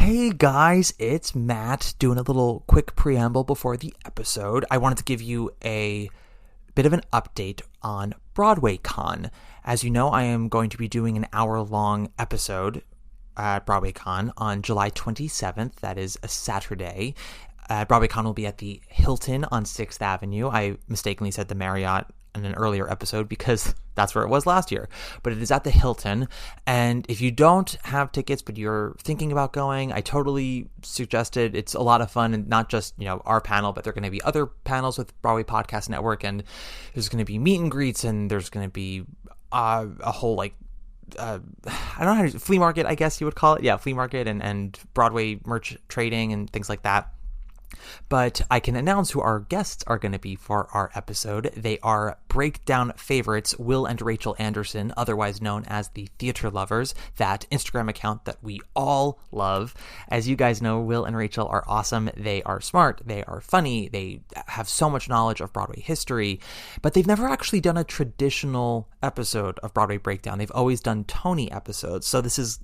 Hey guys, it's Matt doing a little quick preamble before the episode. I wanted to give you a bit of an update on Broadway Con. As you know, I am going to be doing an hour-long episode at Broadway Con on July 27th. That is a Saturday. Broadway Con will be at the Hilton on 6th Avenue. I mistakenly said the Marriott in an earlier episode because that's where it was last year. But it is at the Hilton. And if you don't have tickets but you're thinking about going, I totally suggest it. It's a lot of fun, and not just, our panel, but there are going to be other panels with Broadway Podcast Network, and there's going to be meet and greets, and there's going to be a whole I don't know how to, flea market, I guess you would call it. Yeah, flea market and Broadway merch trading and things like that. But I can announce who our guests are going to be for our episode. They are Breakdown favorites Will and Rachel Anderson, otherwise known as the Theater Lovers, that Instagram account that we all love. As you guys know, Will and Rachel are awesome. They are smart. They are funny. They have so much knowledge of Broadway history, but they've never actually done a traditional episode of Broadway Breakdown. They've always done Tony episodes. So this is,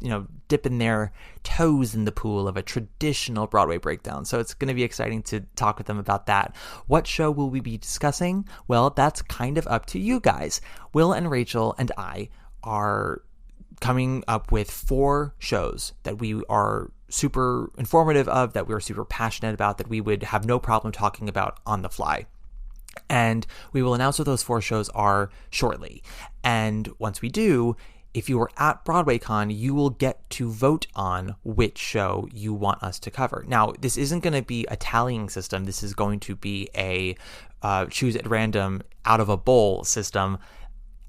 dipping their toes in the pool of a traditional Broadway Breakdown. So it's going to be exciting to talk with them about that. What show will we be discussing? Well, that's kind of up to you guys. Will and Rachel and I are coming up with 4 shows that we are super informative of, that we're super passionate about, that we would have no problem talking about on the fly. And we will announce what those 4 shows are shortly. And once we do, if you are at Broadway Con, you will get to vote on which show you want us to cover. Now, this isn't going to be a tallying system. This is going to be a choose at random out of a bowl system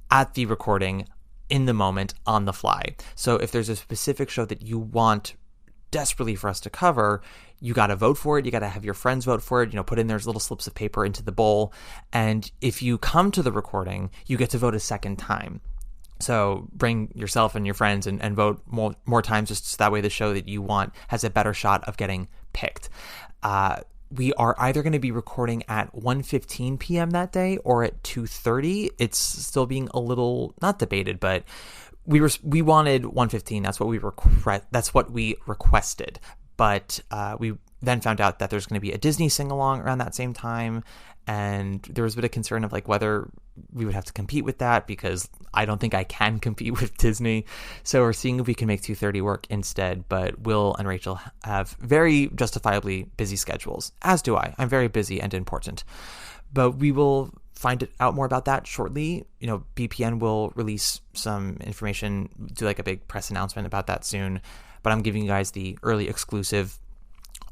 at the recording, in the moment, on the fly. So if there's a specific show that you want desperately for us to cover, you got to vote for it. You got to have your friends vote for it, put in their little slips of paper into the bowl. And if you come to the recording, you get to vote a second time. So bring yourself and your friends and vote more times, just so that way the show that you want has a better shot of getting picked. We are either going to be recording at 1:15 p.m. that day or at 2:30. It's still being a little, not debated, but we wanted 1:15. That's what we requested. But we then found out that there's going to be a Disney sing-along around that same time, and there was a bit of concern of whether we would have to compete with that, because I don't think I can compete with Disney. So we're seeing if we can make 2:30 work instead. But Will and Rachel have very justifiably busy schedules, as do I. I'm very busy and important. But we will find out more about that shortly. BPN will release some information, do a big press announcement about that soon. But I'm giving you guys the early exclusive.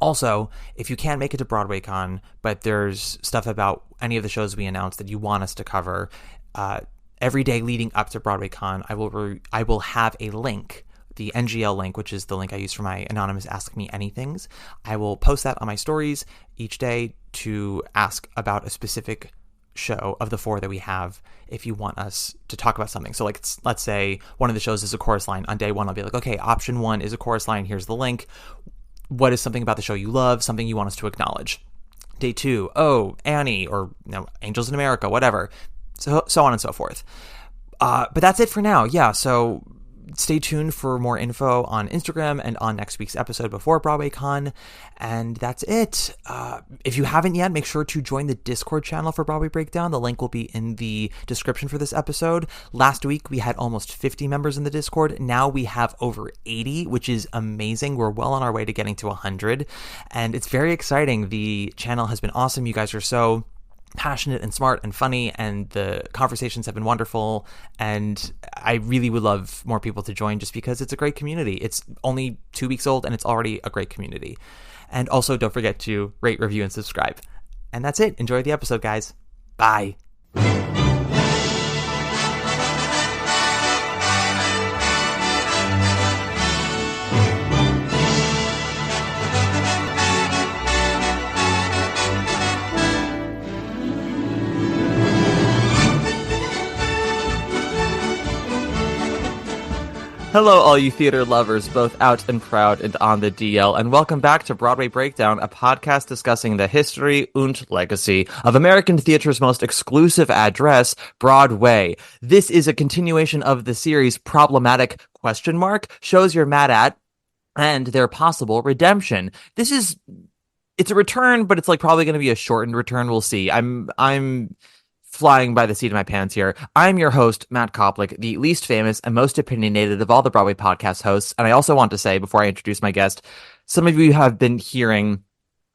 Also, if you can't make it to Broadway Con, but there's stuff about any of the shows we announced that you want us to cover, every day leading up to Broadway Con, I will have a link, the NGL link, which is the link I use for my anonymous Ask Me Anythings. I will post that on my stories each day to ask about a specific show of the 4 that we have if you want us to talk about something. So let's say one of the shows is a chorus line. On day 1, I'll be like, okay, option 1 is a chorus line. Here's the link. What is something about the show you love, something you want us to acknowledge? Day 2, Annie, or Angels in America, whatever, so on and so forth. But that's it for now. Yeah, so stay tuned for more info on Instagram and on next week's episode before Broadway Con. And that's it. If you haven't yet, make sure to join the Discord channel for Broadway Breakdown. The link will be in the description for this episode. Last week, we had almost 50 members in the Discord. Now we have over 80, which is amazing. We're well on our way to getting to 100. And it's very exciting. The channel has been awesome. You guys are so passionate and smart and funny, and the conversations have been wonderful, and I really would love more people to join, just because it's a great community. It's only 2 weeks old and it's already a great community. And also, don't forget to rate, review, and subscribe. And that's it. Enjoy the episode, guys. Bye. Hello, all you theater lovers, both out and proud and on the DL, and welcome back to Broadway Breakdown, a podcast discussing the history and legacy of American theater's most exclusive address, Broadway. This is a continuation of the series Problematic ? Shows you're mad at, and their possible redemption. It's a return, but it's like probably going to be a shortened return. We'll see. I'm flying by the seat of my pants here. I'm your host, Matt Koplik, the least famous and most opinionated of all the Broadway podcast hosts. And I also want to say, before I introduce my guest, some of you have been hearing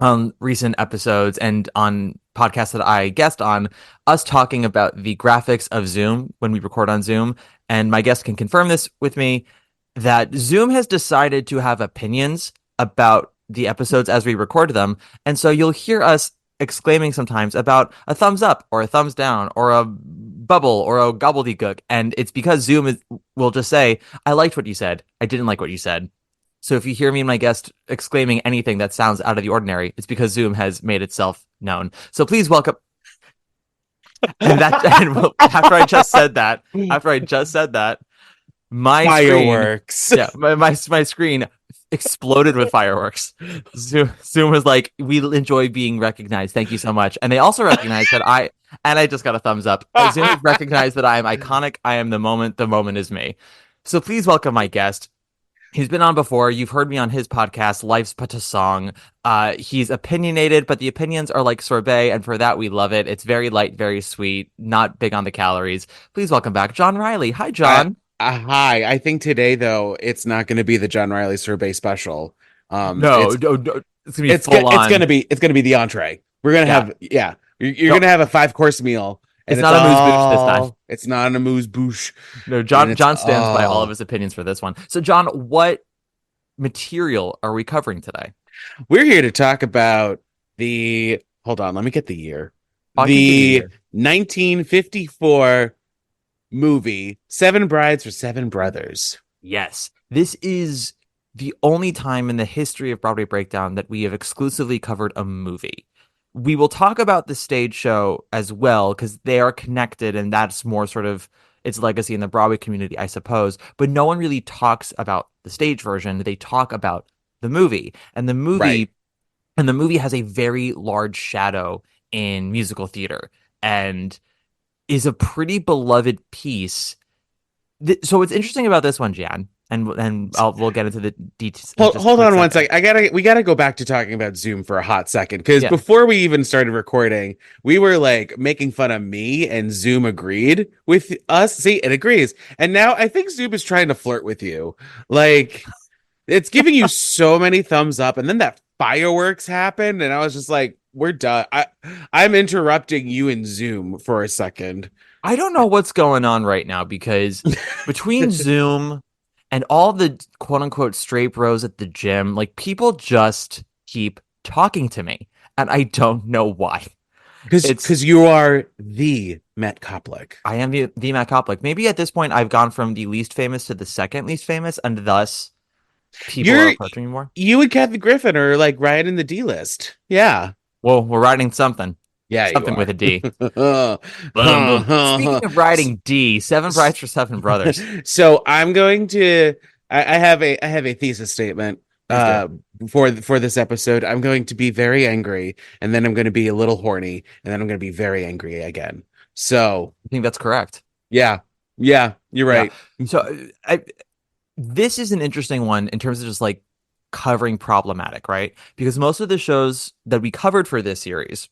on recent episodes and on podcasts that I guest on us talking about the graphics of Zoom when we record on Zoom. And my guest can confirm this with me that Zoom has decided to have opinions about the episodes as we record them. And so you'll hear us exclaiming sometimes about a thumbs up or a thumbs down or a bubble or a gobbledygook. And it's because will just say, I liked what you said. I didn't like what you said. So if you hear me and my guest exclaiming anything that sounds out of the ordinary, it's because Zoom has made itself known. So please welcome. And after I just said that, my fireworks. Screen, my screen exploded with fireworks. Zoom was like, we enjoy being recognized. Thank you so much. And they also recognize that I just got a thumbs up. Zoom has recognized that I am iconic. I am the moment. The moment is me. So please welcome my guest. He's been on before. You've heard me on his podcast, Life's But a Song. He's opinionated, but the opinions are like sorbet, and for that we love it. It's very light, very sweet, not big on the calories. Please welcome back Jon Reilly. Hi, Jon. Hi. I think today, though, it's not going to be the Jon Reilly sorbet special. No, it's gonna be it's gonna be the entree. We're gonna have You're gonna have a 5-course meal. It's not a amuse-bouche this time. It's not an amuse-bouche. No, Jon stands by all of his opinions for this one. So, Jon, what material are we covering today? We're here to talk about hold on, let me get the year. The 1954 movie, Seven Brides for Seven Brothers. Yes. This is the only time in the history of Broadway Breakdown that we have exclusively covered a movie. We will talk about the stage show as well, because they are connected, and that's more sort of its legacy in the Broadway community, I suppose. But no one really talks about the stage version. They talk about the movie. And the movie has a very large shadow in musical theater and is a pretty beloved piece. So what's interesting about this one, Jan, and we'll get into the details. Hold on one second. We gotta go back to talking about Zoom for a hot second, because before we even started recording, we were like making fun of me, and Zoom agreed with us. See, it agrees, and now I think Zoom is trying to flirt with you. Like, it's giving you so many thumbs up, and then that fireworks happened, and I was just like, we're done. I'm interrupting you in Zoom for a second. I don't know what's going on right now, because between Zoom and all the quote unquote straight bros at the gym, like, people just keep talking to me, and I don't know why. Because you are the Matt Koplik. I am the Matt Koplik. Maybe at this point I've gone from the least famous to the second least famous, and thus people are approaching me more. You and Kathy Griffin are like riding the D list. Yeah. Well, we're riding something. Yeah, something with a D. Speaking of riding D, Seven Brides for Seven Brothers. So I'm going to. I have a thesis statement for this episode. I'm going to be very angry, and then I'm going to be a little horny, and then I'm going to be very angry again. So I think that's correct. Yeah, you're right. Yeah. So this is an interesting one in terms of just like covering problematic, right? Because most of the shows that we covered for this series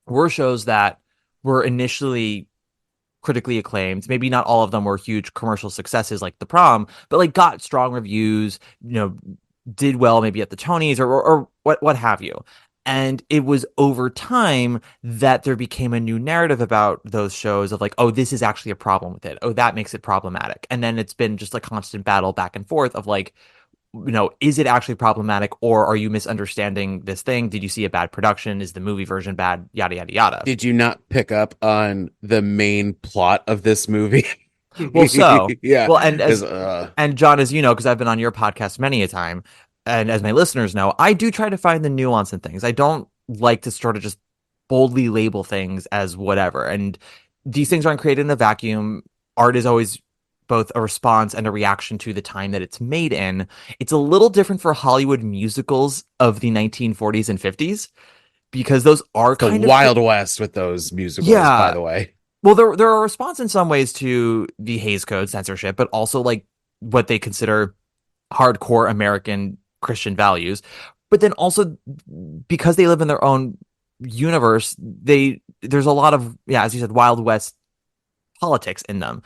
were shows that were initially critically acclaimed. Maybe not all of them were huge commercial successes like The Prom, but like got strong reviews, did well maybe at the Tonys or what have you. And it was over time that there became a new narrative about those shows of like, oh, this is actually a problem with it. Oh, that makes it problematic. And then it's been just a constant battle back and forth of like, is it actually problematic, or are you misunderstanding this thing? Did you see a bad production? Is the movie version bad? Yada, yada, yada. Did you not pick up on the main plot of this movie? Well, so, yeah. Well, and Jon, as you know, because I've been on your podcast many a time, and as my listeners know, I do try to find the nuance in things. I don't like to sort of just boldly label things as whatever. And these things aren't created in a vacuum. Art is always both a response and a reaction to the time that it's made in. It's a little different for Hollywood musicals of the 1940s and 50s, because those are kind of Wild West with those musicals, by the way. Well, they're a response in some ways to the Hays Code censorship, but also like what they consider hardcore American Christian values, but then also because they live in their own universe, there's a lot of, yeah, as you said, Wild West politics in them.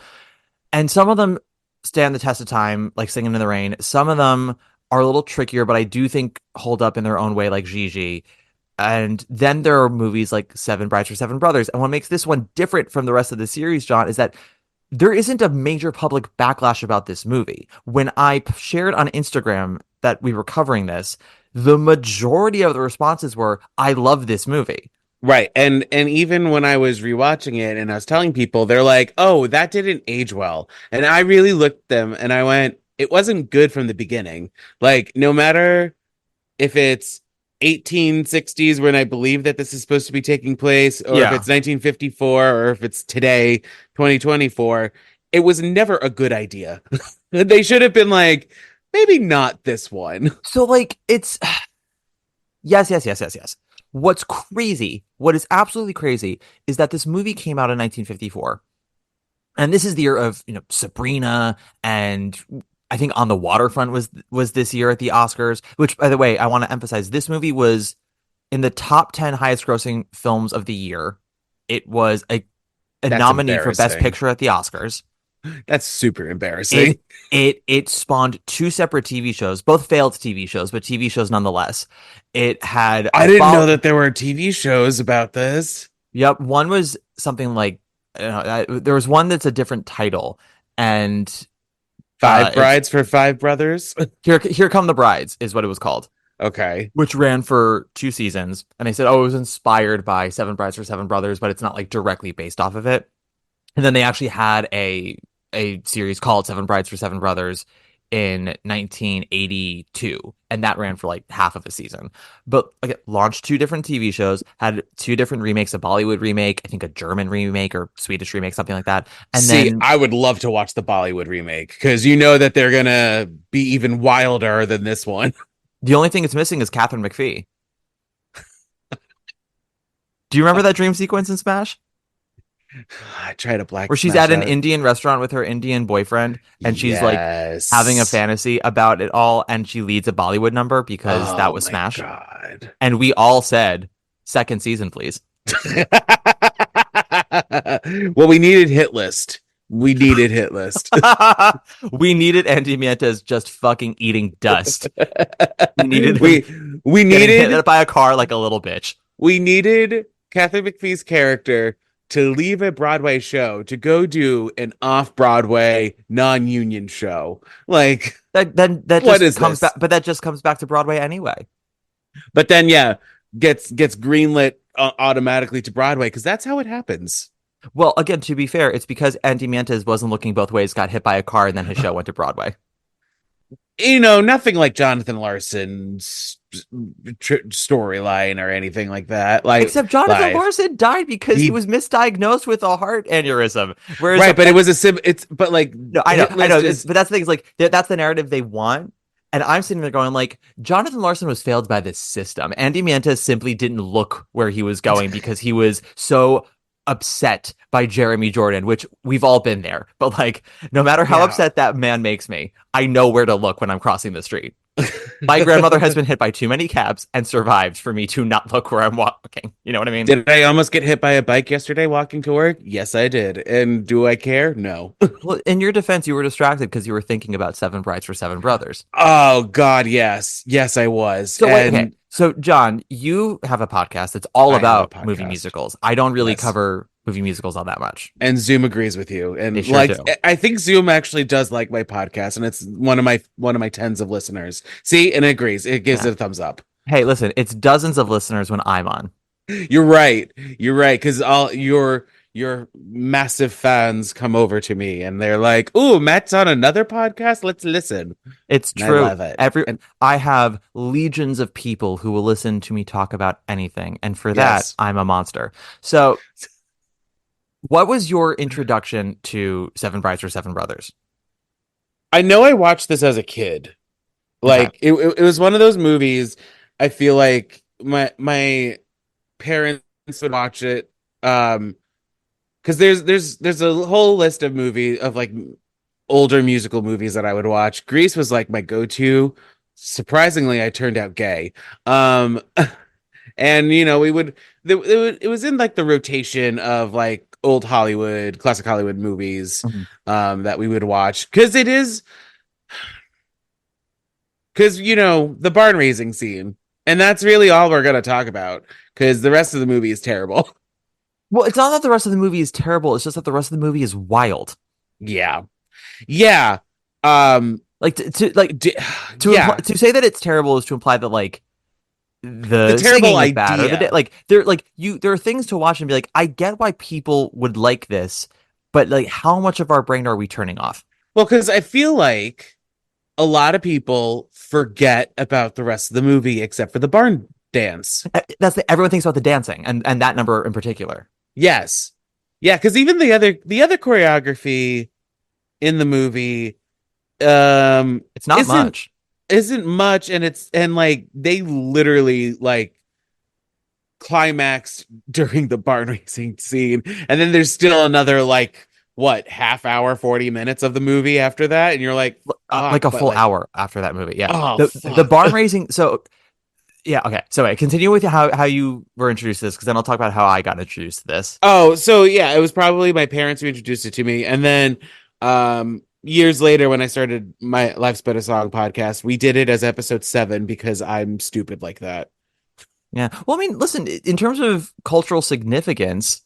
And some of them stand the test of time, like Singing in the Rain. Some of them are a little trickier, but I do think hold up in their own way, like Gigi. And then there are movies like Seven Brides for Seven Brothers. And what makes this one different from the rest of the series, John, is that there isn't a major public backlash about this movie. When I shared on Instagram that we were covering this, the majority of the responses were, I love this movie. Right. And even when I was rewatching it and I was telling people, they're like, "Oh, that didn't age well." And I really looked at them and I went, "It wasn't good from the beginning." Like, no matter if it's 1860s when I believe that this is supposed to be taking place, or if Yeah. it's 1954, or if it's today, 2024, it was never a good idea. They should have been like, maybe not this one. So, like, it's yes, yes, yes, yes, yes. What's crazy, what is absolutely crazy, is that this movie came out in 1954. And this is the year of, Sabrina, and I think On the Waterfront was this year at the Oscars, which, by the way, I want to emphasize, this movie was in the top 10 highest grossing films of the year. It was a That's nominee for Best embarrassing. Picture at the Oscars. That's super embarrassing. It spawned two separate TV shows, both failed TV shows, but TV shows nonetheless. It had I didn't know that there were TV shows about this. Yep, one was something like there was one that's a different title, and Five it's Brides for Five Brothers. Here Come the Brides is what it was called, Okay. which ran for 2 seasons. And they said, oh, it was inspired by Seven Brides for Seven Brothers, but it's not like directly based off of it. And then they actually had a series called Seven Brides for Seven Brothers in 1982, and that ran for like half of a season. But like, launched two different TV shows, had two different remakes, a Bollywood remake, I think a German remake or Swedish remake, something like that. And See, then I would love to watch the Bollywood remake because you know that they're gonna be even wilder than this one. the only thing it's missing is Catherine McPhee. Do you remember that dream sequence in Smash? I try to black Where she's smash at an out. Indian restaurant with her Indian boyfriend and she's like having a Yes. fantasy about it all, and she leads a Bollywood number because that Oh was my Smash. God. And we all said, second season, please. Well, we needed hit list. We needed hit list. We needed Andy Mientes just fucking eating dust. We needed him we getting needed hit by a car like a little bitch. we needed Catherine McPhee's character to leave a Broadway show to go do an off-Broadway non-union show. Like, That what just is comes this? back, but that just comes back to Broadway anyway. But then, yeah, gets greenlit automatically to Broadway because that's how it happens. Well, again, to be fair, it's because Andy Mientes wasn't looking both ways, got hit by a car, and then his show went to Broadway. You know, nothing like Jonathan Larson's storyline or anything like that. Like, Except Jonathan life. Larson died because he was misdiagnosed with a heart aneurysm. Whereas Right, but it was it's but like no, I know, is, but that's the thing is like that's the narrative they want. And I'm sitting there going like, Jonathan Larson was failed by this system. Andy Mientes simply didn't look where he was going because he was so upset by Jeremy Jordan, which we've all been there. But like, no matter how upset that man makes me, I know where to look when I'm crossing the street. My grandmother has been hit by too many cabs and survived for me to not look where I'm walking. You know what I mean? Did I almost get hit by a bike yesterday walking to work? Yes, I did. And do I care? No. Well, in your defense, you were distracted because you were thinking about Seven Brides for Seven Brothers. Oh God, yes. Yes, I was. So wait, okay. So John, you have a podcast that's all about movie musicals. I don't really cover movie musicals all that much. And Zoom agrees with you. And sure do. I think Zoom actually does like my podcast, and it's one of my tens of listeners. See, and it agrees. It gives it a thumbs up. Hey, listen, it's dozens of listeners when I'm on. You're right. You're right. Because all your massive fans come over to me and they're like, "Ooh, Matt's on another podcast. Let's listen." It's true. I love it. I have legions of people who will listen to me talk about anything, and for that, I'm a monster. So, what was your introduction to Seven Brides for Seven Brothers? I know I watched this as a kid. Like it was one of those movies. I feel like my parents would watch it. Because there's a whole list of movie of like older musical movies that I would watch. Grease was like my go-to. Surprisingly, I turned out gay. Um, and it was in like the rotation of like old Hollywood, classic Hollywood movies Mhm. that we would watch because the barn raising scene, and that's really all we're gonna talk about because the rest of the movie is terrible. Well, it's not that the rest of the movie is terrible. It's just that the rest of the movie is wild. Yeah, yeah. Um, Like d- yeah, to say that it's terrible is to imply that like the the terrible singing is bad or idea. there are things to watch and be like, I get why people would like this, but like how much of our brain are we turning off? Well, because I feel like a lot of people forget about the rest of the movie except for the barn dance. Everyone thinks about the dancing and that number in particular. Yes. Yeah, because even the other choreography in the movie It's not isn't much. isn't much, and like they literally like climax during the barn racing scene, and then there's still another like what half hour 40 minutes of the movie after that, and you're like Like fuck, a but full like hour after that movie. Yeah. oh The fuck. barn raising. So yeah. Okay. So wait, continue with how you were introduced to this because then I'll talk about how I got introduced to this. Oh, so yeah, it was probably my parents who introduced it to me. And then years later when I started my Life's But a Song podcast, we did it as episode 7 because I'm stupid like that. Yeah. Well, I mean, listen, in terms of cultural significance,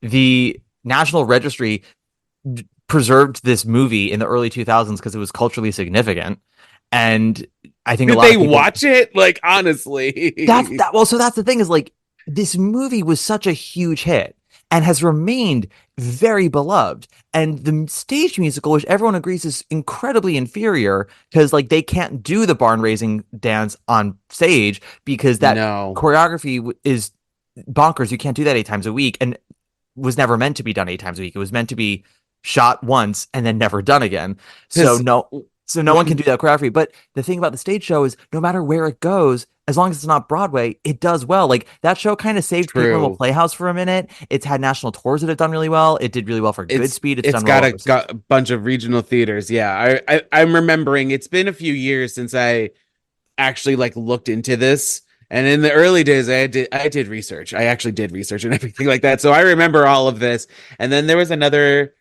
the National Registry preserved this movie in the early 2000s because it was culturally significant. And I think a Did lot they of people watch it? Like honestly. so that's the thing is like this movie was such a huge hit and has remained very beloved. And the stage musical, which everyone agrees is incredibly inferior because like they can't do the barn raising dance on stage because that No. choreography is bonkers. You can't do that 8 times a week and was never meant to be done 8 times a week. It was meant to be shot once and then never done again. So Cuz no one can do that choreography. But the thing about the stage show is no matter where it goes, as long as it's not Broadway, it does well. Like that show kind of saved Pink Little true. Playhouse for a minute. It's had national tours that have done really well. It did really well for It's Goodspeed. It's it's done well overseas. got a bunch of regional theaters. Yeah. I'm remembering it's been a few years since I actually like looked into this. And in the early days, I did research. I actually did research and everything like that. So I remember all of this. And then there was another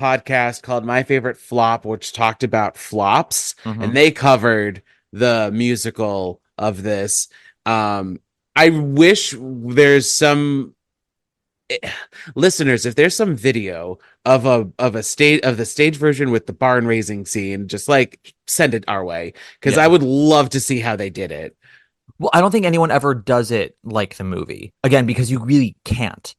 podcast called My Favorite Flop, which talked about flops, Mm-hmm. and they covered the musical of this. I wish there's some listeners, if there's some video of a state of the stage version with the barn raising scene, just like send it our way because I Yeah. would love to see how they did it. Well, I don't think anyone ever does it like the movie again because you really can't.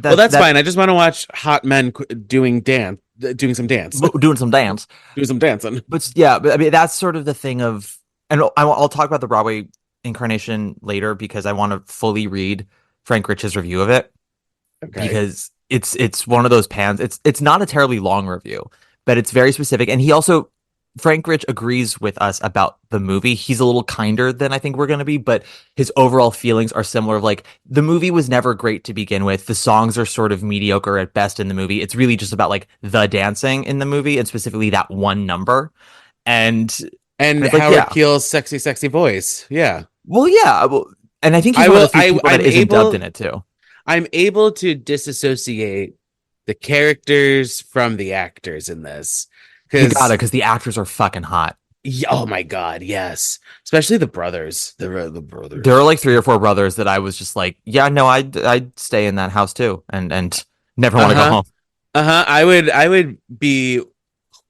Well, that's That fine. I just want to watch hot men doing some dance, doing some dance. doing some dancing. But yeah, but I mean that's sort of the thing of, and I'll talk about the Broadway incarnation later because I want to fully read Frank Rich's review of it Okay. because it's one of those pans. It's not a terribly long review, but it's very specific. And he also Frank Rich agrees with us about the movie. He's a little kinder than I think we're going to be, but his overall feelings are similar. Of like the movie was never great to begin with. The songs are sort of mediocre at best in the movie. It's really just about like the dancing in the movie and specifically that one number. And And it's like, Howard yeah, Keel's sexy, sexy voice. Yeah. well, yeah. Well, and I think he's I one of will. the few people that I'm isn't dubbed able. in it too. I'm able to disassociate the characters from the actors in this You got because it because the actors are fucking hot. oh my god, yes, especially the brothers. The There are brothers. like 3 or 4 brothers that I was just like, yeah, no, I'd stay in that house too, and never want Uh to go huh. home. Uh huh. I would be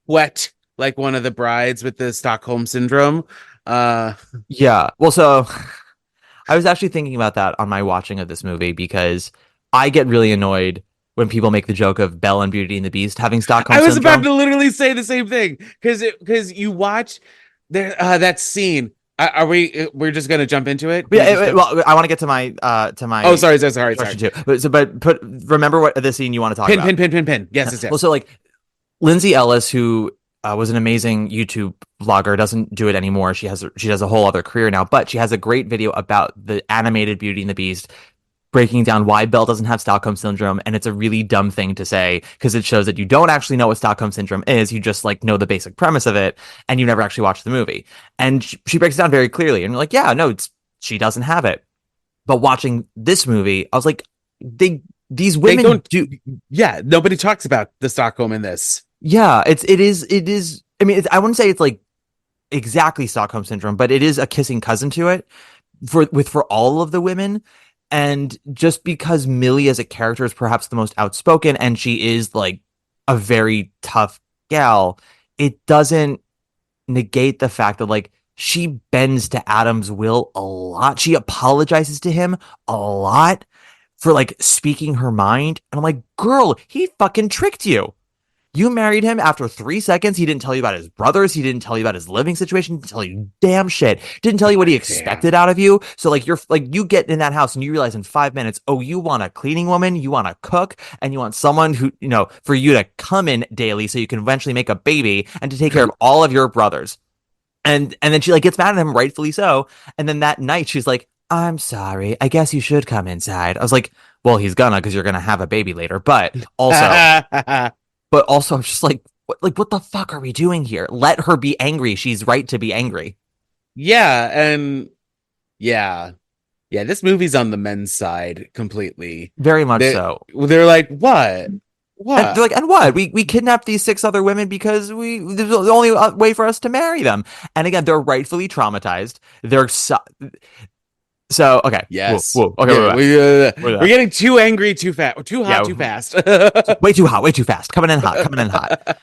wet like one of the brides with the Stockholm syndrome. Uh. Yeah. Well, so I was actually thinking about that on my watching of this movie because I get really annoyed when people make the joke of Belle and Beauty and the Beast having Stockholm I was about syndrome. to literally say the same thing because you watch there that scene. Are we're just gonna jump into it? But Can we yeah, just jump? well, I want to get to my Oh, sorry. question too. But remember what the scene you want to talk Pin, about? pin, pin, pin, pin. Yes, yes, Well, yes. so like Lindsay Ellis, who was an amazing YouTube vlogger, doesn't do it anymore. She has a whole other career now, but she has a great video about the animated Beauty and the Beast breaking down why Belle doesn't have Stockholm syndrome, and it's a really dumb thing to say because it shows that you don't actually know what Stockholm syndrome is. You just like know the basic premise of it, and you never actually watched the movie. And she breaks it down very clearly, and you're like, yeah, no, she doesn't have it. But watching this movie, I was like, these women they don't do. Yeah, nobody talks about the Stockholm in this. Yeah, it is. I mean, I wouldn't say it's like exactly Stockholm syndrome, but it is a kissing cousin to it for all of the women. And just because Millie as a character is perhaps the most outspoken and she is like a very tough gal, it doesn't negate the fact that like she bends to Adam's will a lot. She apologizes to him a lot for like speaking her mind. And I'm like, girl, he fucking tricked you. You married him after 3 seconds. He didn't tell you about his brothers. He didn't tell you about his living situation. He didn't tell you damn shit. Didn't tell you what he expected out of you. So like you're like you get in that house and you realize in 5 minutes, oh, you want a cleaning woman, you want a cook, and you want someone who, you know, for you to come in daily so you can eventually make a baby and to take care of all of your brothers. And then she like gets mad at him, rightfully so. And then that night she's like, I'm sorry. I guess you should come inside. I was like, well, he's gonna because you're gonna have a baby later. But also But also, I'm just like, what the fuck are we doing here? Let her be angry. She's right to be angry. Yeah, and yeah, this movie's on the men's side completely. Very much so. They're like, what? What? And they're like, and what? We kidnapped these 6 other women because there's the only way for us to marry them. And again, they're rightfully traumatized. They're so okay. Yes. Whoa. Okay. We're getting too angry, too fast, too hot, too fast. Way too hot, way too fast. Coming in hot.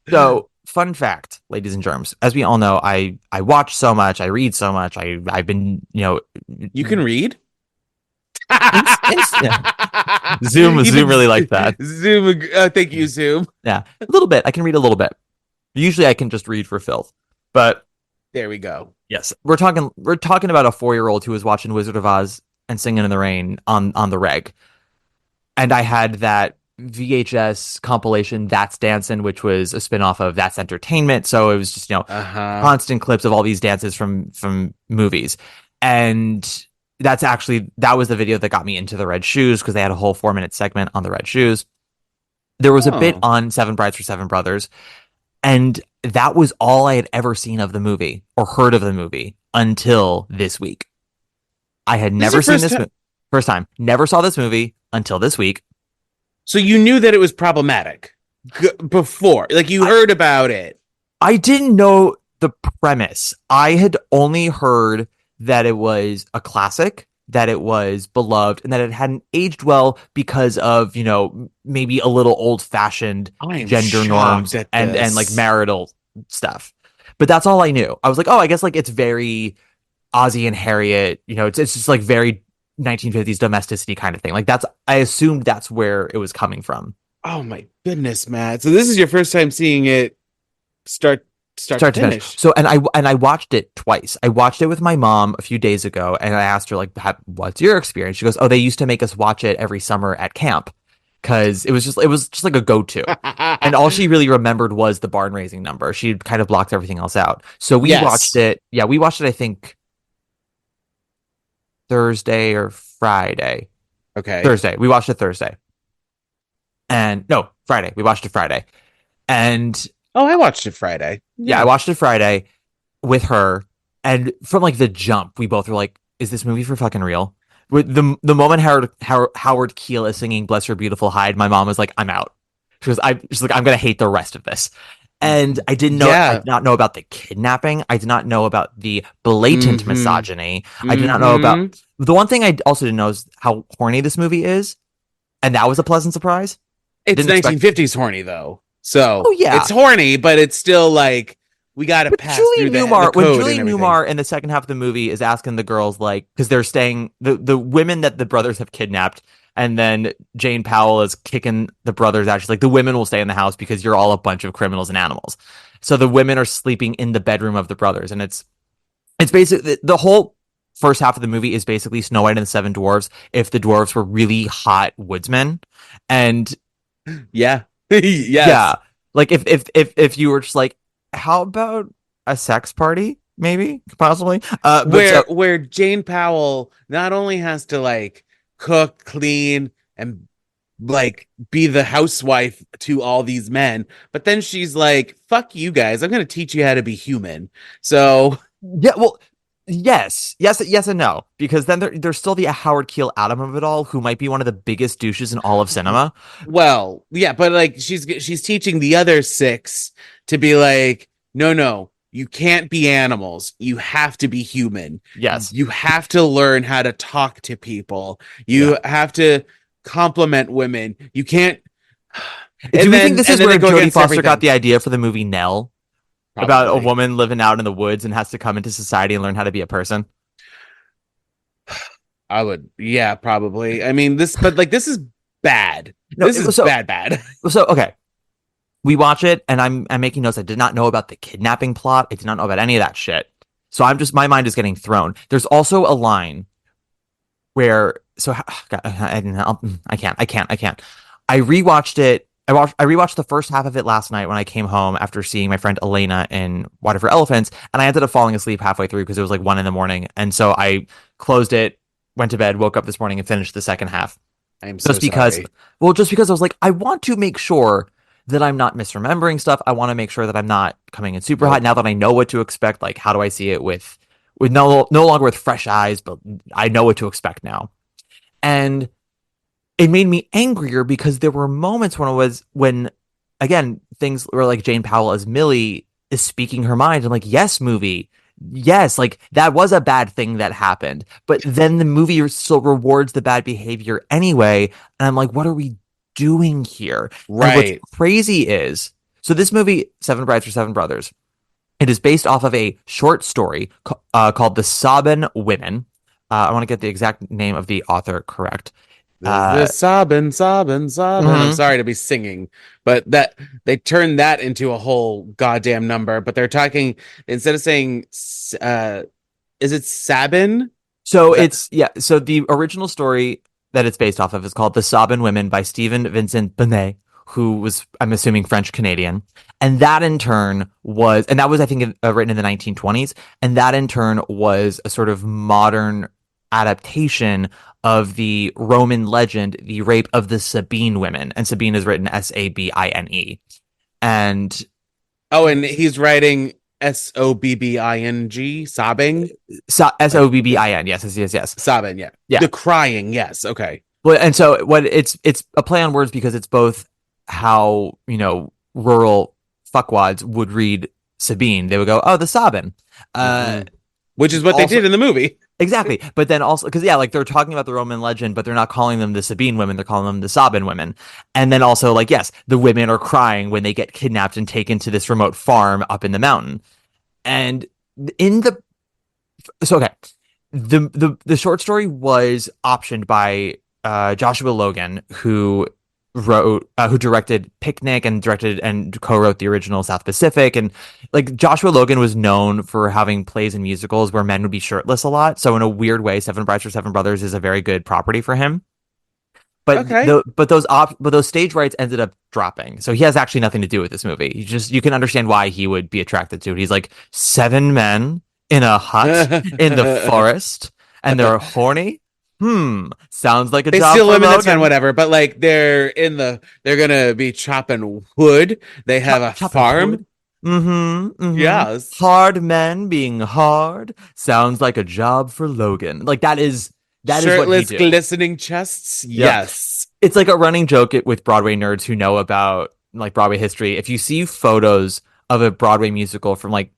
So, fun fact, ladies and germs, as we all know, I watch so much, I read so much. I've been, you know, you can read. Zoom really liked that. Zoom, thank you, Zoom. Yeah, a little bit. I can read a little bit. Usually, I can just read for filth, but there we go. Yes, we're talking about a 4-year-old who was watching Wizard of Oz and Singing in the Rain on the reg, and I had that VHS compilation That's Dancin', which was a spinoff of That's Entertainment. So it was just constant clips of all these dances from movies, and that was the video that got me into the Red Shoes because they had a whole 4-minute segment on the Red Shoes. There was a bit on Seven Brides for Seven Brothers. And that was all I had ever seen of the movie or heard of the movie until this week. I had never seen this first time. Never saw this movie until this week. So you knew that it was problematic before, like you heard about it. I didn't know the premise. I had only heard that it was a classic, that it was beloved, and that it hadn't aged well because of, you know, maybe a little old-fashioned gender norms and like marital stuff. But that's all I knew. I was like, oh, I guess like it's very Ozzie and Harriet, you know, it's just like very 1950s domesticity kind of thing. Like I assumed that's where it was coming from. Oh my goodness, Matt. So this is your first time seeing it start to finish. So and I watched it twice. I watched it with my mom a few days ago, and I asked her like, "What's your experience?" She goes, "Oh, they used to make us watch it every summer at camp because it was just like a go-to." And all she really remembered was the barn raising number. She kind of blocked everything else out. So we watched it. Yeah, we watched it. I think Thursday or Friday. Okay, Thursday. We watched it Thursday. And no, Friday. We watched it Friday. And I watched it Friday. Yeah, I watched it Friday with her, and from like the jump, we both were like, "Is this movie for fucking real?" With the moment Howard Keel is singing "Bless Your Beautiful Hyde," my mom was like, "I'm out." She's like, "I'm gonna hate the rest of this." And I didn't know. I did not know about the kidnapping. I did not know about the blatant misogyny. I did not know about the one thing I also didn't know is how horny this movie is, and that was a pleasant surprise. It's 1950s horny though. So it's horny, but it's still like we got to pass through the code. When Julie Newmar in the second half of the movie is asking the girls like, because they're staying the women that the brothers have kidnapped, and then Jane Powell is kicking the brothers out. She's like, the women will stay in the house because you're all a bunch of criminals and animals. So the women are sleeping in the bedroom of the brothers, and it's basically the whole first half of the movie is basically Snow White and the Seven Dwarfs if the dwarves were really hot woodsmen, and yes. Yeah. Like if you were just like, how about a sex party? Maybe, possibly. Where Jane Powell not only has to like cook, clean, and like be the housewife to all these men. But then she's like, fuck you guys, I'm gonna teach you how to be human. So Yeah, well, yes, and no, because then there's still the Howard Keel Adam of it all, who might be one of the biggest douches in all of cinema. well, yeah, but like she's teaching the other six to be like, no, you can't be animals. You have to be human. Yes, You have to learn how to talk to people. yeah. You have to compliment women. You can't. Do we think this is where they go Jodie against Foster got everything. the idea for the movie Nell about a Probably. woman living out in the woods and has to come into society and learn how to be a person? I would, yeah, probably. I mean, but like, this is bad. No, This is so bad. so okay. We watch it, and I'm making notes. I did not know about the kidnapping plot. I did not know about any of that shit. So my mind is getting thrown. There's also a line where God, I can't. I rewatched it. I rewatched the first half of it last night when I came home after seeing my friend Elena in Water for Elephants, and I ended up falling asleep halfway through because it was like 1 a.m. And so I closed it, went to bed, woke up this morning, and finished the second half. I'm so Just because, sorry. just because I was like, I want to make sure that I'm not misremembering stuff. I want to make sure that I'm not coming in super hot Nope. now that I know what to expect. Like, how do I see it with no longer with fresh eyes, but I know what to expect now. And it made me angrier because there were moments when again things were like Jane Powell as Millie is speaking her mind. I'm like, yes, movie. Yes, like that was a bad thing that happened. But then the movie still rewards the bad behavior anyway. And I'm like, what are we doing here? And what's Right. crazy is so this movie, Seven Brides for Seven Brothers, it is based off of a short story called The Sabin Women. I want to get the exact name of the author correct. The sobbing, sobbing, sobbing. I'm Mhm. sorry to be singing, but that they turned that into a whole goddamn number. But they're talking instead of saying, is it Sabin? So That so the original story that it's based off of is called The Sabin Women by Stephen Vincent Benet, who was, I'm assuming, French Canadian. And that in turn and that was, I think, written in the 1920s. And that in turn was a sort of modern adaptation of the Roman legend, the rape of the Sabine women. And Sabine is written Sabine. And oh, and he's writing Sobbing, sobbing, like Sobbin. Yes. sobbing. Yeah, Yeah. the crying. Yes, okay. Well, and so what it's a play on words because it's both how, rural fuckwads would read Sabine. They would go, "Oh, the Sabin." Uh, Mhm. Which is what they also did in the movie. exactly, but then also because like they're talking about the Roman legend, but they're not calling them the Sabine women. They're calling them the Sabin women. And then also like yes, the women are crying when they get kidnapped and taken to this remote farm up in the mountain. And in the so okay, the short story was optioned by Joshua Logan, who directed Picnic and directed and co-wrote the original South Pacific. And like Joshua Logan was known for having plays and musicals where men would be shirtless a lot. So in a weird way, Seven Brides for Seven Brothers is a very good property for him. Okay. But those stage rights ended up dropping. So he has actually nothing to do with this movie. You can understand why he would be attracted to it. He's like seven men in a hut in the forest and they're horny. Sounds like a They job steal for women, that's fine, Logan. whatever. But like they're gonna be chopping wood. They have a Chopping farm. wood. Mm-hmm. Yes. Hard men being hard sounds like a job for Logan. Like that is what he Shirtless, do. glistening chests. Yeah. Yes. It's like a running joke with Broadway nerds who know about like Broadway history. If you see photos of a Broadway musical from like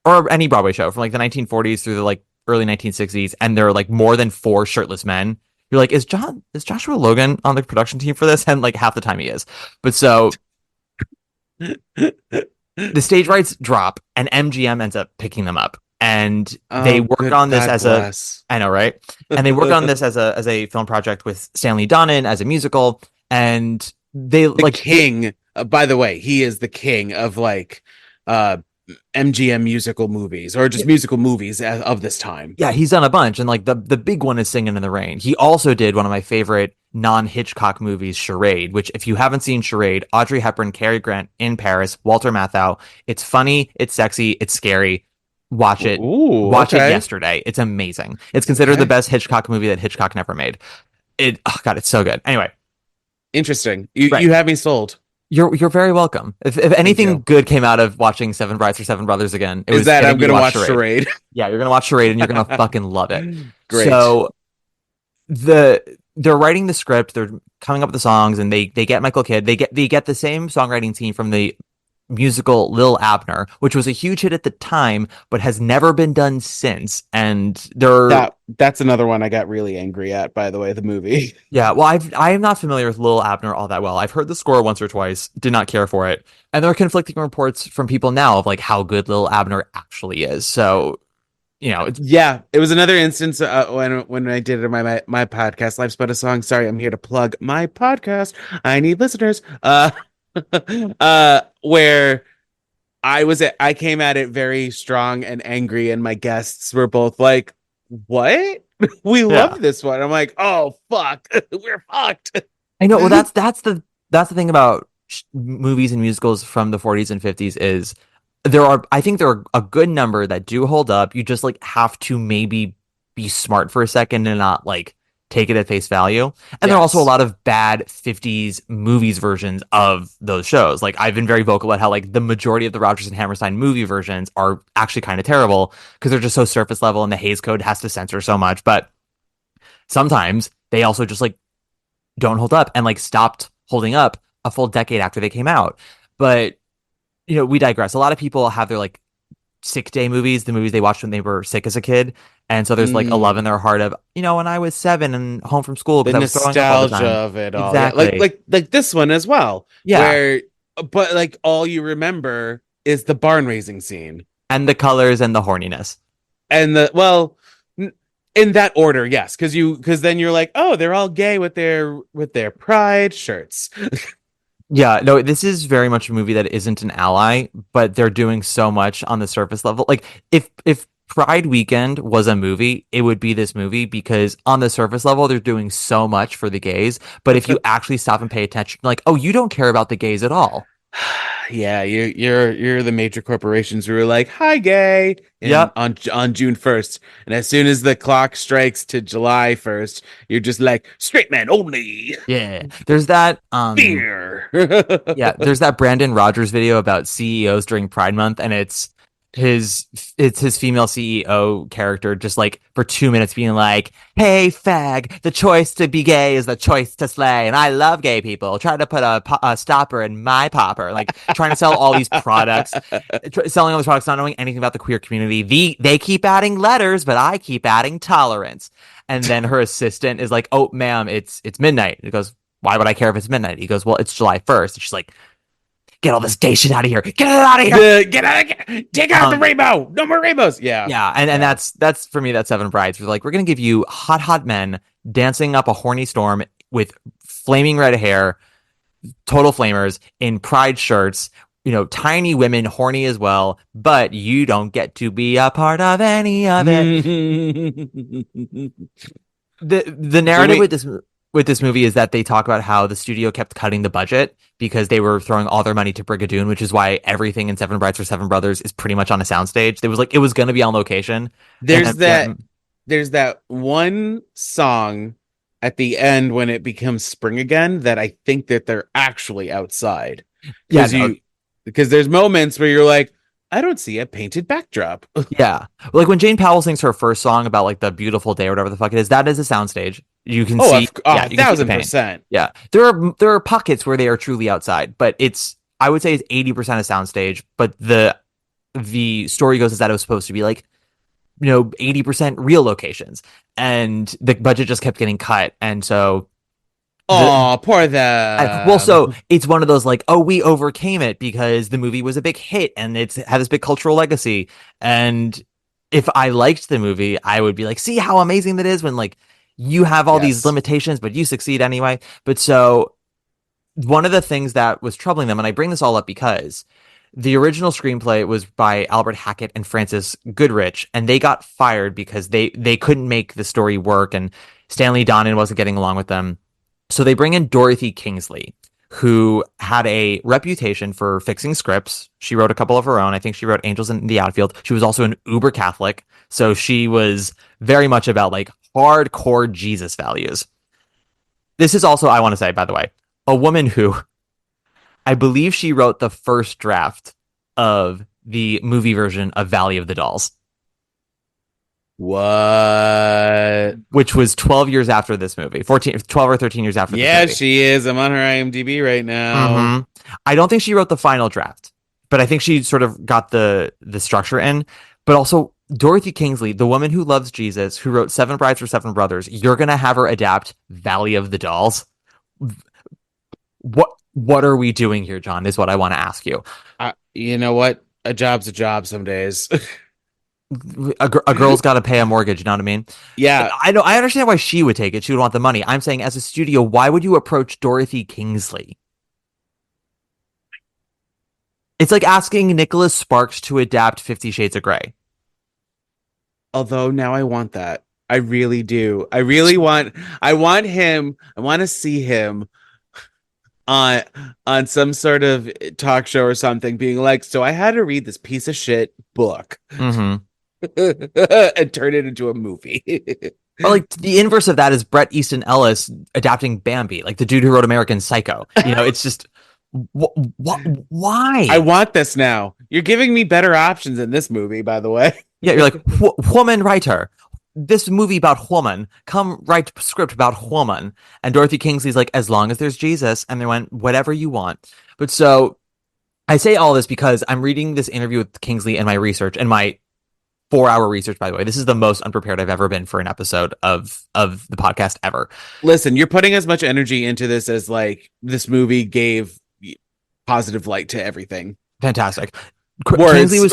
or any Broadway show from like the 1940s through the like early 1960s and there are like more than four shirtless men, you're like, is Joshua Logan on the production team for this? And like half the time he is. But so the stage rights drop and MGM ends up picking them up. And they Oh, work good on this God as bless. I know, right? And they work on this as a film project with Stanley Donen as a musical. And they The like king. By the way, he is the king of like uh MGM musical movies or just musical movies of this time. yeah, he's done a bunch. And like the big one is Singing in the Rain. He also did one of my favorite non-Hitchcock movies, Charade, which if you haven't seen Charade, Audrey Hepburn, Cary Grant in Paris, Walter Matthau. It's funny, it's sexy, it's scary. Watch it. Ooh, Watch it okay. yesterday. It's amazing. It's considered the Okay. best Hitchcock movie that Hitchcock never made. Oh God, it's so good. Anyway, Interesting. You right. you have me sold. You're very welcome. If Thank anything you. good came out of watching Seven Brides or Seven Brothers again, it Is was that getting I'm me to gonna watch watch Charade. Charade? Yeah, you're gonna watch Charade and you're gonna fucking love it. Great. So they're writing the script, they're coming up with the songs, and they get Michael Kidd. They get the same songwriting team from the musical Lil Abner, which was a huge hit at the time, but has never been done since. And they're That's another one I got really angry at, by the way, the movie. yeah, well, I am not familiar with Lil Abner all that well. I've heard the score once or twice, did not care for it, and there are conflicting reports from people now of like how good Lil Abner actually is. So it's Yeah, it was another instance when I did it in my podcast, Life's But a Song. Sorry, I'm here to plug my podcast. I need listeners. Where I came at it very strong and angry, and my guests were both like, "What? We yeah. love this one." I'm like, "Oh fuck, we're fucked." I know. Well, that's the thing about movies and musicals from the 40s and 50s is I think there are a good number that do hold up. You just like have to maybe be smart for a second and not like take it at face value. And there are also a Yes. lot of bad 50s movies versions of those shows. Like I've been very vocal about how like the majority of the Rodgers and Hammerstein movie versions are actually kind of terrible because they're just so surface level and the Hays Code has to censor so much. But sometimes they also just like don't hold up and like stopped holding up a full decade after they came out. But we digress. A lot of people have their like sick day movies, the movies they watched when they were sick as a kid. And so there's like a love in their heart of, when I was 7 and home from school The because I was throwing up all the nostalgia time. of it all. Yeah, Exactly. like this one as well, Yeah. where but like all you remember is the barn raising scene And the colors and the horniness. and in that order, yes, because then you're like, oh, they're all gay with their pride shirts. Yeah, no, this is very much a movie that isn't an ally, but they're doing so much on the surface level. Like if Pride Weekend was a movie, it would be this movie because on the surface level they're doing so much for the gays, but if you actually stop and pay attention, like, oh, you don't care about the gays at all. Yeah, you're the major corporations who are like, hi, gay, Yep. on June 1st, and as soon as the clock strikes to July 1st, you're just like, straight men only, Yeah. There's that beer. yeah, there's that Brandon Rogers video about CEOs during Pride Month, and it's his female CEO character just like for 2 minutes being like, "Hey, fag, the choice to be gay is the choice to slay, and I love gay people. Try to put a stopper in my popper." Like trying to sell all these products, selling all these products, not knowing anything about the queer community. They keep adding letters, but I keep adding tolerance. And then her assistant is like, "Oh, ma'am, it's midnight." He goes, "Why would I care if it's midnight?" He goes, "Well, it's July 1st." And she's like, "Get all this gay shit out of here. Get it out of here." Get out of here. Take out the rainbow. No more rainbows. Yeah. Yeah, and that's for me, that's Seven Brides. We're like, we're gonna give you hot men dancing up a horny storm with flaming red hair, total flamers in pride shirts, tiny women, horny as well, but you don't get to be a part of any of it. The narrative with this movie is that they talk about how the studio kept cutting the budget because they were throwing all their money to Brigadoon, which is why everything in Seven Brides for Seven Brothers is pretty much on a soundstage. It was going to be on location. There's And, that there's that one song at the end when it becomes spring again that I think that they're actually outside. yeah, no, Because there's moments where you're like, I don't see a painted backdrop. yeah. Like when Jane Powell sings her first song about like the beautiful day or whatever the fuck it is, that is a soundstage. You can see, yeah, you can see the paint. 1,000%. Yeah, there are pockets where they are truly outside, but I would say it's 80% a soundstage. But the story goes is that it was supposed to be like 80% real locations, and the budget just kept getting cut, and so. Oh, poor them. Well, so it's one of those like, oh, we overcame it because the movie was a big hit and it's had this big cultural legacy. And if I liked the movie, I would be like, see how amazing that is when like you have all these limitations, but you succeed anyway. But so one of the things that was troubling them, and I bring this all up because the original screenplay was by Albert Hackett and Francis Goodrich, and they got fired because they couldn't make the story work, and Stanley Donen wasn't getting along with them. So they bring in Dorothy Kingsley, who had a reputation for fixing scripts. She wrote a couple of her own. I think she wrote Angels in the Outfield. She was also an uber Catholic. So she was very much about like hardcore Jesus values. This is also, I want to say, by the way, a woman who I believe she wrote the first draft of the movie version of Valley of the Dolls. What? Which was 12 years after this movie. 12 or 13 years after this movie. Yeah, she is. I'm on her IMDb right now. Mm-hmm. I don't think she wrote the final draft, but I think she sort of got the structure in. But also, Dorothy Kingsley, the woman who loves Jesus, who wrote Seven Brides for Seven Brothers, you're going to have her adapt Valley of the Dolls. What are we doing here, John, is what I want to ask you. You know what? A job's a job some days. A girl's got to pay a mortgage, you know what I mean? Yeah. I know. I understand why she would take it. She would want the money. I'm saying, as a studio, why would you approach Dorothy Kingsley? It's like asking Nicholas Sparks to adapt 50 Shades of Grey. Although now I want that. I really do. I want him. I want to see him on some sort of talk show or something being like, so I had to read this piece of shit book. Mm-hmm. And turn it into a movie. Or like the inverse of that is Bret Easton Ellis adapting Bambi, like the dude who wrote American Psycho. You know, it's just why? I want this now. You're giving me better options in this movie, by the way. Yeah, you're like woman writer. This movie about woman. Come write a script about woman. And Dorothy Kingsley's like, as long as there's Jesus, and they went whatever you want. But so I say all this because I'm reading this interview with Kingsley in my research and my 4-hour research, by the way. This is the most unprepared I've ever been for an episode of the podcast ever. Listen, you're putting as much energy into this as like this movie gave positive light to everything. Fantastic. Kingsley was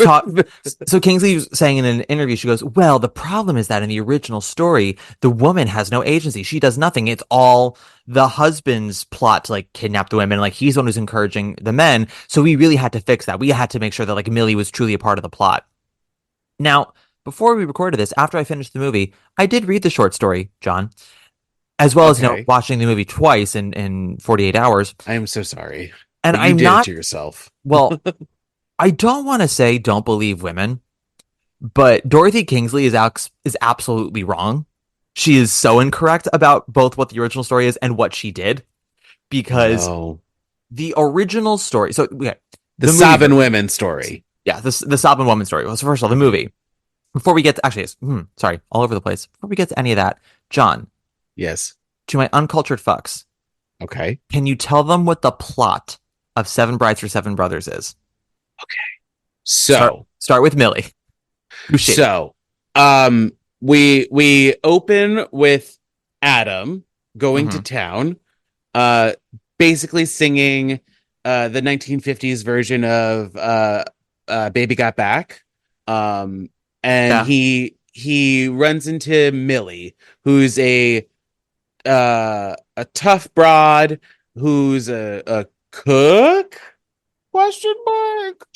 so Kingsley was saying in an interview, she goes, well, the problem is that in the original story, the woman has no agency. She does nothing. It's all the husband's plot to like kidnap the women. Like he's the one who's encouraging the men. So we really had to fix that. We had to make sure that like Millie was truly a part of the plot. Now, before we recorded this, after I finished the movie, I did read the short story, John, as well as, you know, watching the movie twice in 48 hours. I am so sorry. And I'm not to yourself. Well, I don't want to say don't believe women, but Dorothy Kingsley is absolutely wrong. She is so incorrect about both what the original story is and what she did, because the original story. So okay, the Sabin women story. Yeah, the Sabin woman story. Well, so first of all, the movie. Before we get to sorry, all over the place. Before we get to any of that, John. Yes. To my uncultured fucks. Okay. Can you tell them what the plot of Seven Brides for Seven Brothers is? Okay. So start with Millie. So we open with Adam going to town, basically singing the 1950s version of Baby Got Back. And he runs into Millie, who's a tough broad, who's a cook. Question mark.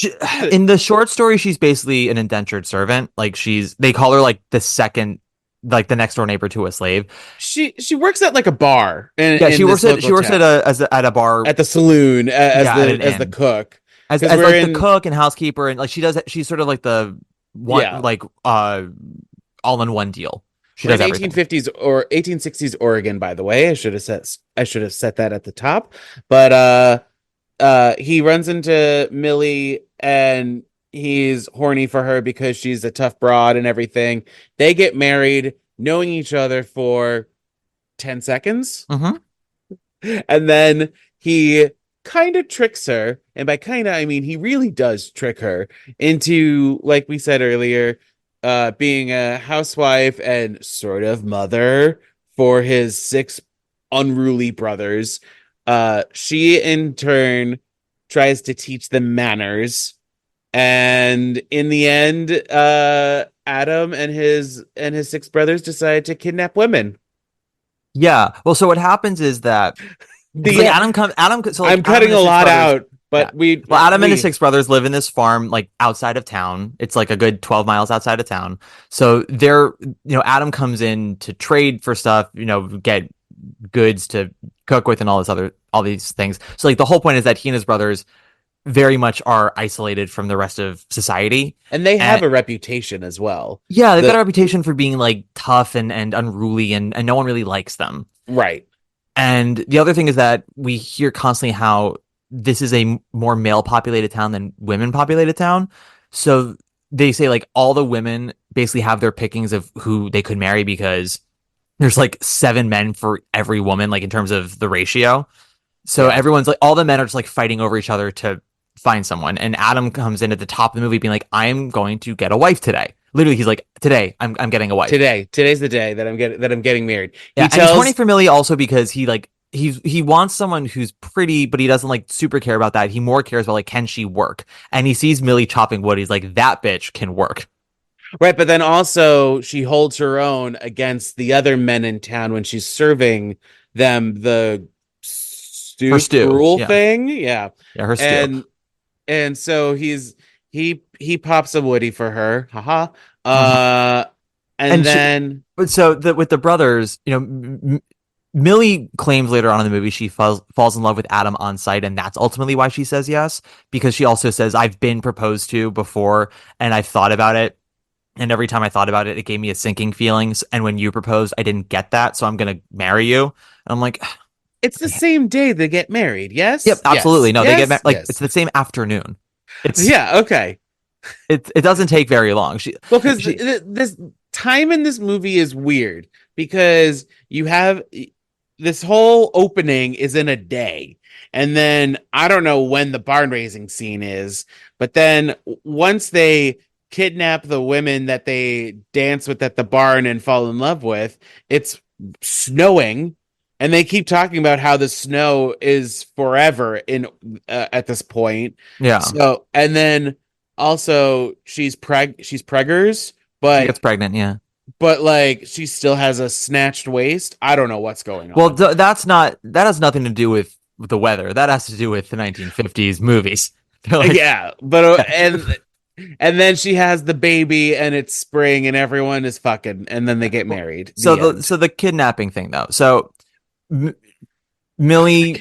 In the short story, she's basically an indentured servant. Like they call her like the second, like the next door neighbor to a slave. She works at like a bar. She works at a bar at the saloon as the cook, as like the cook and housekeeper, and like she's sort of like the one like all in one deal. She does 1850s or 1860s Oregon, by the way. I should have set that at the top, but he runs into Millie and he's horny for her because she's a tough broad and everything. They get married, knowing each other for 10 seconds. And then he kind of tricks her. And by kind of, I mean, he really does trick her into, like we said earlier, being a housewife and sort of mother for his 6 unruly brothers. She in turn tries to teach them manners, and in the end, Adam and his 6 brothers decide to kidnap women. Yeah. Well, so what happens is that Adam. So like, I'm cutting a lot out, but Adam and his 6 brothers live in this farm like outside of town. It's like a good 12 miles outside of town. So Adam comes in to trade for stuff, get goods to cook with and all these things. So like the whole point is that he and his brothers very much are isolated from the rest of society, and they have a reputation as well. Yeah, they've got a reputation for being like tough and unruly, and no one really likes them. Right. And the other thing is that we hear constantly how this is a more male populated town than women populated town. So they say like all the women basically have their pickings of who they could marry because there's like 7 men for every woman, like in terms of the ratio. So Yeah. everyone's like, all the men are just like fighting over each other to find someone. And Adam comes in at the top of the movie being like, I'm going to get a wife today. Literally, he's like, today, I'm getting a wife. Today's the day that I'm getting married. Yeah, He and he's horny tells for Millie also because he wants someone who's pretty, but he doesn't like super care about that. He more cares about like, can she work? And he sees Millie chopping wood. He's like, that bitch can work. right, but then also she holds her own against the other men in town when she's serving them the Her stew stew. gruel Yeah. thing. Yeah. Yeah, her stew. And so he pops a woody for her. Haha. Mhm. And And then but so with the brothers, Millie claims later on in the movie she falls in love with Adam on sight, and that's ultimately why she says yes, because she also says, I've been proposed to before and I've thought about it. And every time I thought about it, it gave me a sinking feelings. And when you proposed, I didn't get that. So I'm going to marry you. And I'm like, it's the same day they get married. yep, Yes. absolutely. Yes. No, they get Yes. like, Yes. it's the same afternoon. It's, Yeah. Okay. it doesn't take very long. Well, because She, this time in this movie is weird because you have this whole opening is in a day. And then I don't know when the barn raising scene is, but then once they kidnap the women that they dance with at the barn and fall in love with, it's snowing. And they keep talking about how the snow is forever in at this point. yeah, So, and then also she's preggers, she gets but pregnant. Yeah. like she still has a snatched waist. I don't know what's going Well, on. that has nothing to do with the weather. That has to do with the 1950s movies. They're like, Yeah, but and then she has the baby and it's spring and everyone is fucking and then they get married. so The end. the kidnapping thing though. So M- Millie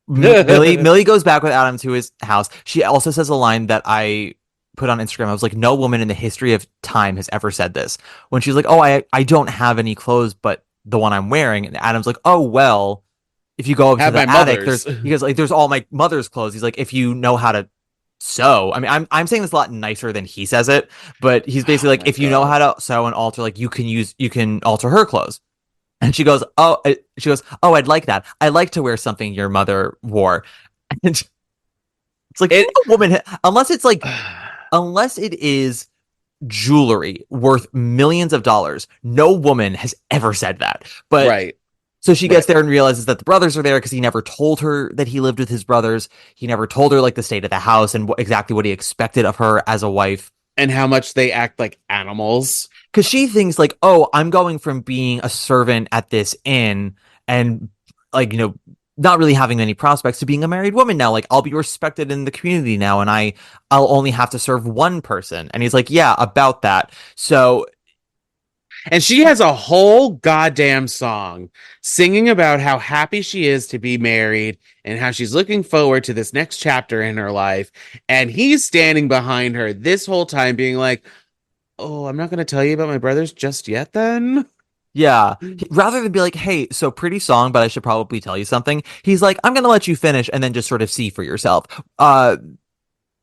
Millie goes back with Adam to his house. She also says a line that I put on Instagram. I was like, no woman in the history of time has ever said this. When she's like, oh, I don't have any clothes but the one I'm wearing. And Adam's like, oh, well, if you go up to Have the my attic, mother's. he goes like, there's all my mother's clothes. He's like, if you know how to sew. I mean, I'm saying this a lot nicer than he says it, but he's basically Oh like, my if you know how God. to sew and alter, like you can alter her clothes. And she goes, oh, I'd like that. I like to wear something your mother wore. And it's like, It no woman, unless it is jewelry worth millions of dollars, no woman has ever said that. But right. so she gets Right. there and realizes that the brothers are there because he never told her that he lived with his brothers. He never told her like the state of the house and exactly what he expected of her as a wife. And how much they act like animals. Because she thinks like, oh, I'm going from being a servant at this inn and like, not really having any prospects to being a married woman now. Like I'll be respected in the community now and I'll only have to serve one person. And he's like, yeah, about that. So And she has a whole goddamn song singing about how happy she is to be married and how she's looking forward to this next chapter in her life. And he's standing behind her this whole time being like, oh, I'm not going to tell you about my brothers just yet then. yeah, rather than be like, hey, so pretty song, but I should probably tell you something. He's like, I'm going to let you finish and then just sort of see for yourself.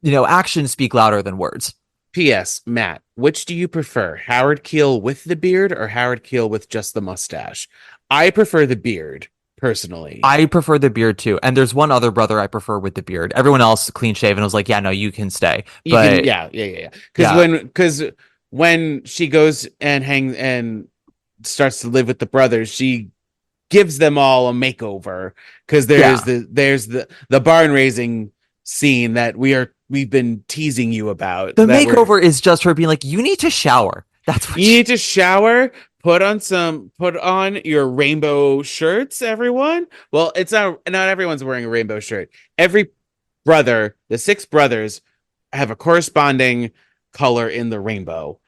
Actions speak louder than words. P.S. Matt, which do you prefer? Howard Keel with the beard or Howard Keel with just the mustache? I prefer the beard, personally. I prefer the beard too. And there's one other brother I prefer with the beard. Everyone else clean shaven was like, yeah, no, you can stay. But yeah. yeah, Because when she goes and hangs and starts to live with the brothers, she gives them all a makeover because there's the barn raising scene that we've been teasing you about. the makeover is just her being like, you need to shower. That's what You need to shower, put on your rainbow shirts, everyone. Well, it's not everyone's wearing a rainbow shirt. Every brother, the 6 brothers, have a corresponding color in the rainbow.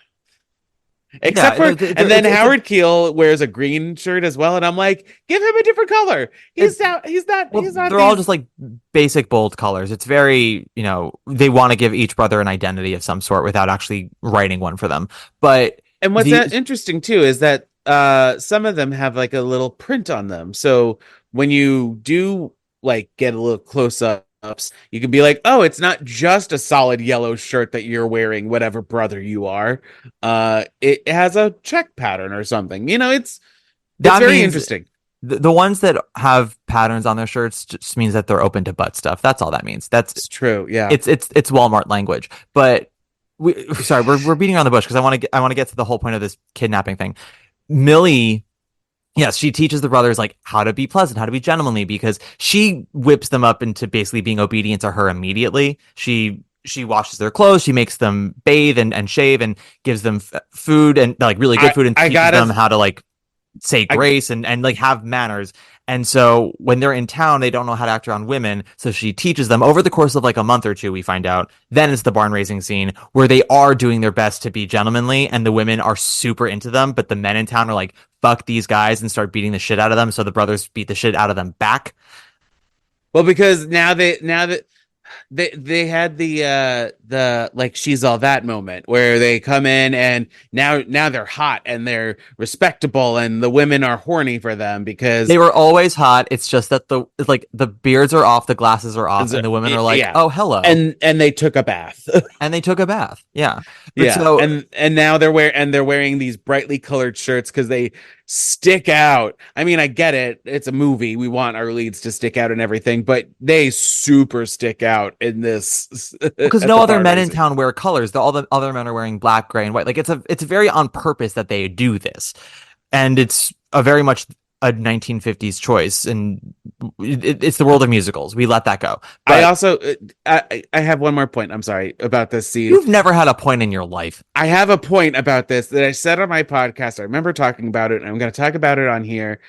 Except for, and then Howard Keel wears a green shirt as well, and I'm like, give him a different color. He's not. They're all just like basic bold colors. It's very, they want to give each brother an identity of some sort without actually writing one for them. But and what's interesting too is that some of them have like a little print on them. So when you do like get a little close ups, you can be like, oh, it's not just a solid yellow shirt that you're wearing, whatever brother you are. It has a check pattern or something. It's That very means interesting. the ones that have patterns on their shirts just means that they're open to butt stuff. That's all that means. It's true. Yeah. It's Walmart language. But we're beating around the bush because I want to get to the whole point of this kidnapping thing. Millie, yes, she teaches the brothers like how to be pleasant, how to be gentlemanly, because she whips them up into basically being obedient to her immediately. She washes their clothes, she makes them bathe and shave, and gives them food, and like really good food, and I teaches gotta them how to like say I grace and like have manners. And so when they're in town, they don't know how to act around women. So she teaches them over the course of like a month or two, we find out. Then it's the barn raising scene where they are doing their best to be gentlemanly and the women are super into them. But the men in town are like, fuck these guys, and start beating the shit out of them. So the brothers beat the shit out of them back. well, because now they had the like she's all that moment where they come in and now they're hot and they're respectable and the women are horny for them because They were always hot. It's just that the beards are off, the glasses are off, and the women are like, yeah, oh, hello. and they took a bath. And they took a bath. Yeah. But Yeah, so and now they're wearing these brightly colored shirts because they stick out. I mean, I get it. It's a movie. We want our leads to stick out and everything, but they super stick out in this because at no the other bar men in raising. town wear colors. All the other men are wearing black, gray, and white. Like it's very on purpose that they do this, and it's a very much a 1950s choice, and it's the world of musicals. We let that go. I But also I have one more point. I'm sorry about this scene. you've never had a point in your life. I have a point about this that I said on my podcast. I remember talking about it, and I'm going to talk about it on here.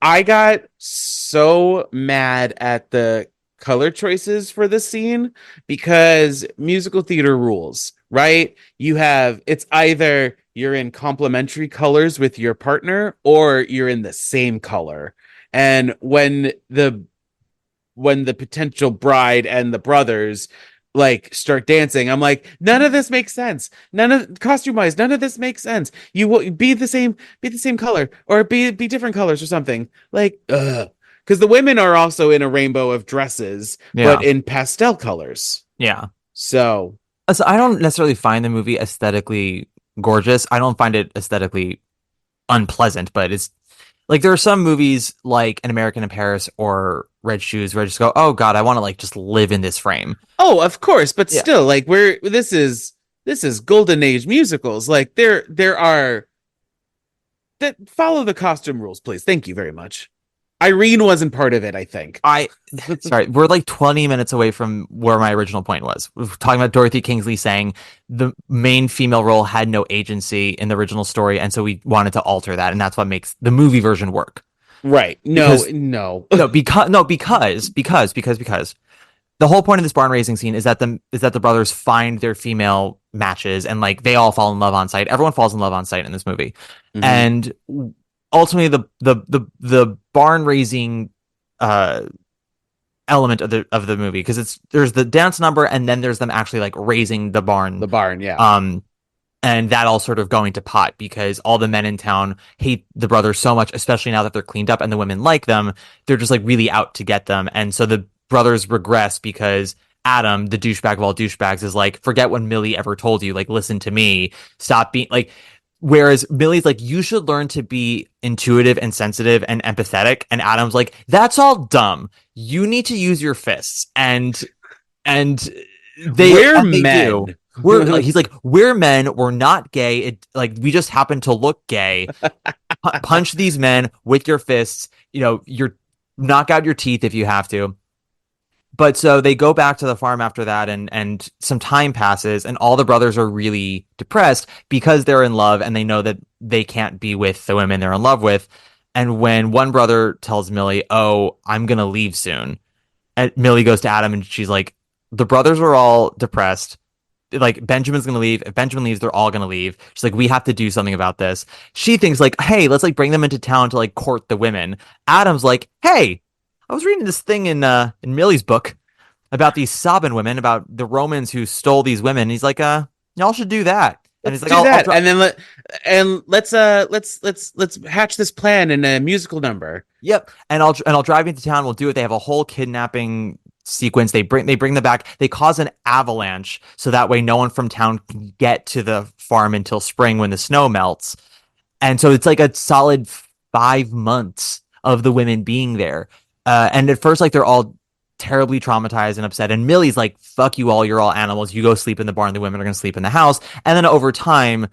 I got so mad at the color choices for this scene because musical theater rules, right? It's either you're in complementary colors with your partner or you're in the same color. And when the potential bride and the brothers like start dancing, I'm like, none of this makes sense. None of costume wise, none of this makes sense. You will be the same color or be different colors or something. Like, because the women are also in a rainbow of dresses, Yeah, but in pastel colors. yeah. So So I don't necessarily find the movie aesthetically gorgeous. I don't find it aesthetically unpleasant, but it's like there are some movies like An American in Paris or Red Shoes where I just go, oh God, I want to like just live in this frame. oh, of course, but Yeah. still, like this is golden age musicals. Like there are that follow the costume rules, please. Thank you very much. Irene wasn't part of it, I think. Sorry, we're like 20 minutes away from where my original point was. We're talking about Dorothy Kingsley saying the main female role had no agency in the original story, and so we wanted to alter that, and that's what makes the movie version work. Right. No, Because no. because the whole point of this barn raising scene is that the brothers find their female matches and like they all fall in love on sight. Everyone falls in love on sight in this movie. Mhm. And ultimately the barn raising element of the movie, because there's the dance number and then there's them actually like raising the barn. The barn, yeah. And that all sort of going to pot because all the men in town hate the brothers so much, especially now that they're cleaned up and the women like them. They're just like really out to get them. And so the brothers regress because Adam, the douchebag of all douchebags, is like, forget what Millie ever told you. Like, listen to me. Stop being like, whereas Millie's like, you should learn to be intuitive and sensitive and empathetic. And Adam's like, that's all dumb. You need to use your fists. And We're they men. do. We're like, he's like, we're men. We're not gay. It like we just happen to look gay. Punch these men with your fists. You're knock out your teeth if you have to. But so they go back to the farm after that, and some time passes, and all the brothers are really depressed because they're in love, and they know that they can't be with the women they're in love with. And when one brother tells Millie, "Oh, I'm gonna leave soon," and Millie goes to Adam, and she's like, "The brothers are all depressed. Like Benjamin's gonna leave. If Benjamin leaves, they're all gonna leave." She's like, "We have to do something about this." She thinks like, "Hey, let's like bring them into town to like court the women." Adam's like, "Hey, I was reading this thing in Millie's book about these Sabin women, about the Romans who stole these women." And he's like, "Y'all should do that." And he's Let's like, do I'll that, and then let's hatch this plan in a musical number. Yep, and I'll drive into town. We'll do it. They have a whole kidnapping sequence. They bring them back. They cause an avalanche so that way no one from town can get to the farm until spring when the snow melts. And so it's like a solid 5 months of the women being there. And at first, like they're all terribly traumatized and upset. And Millie's like, "Fuck you all. You're all animals. You go sleep in the barn. The women are gonna sleep in the house." And then over time,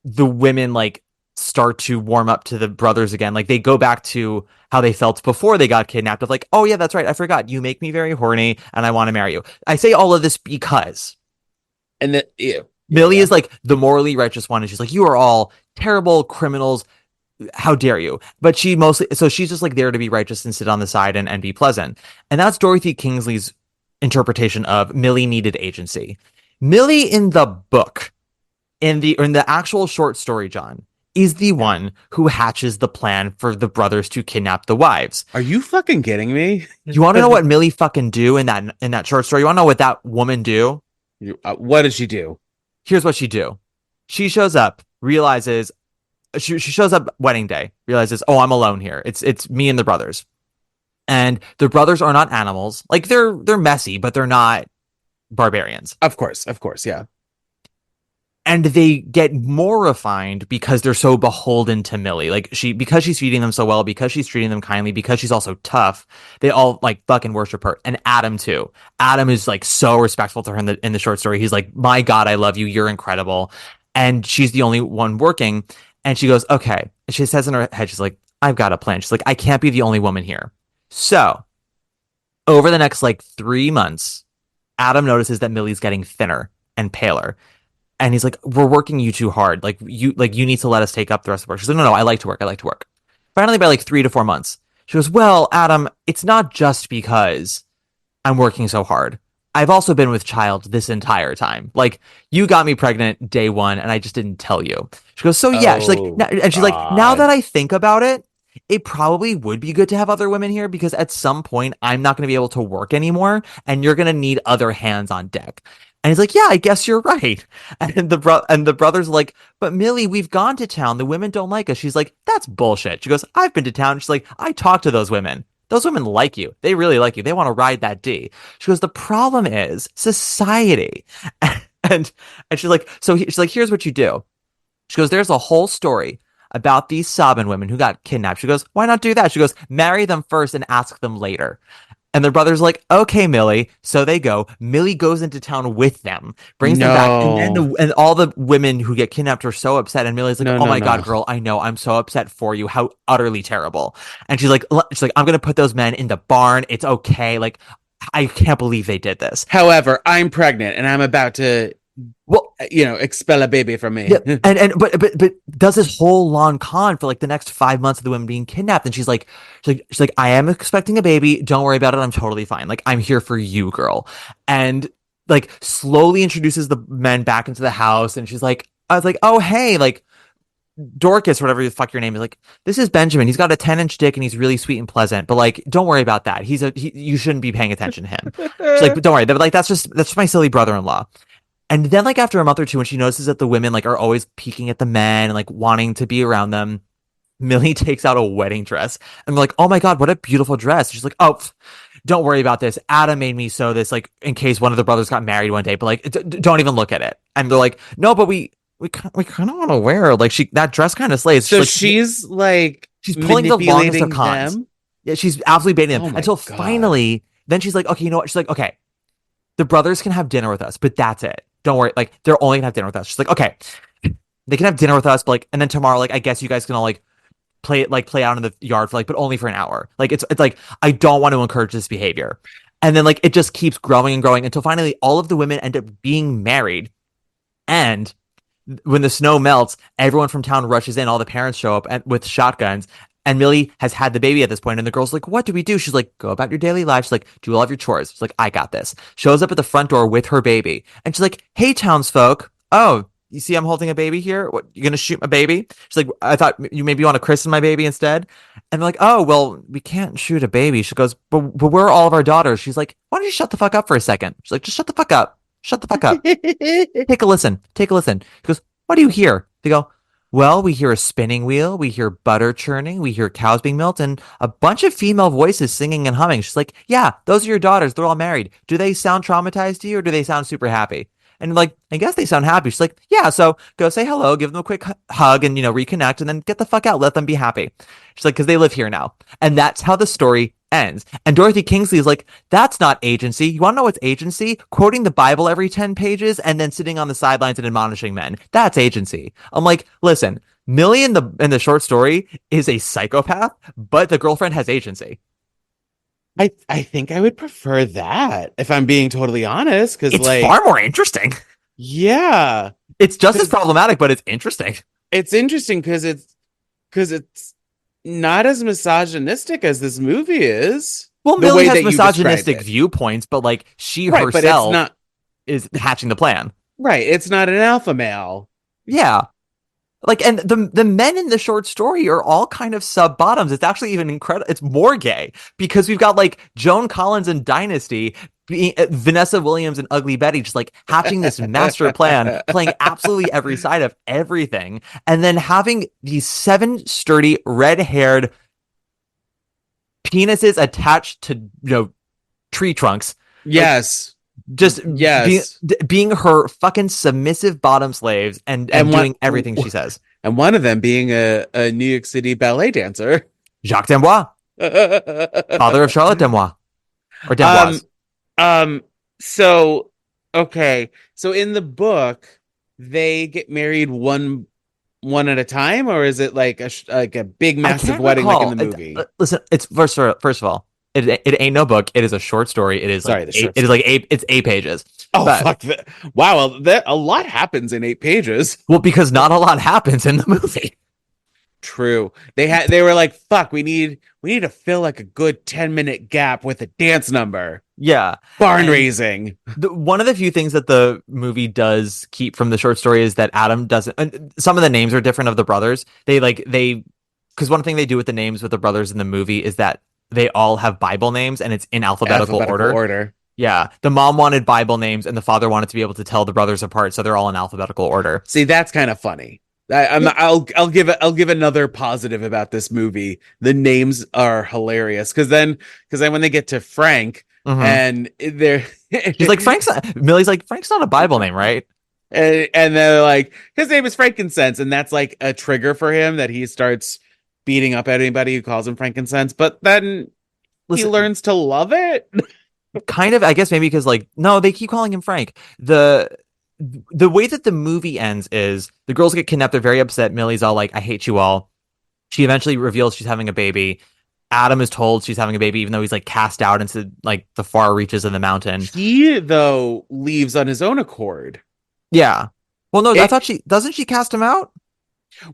the women like start to warm up to the brothers again. Like they go back to how they felt before they got kidnapped of like, oh yeah, that's right. I forgot. You make me very horny and I want to marry you. I say all of this because And then yeah, Millie is like the morally righteous one. And she's like, you are all terrible criminals. How dare you? But so she's just like there to be righteous and sit on the side and be pleasant. And that's Dorothy Kingsley's interpretation of Millie needed agency. Millie in the book, in the actual short story, John, is the one who hatches the plan for the brothers to kidnap the wives. Are you fucking kidding me? You want to know what Millie fucking do in that short story? You want to know what that woman do? What did she do? Here's what she do. She shows up, realizes she shows up wedding day, realizes, oh, I'm alone here. It's me and the brothers. And the brothers are not animals. Like they're messy, but they're not barbarians. Of course, yeah. And they get more refined because they're so beholden to Millie. Like because she's feeding them so well, because she's treating them kindly, because she's also tough, they all like fucking worship her. And Adam too. Adam is like so respectful to her in the short story. He's like, my God, I love you. You're incredible. And she's the only one working. And she goes, okay. And she says in her head, she's like, I've got a plan. She's like, I can't be the only woman here. So over the next like 3 months, Adam notices that Millie's getting thinner and paler. And he's like, we're working you too hard. You need to let us take up the rest of the work. She's like, no, I like to work. Finally, by like 3 to 4 months, she goes, well, Adam, it's not just because I'm working so hard. I've also been with child this entire time. Like, you got me pregnant day one, and I just didn't tell you. She goes, so yeah. She's like, now that I think about it, it probably would be good to have other women here because at some point I'm not going to be able to work anymore, and you're going to need other hands on deck. And he's like, yeah, I guess you're right. And the brothers are like, but Millie, we've gone to town. The women don't like us. She's like, that's bullshit. She goes, I've been to town. She's like, I talked to those women. Those women like you. They really like you. They want to ride that D. She goes, the problem is society. And she's like, she's like, here's what you do. She goes, there's a whole story about these Sabin women who got kidnapped. She goes, why not do that? She goes, marry them first and ask them later. And their brother's like, okay, Millie. So they go. Millie goes into town with them, brings them back. And all the women who get kidnapped are so upset. And Millie's like, oh my God, girl, I know. I'm so upset for you. How utterly terrible. And she's like, I'm going to put those men in the barn. It's okay. Like, I can't believe they did this. However, I'm pregnant and I'm about to, expel a baby from me. Yeah, but does this whole long con for like the next 5 months of the women being kidnapped, and she's like, I am expecting a baby. Don't worry about it. I'm totally fine. Like I'm here for you, girl. And like slowly introduces the men back into the house, and I was like, oh hey, like Dorcas, whatever the fuck your name is, like this is Benjamin. He's got a 10-inch dick and he's really sweet and pleasant. But like, don't worry about that. You shouldn't be paying attention to him. She's like, but don't worry. Like that's just my silly brother-in-law. And then like after a month or two, when she notices that the women like are always peeking at the men and like wanting to be around them, Millie takes out a wedding dress and they're like, oh my God, what a beautiful dress. She's like, oh, don't worry about this. Adam made me sew this like in case one of the brothers got married one day, but like don't even look at it. And they're like, no, but we kind of want to wear her. Like that dress kind of slays. So she's pulling the longest of cons. Them? Yeah, she's absolutely baiting them until God. Finally, then she's like, okay, you know what? She's like, okay, the brothers can have dinner with us, but that's it. Don't worry. Like they're only gonna have dinner with us. She's like, okay, they can have dinner with us, but like, and then tomorrow, like, I guess you guys can all like play out in the yard for like, but only for an hour. Like it's like, I don't want to encourage this behavior. And then like, it just keeps growing and growing until finally all of the women end up being married. And when the snow melts, everyone from town rushes in. All the parents show up with shotguns. And Millie has had the baby at this point, and the girl's like, what do we do? She's like, go about your daily life. She's like, do all of your chores. She's like, I got this. Shows up at the front door with her baby. And she's like, hey, townsfolk. Oh, you see I'm holding a baby here? What, you going to shoot my baby? She's like, I thought you maybe want to christen my baby instead. And they're like, oh, well, we can't shoot a baby. She goes, but where are all of our daughters? She's like, why don't you shut the fuck up for a second? She's like, just shut the fuck up. Shut the fuck up. Take a listen. She goes, What do you hear? They go, well, we hear a spinning wheel, we hear butter churning, we hear cows being milked, and a bunch of female voices singing and humming. She's like, yeah, those are your daughters. They're all married. Do they sound traumatized to you, or do they sound super happy? And like, I guess they sound happy. She's like, yeah, so go say hello, give them a quick hug, and reconnect, and then get the fuck out. Let them be happy. She's like, because they live here now, and that's how the story ends. And Dorothy Kingsley is like, that's not agency. You want to know what's agency? Quoting the Bible every 10 pages and then sitting on the sidelines and admonishing men. That's agency. I'm like, listen, Millie in the short story is a psychopath, but the girlfriend has agency. I think I would prefer that if I'm being totally honest, because It's like far more interesting. yeah, It's just as problematic, but it's interesting. it's interesting because it's not as misogynistic as this movie is. Well, The Millie way has that you described misogynistic it. viewpoints, but like she Right, but it's herself not is hatching the plan. right. It's not an alpha male. Yeah. Like, and the men in the short story are all kind of sub bottoms. It's actually even incredible. It's more gay because we've got like Joan Collins and Dynasty, Vanessa Williams and Ugly Betty, just like hatching this master plan, playing absolutely every side of everything, and then having these 7 sturdy red-haired penises attached to tree trunks. Yes. Just Yes. being her fucking submissive bottom slaves and doing everything she says. And one of them being a New York City ballet dancer. Jacques Demois, father of Charlotte Demois. Or Demois. So okay. So in the book, they get married one at a time, or is it like a big massive wedding recall. like in the movie? Listen, it's first of all, it ain't no book. It is a short story. It is Sorry, like it is like it's 8 pages. Oh, but, fuck that. Wow, well, that a lot happens in 8 pages. Well, because not a lot happens in the movie. True. They were like, fuck, we need to fill like a good 10-minute gap with a dance number. Yeah. Barn raising. One of the few things that the movie does keep from the short story is that Adam doesn't, and some of the names are different of the brothers. Because one thing they do with the names with the brothers in the movie is that they all have Bible names and it's in alphabetical order. Yeah. The mom wanted Bible names and the father wanted to be able to tell the brothers apart. So they're all in alphabetical order. See, that's kind of funny. I'll give another positive about this movie. The names are hilarious because then when they get to Frank and they're she's like Millie's like Frank's not a Bible name, right? And they're like his name is Frankincense, and that's like a trigger for him that he starts beating up anybody who calls him Frankincense. But then he learns to love it. Kind of, I guess maybe because like no, they keep calling him Frank. The way that the movie ends is the girls get kidnapped. They're very upset. Millie's all like, I hate you all. She eventually reveals she's having a baby. Adam is told she's having a baby, even though he's like cast out into like the far reaches of the mountain. He, though, leaves on his own accord. Yeah. Well, no, I thought doesn't she cast him out?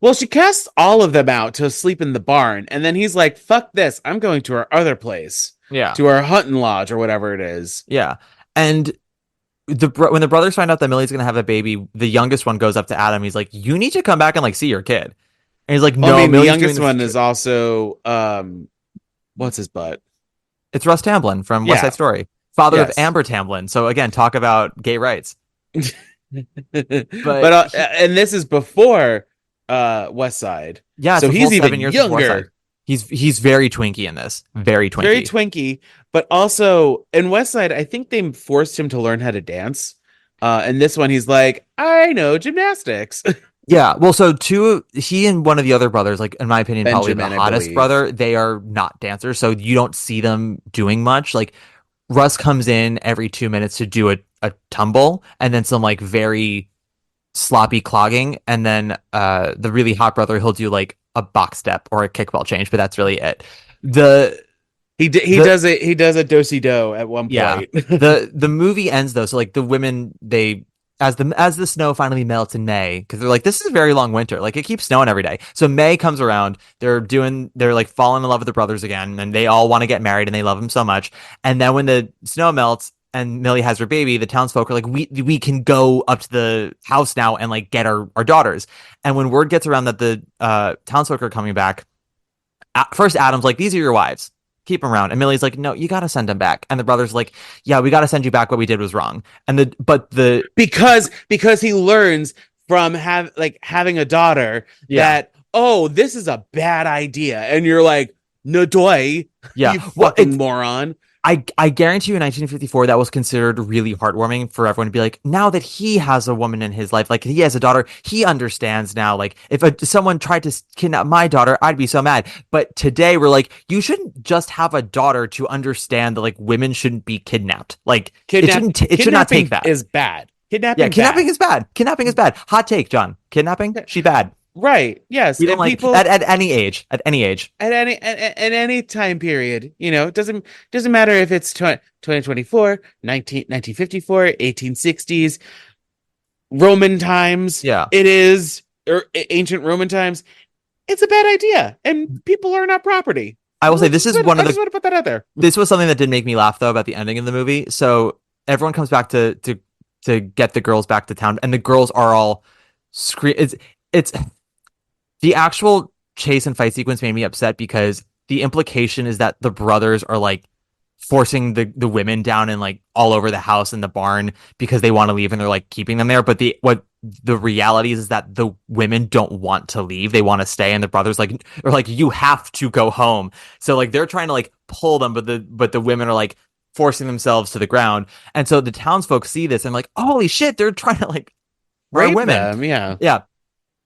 Well, she casts all of them out to sleep in the barn. And then he's like, fuck this. I'm going to our other place. Yeah. To our hunting lodge or whatever it is. Yeah. And when the brothers find out that Millie's gonna have a baby, the youngest one goes up to Adam. He's like, "You need to come back and like see your kid." And he's like, "No." I mean, the youngest one is also what's his butt? It's Russ Tamblyn from West Side Story, father of Amber Tamblyn. So again, talk about gay rights. but and this is before West Side. Yeah, so he's even younger. He's very twinky in this. Very twinky. Very twinky. But also in West Side, I think they forced him to learn how to dance. And this one, he's like, I know gymnastics. Yeah. Well, so he and one of the other brothers, like in my opinion, Benjamin, probably the hottest brother, they are not dancers. So you don't see them doing much. Like Russ comes in every 2 minutes to do a tumble and then some like very sloppy clogging. And then the really hot brother, he'll do like a box step or a kickball change, but that's really it. He does a do-si-do at one point. Yeah. the movie ends though, so like the women, they as the snow finally melts in May, because they're like, this is a very long winter, like it keeps snowing every day. So May comes around, they're like falling in love with the brothers again, and they all want to get married and they love them so much. And then when the snow melts and Millie has her baby, the townsfolk are like, we can go up to the house now and like get our daughters. And when word gets around that the townsfolk are coming back, first Adam's like, these are your wives, keep them around. And Millie's like, no, you got to send them back. And the brother's like, yeah, we got to send you back. What we did was wrong. And because he learns from having a daughter that, oh, this is a bad idea, and you're like, no doy, you fucking moron. I guarantee you in 1954 that was considered really heartwarming for everyone to be like, now that he has a woman in his life, like he has a daughter, he understands now. Like if someone tried to kidnap my daughter, I'd be so mad. But today we're like, you shouldn't just have a daughter to understand that like women shouldn't be kidnapped. Like it should not take that. Is bad. Kidnapping is bad. Kidnapping is bad. Hot take, John. Kidnapping, she's bad. Right. Yes. We don't like people at any age. At any time period. You know, it doesn't matter if it's 2024, 1954, 1860s, Roman times. Yeah. It is, or ancient Roman times. It's a bad idea, and people are not property. I will say this is one of the. I just want to put that out there. This was something that did make me laugh though about the ending of the movie. So everyone comes back to get the girls back to town, and the girls are all it's the actual chase and fight sequence made me upset because the implication is that the brothers are like forcing the women down and like all over the house and the barn because they want to leave and they're like keeping them there. But what the reality is that the women don't want to leave. They want to stay. And the brothers are like, you have to go home. So like they're trying to like pull them, but the women are like forcing themselves to the ground. And so the townsfolk see this and like, holy shit, they're trying to like rape women. Them, yeah. Yeah.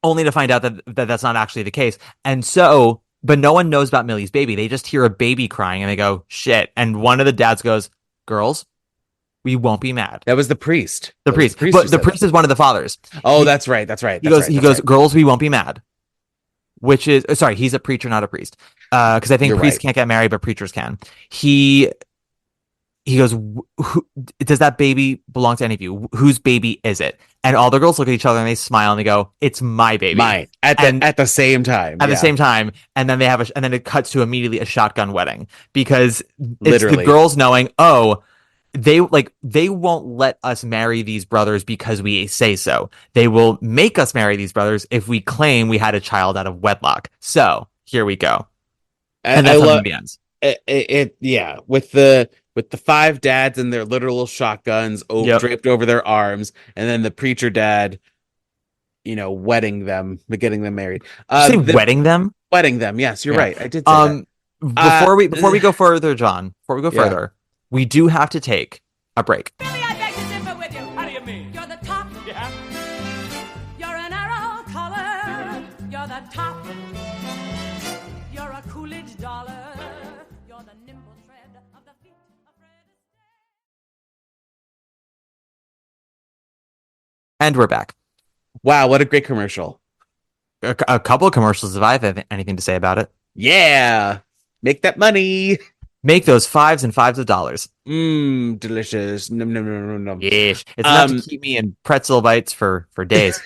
Only to find out that that's not actually the case. And so, but no one knows about Millie's baby. They just hear a baby crying and they go, shit. And one of the dads goes, girls, we won't be mad. That was the priest. The priest. But the priest is one of the fathers. Oh, that's right. He goes, girls, we won't be mad. Which is, sorry, he's a preacher, not a priest. Because I think priests can't get married, but preachers can. He goes, does that baby belong to any of you? Whose baby is it? And all the girls look at each other and they smile and they go, it's my baby. Mine. At the same time. At the same time. And then and then it cuts to immediately a shotgun wedding because it's the girls knowing, oh, they won't let us marry these brothers because we say so. They will make us marry these brothers if we claim we had a child out of wedlock. So here we go. And that's how the movie ends. With the five dads and their literal shotguns draped over their arms, and then the preacher dad, wedding them, but getting them married. Wedding them? Wedding them. Yes, you're right. I did say that. Before we go further, John, further, we do have to take a break. Billy, I beg to differ with you. How do you mean? You're the top. Yeah. You're an arrow collar. You're the top. You're a Coolidge dollar. You're the nimble tread of the feet of Fred Astaire. And we're back. Wow, what a great commercial. A couple of commercials if I have anything to say about it. Yeah. Make that money. Make those fives and fives of dollars. Delicious. Nom. Yes. It's enough to keep me in pretzel bites for days.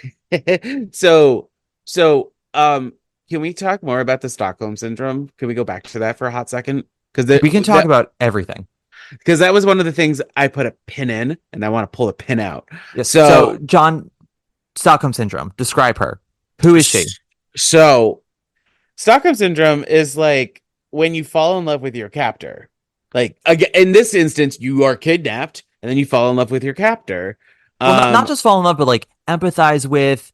So, can we talk more about the Stockholm Syndrome? Can we go back to that for a hot second? Because we can talk about everything. Because that was one of the things I put a pin in, and I want to pull a pin out. Yes. So, John, Stockholm Syndrome. Describe her. Who is she? So, Stockholm Syndrome is like when you fall in love with your captor. Like, again, in this instance, you are kidnapped, and then you fall in love with your captor. Well, not just fall in love, but like empathize with,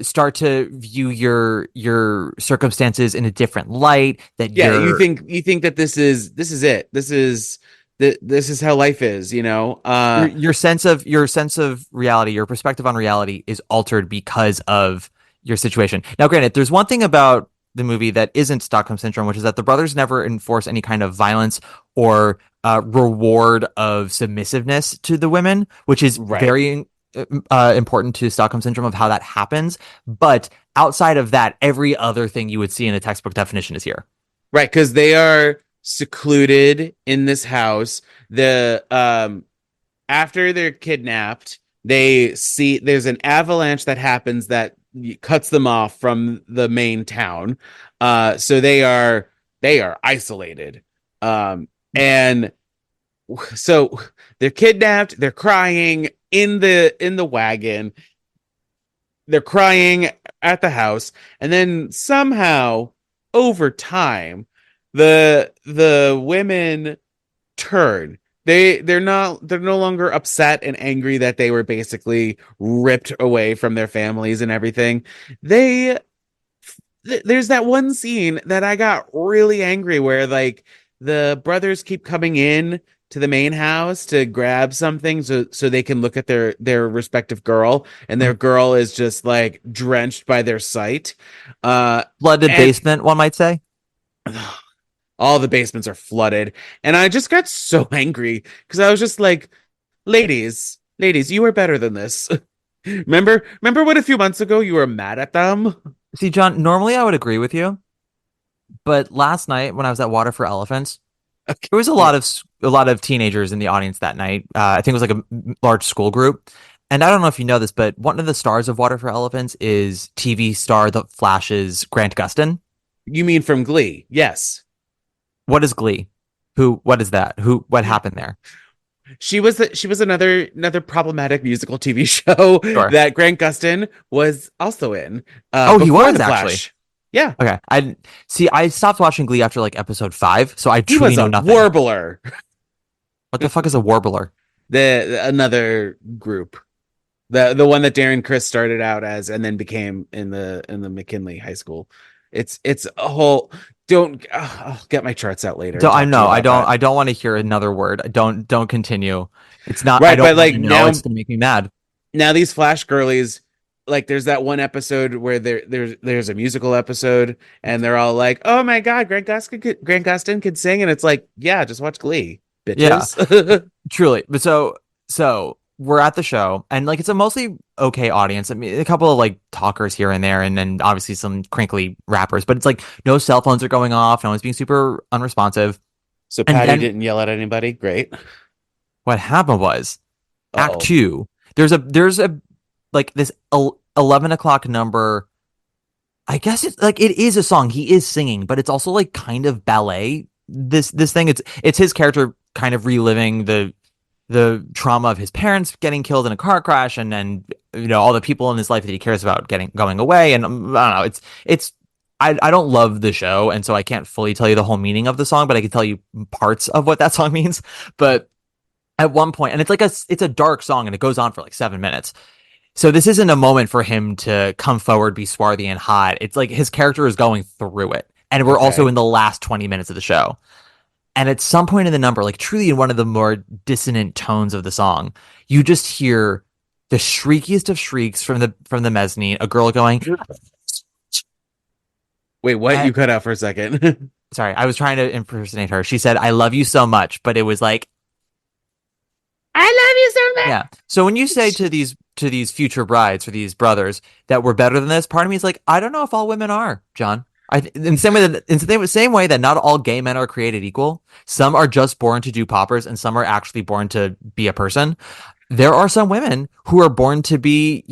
start to view your circumstances in a different light. You think that this is it. This is how life is. Your sense of reality, your perspective on reality is altered because of your situation. Now, granted, there's one thing about the movie that isn't Stockholm Syndrome, which is that the brothers never enforce any kind of violence or reward of submissiveness to the women, which is very important to Stockholm Syndrome of how that happens. But outside of that, every other thing you would see in a textbook definition is here. Right, because they are secluded in this house. After they're kidnapped, they see there's an avalanche that happens that cuts them off from the main town. So they are isolated. And so they're kidnapped, they're crying in the wagon. They're crying at the house, and then somehow over time the women turn. they're no longer upset and angry that they were basically ripped away from their families and everything. There's that one scene that I got really angry where like the brothers keep coming in to the main house to grab something so they can look at their respective girl, and their girl is just like drenched by their sight. Flooded basement, one might say. All the basements are flooded, and I just got so angry because I was just like, ladies, you are better than this. Remember when a few months ago you were mad at them? See, John, normally I would agree with you, but last night when I was at Water for Elephants, there was a lot of teenagers in the audience that night. I think it was like a large school group. And I don't know if you know this, but one of the stars of Water for Elephants is TV star The Flash's Grant Gustin. You mean from Glee? Yes. What is Glee? What is that? What happened there? She was another problematic musical TV show that Grant Gustin was also in. He was actually. Yeah. Okay. I stopped watching Glee after like episode 5, so I truly know nothing. Warbler. What the fuck is a warbler? Another group. The one that Darren Criss started out as and then became in the McKinley High School. It's a whole. I'll get my charts out later. I don't want to hear another word. Don't continue. It's not right, I don't but like now it's gonna make me mad. Now these Flash girlies, like there's that one episode where there's a musical episode and they're all like, oh my god, Grant Gustin could sing, and it's like, yeah, just watch Glee, bitches. Yeah. Truly. But so we're at the show, and like it's a mostly okay audience. I mean, a couple of like talkers here and there, and then obviously some crinkly rappers, but it's like no cell phones are going off, no one's being super unresponsive. So Patty didn't yell at anybody. Great. What happened was Act 2. There's a like this 11 o'clock number. I guess it's like it is a song. He is singing, but it's also like kind of ballet. This thing, it's his character kind of reliving the trauma of his parents getting killed in a car crash, and all the people in his life that he cares about going away. And I don't know, I don't love the show, and so I can't fully tell you the whole meaning of the song, but I can tell you parts of what that song means. But at one point, and it's a dark song, and it goes on for like 7 minutes. So this isn't a moment for him to come forward, be swarthy and hot. It's like his character is going through it, and we're also in the last 20 minutes of the show. And at some point in the number, like truly in one of the more dissonant tones of the song, you just hear the shriekiest of shrieks from the mezzanine, a girl going, wait, what? You cut out for a second. Sorry, I was trying to impersonate her. She said, I love you so much, but it was like, I love you so much. Yeah. So when you say to these future brides, or these brothers, that we're better than this, part of me is like, I don't know if all women are, John. In the same way that not all gay men are created equal. Some are just born to do poppers, and some are actually born to be a person. There are some women who are born to be,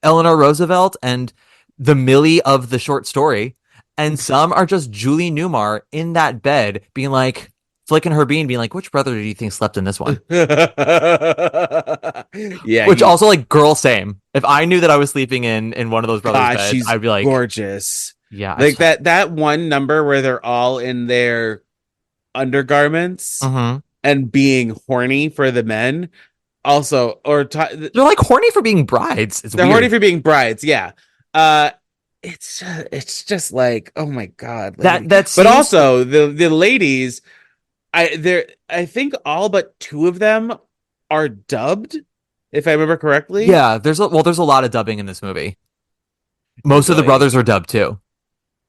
Eleanor Roosevelt and the Millie of the short story, and some are just Julie Newmar in that bed, being like, flicking her bean, being like, which brother do you think slept in this one? Yeah. Which also, like, girl, same. If I knew that I was sleeping in one of those brothers' beds, I'd be like, gorgeous. Yeah. Like that one number where they're all in their undergarments and being horny for the men. Also, they're like horny for being brides. They're horny for being brides. Yeah. It's just like, oh my God. But also the ladies, I think all but 2 of them are dubbed, if I remember correctly. Yeah, there's a lot of dubbing in this movie. Most of the brothers are dubbed too.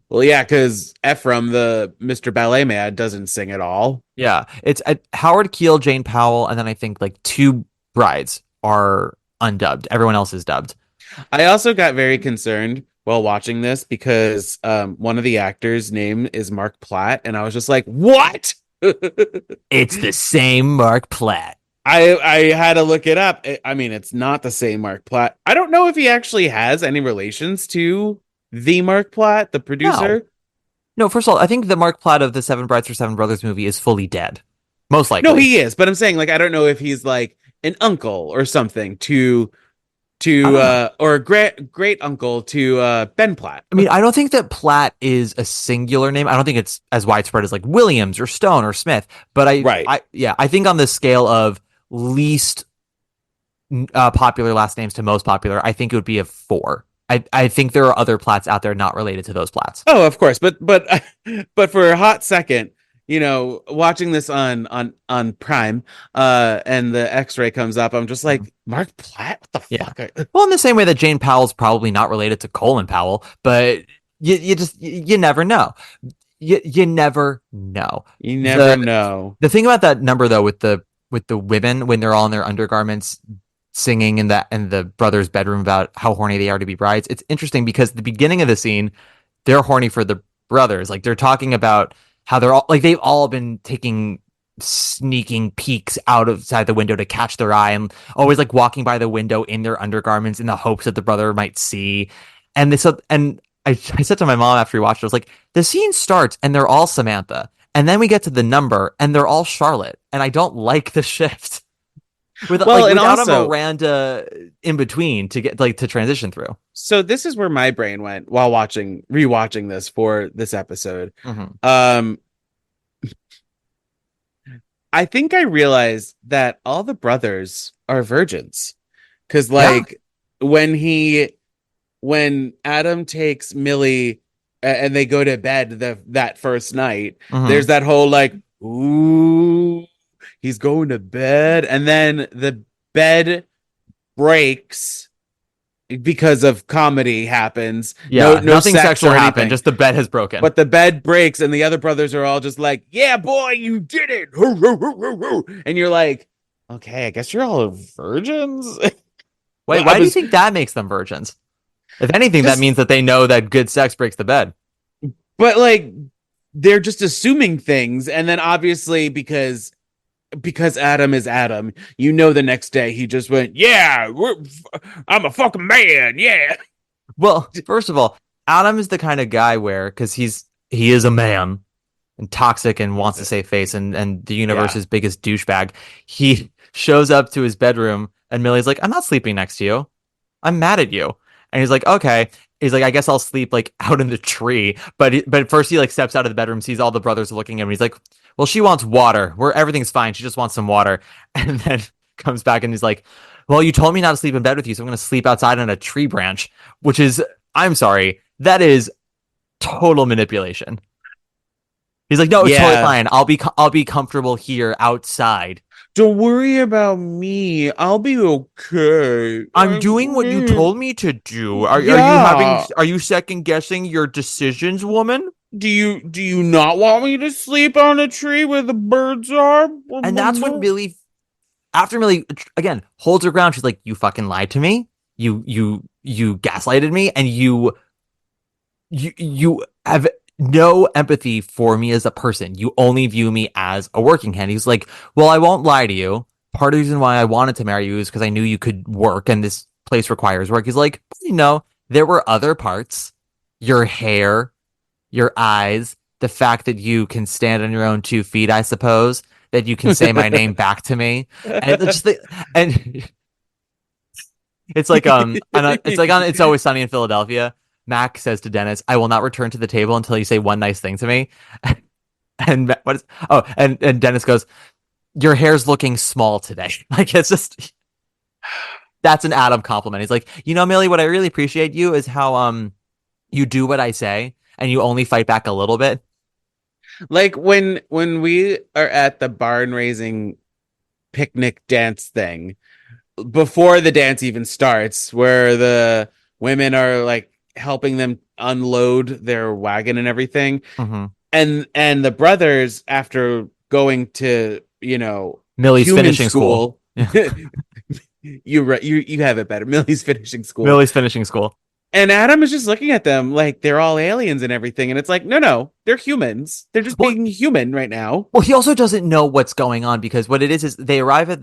Well, yeah, because Ephraim, the Mr. Ballet Man, doesn't sing at all. Yeah, it's Howard Keel, Jane Powell, and then I think like 2 brides are undubbed. Everyone else is dubbed. I also got very concerned while watching this because one of the actors' name is Mark Platt, and I was just like, what? It's the same Mark Platt. I had to look it up. I mean, it's not the same Mark Platt. I don't know if he actually has any relations to the Mark Platt, the producer. No, first of all, I think the Mark Platt of the 7 Brides for 7 Brothers movie is fully dead. Most likely. No, he is. But I'm saying, like, I don't know if he's like an uncle or something to to or great uncle to Ben Platt. I mean, I don't think that Platt is a singular name. I don't think it's as widespread as like Williams or Stone or Smith. But I think on the scale of least popular last names to most popular, I think it would be a 4. I think there are other Platts out there not related to those Platts. Oh, of course, but for a hot second, watching this on Prime, and the X-ray comes up, I'm just like, Mark Platt, what the fuck? Well, in the same way that Jane Powell's probably not related to Colin Powell, but you never know. You never know. You never know. The thing about that number though, with the women when they're all in their undergarments singing in the brothers' bedroom about how horny they are to be brides, it's interesting because the beginning of the scene, they're horny for the brothers. Like they're talking about how they're all like they've all been taking sneaking peeks outside the window to catch their eye and always like walking by the window in their undergarments in the hopes that the brother might see. And I said to my mom after we watched it, I was like, the scene starts and they're all Samantha. And then we get to the number and they're all Charlotte. And I don't like the shift. Without a Miranda in between to get to transition through. So this is where my brain went while rewatching this for this episode. Mm-hmm. I think I realized that all the brothers are virgins. Because when Adam takes Millie and they go to bed that first night, there's that whole like, ooh, he's going to bed, and then the bed breaks because of comedy happens. Yeah, nothing sexual happened, just the bed has broken. But the bed breaks, and the other brothers are all just like, "Yeah, boy, you did it!" And you're like, "Okay, I guess you're all virgins." Wait, why do you think that makes them virgins? If anything, that means that they know that good sex breaks the bed. But like, they're just assuming things, and then obviously because Adam is Adam, the next day he just went, yeah, I'm a fucking man, yeah. Well, first of all, Adam is the kind of guy because he is a man and toxic and wants to save face and the universe's biggest douchebag. He shows up to his bedroom and Millie's like, I'm not sleeping next to you. I'm mad at you. And he's like, okay. He's like, I guess I'll sleep like out in the tree. But first he like steps out of the bedroom, sees all the brothers looking at him. He's like, well, she wants water. Everything's fine. She just wants some water. And then comes back and he's like, well, you told me not to sleep in bed with you, so I'm going to sleep outside on a tree branch, which is, I'm sorry, that is total manipulation. He's like, no, it's totally fine. I'll be comfortable here outside. Don't worry about me. I'll be okay. I'm doing what you told me to do. Are you second guessing your decisions, woman? Do you not want me to sleep on a tree where the birds are? And that's when Millie, after Millie again holds her ground, she's like, you fucking lied to me. You gaslighted me, and you have no empathy for me as a person. You only view me as a working hand. He's like, well, I won't lie to you. Part of the reason why I wanted to marry you is because I knew you could work and this place requires work. He's like, there were other parts. Your hair, your eyes, the fact that you can stand on your own 2 feet, I suppose, that you can say my name back to me. And it's like, It's Always Sunny in Philadelphia. Mac says to Dennis, I will not return to the table until you say one nice thing to me. And Dennis goes, your hair's looking small today. Like, it's just, that's an Adam compliment. He's like, Millie, what I really appreciate you is how you do what I say and you only fight back a little bit. Like when we are at the barn raising picnic dance thing, before the dance even starts, where the women are like helping them unload their wagon and everything. Mm-hmm. And the brothers, after going to, Millie's finishing school. You have it better. Millie's finishing school. And Adam is just looking at them like they're all aliens and everything. And it's like, no, they're humans. They're just being human right now. Well, he also doesn't know what's going on, because what it is they arrive at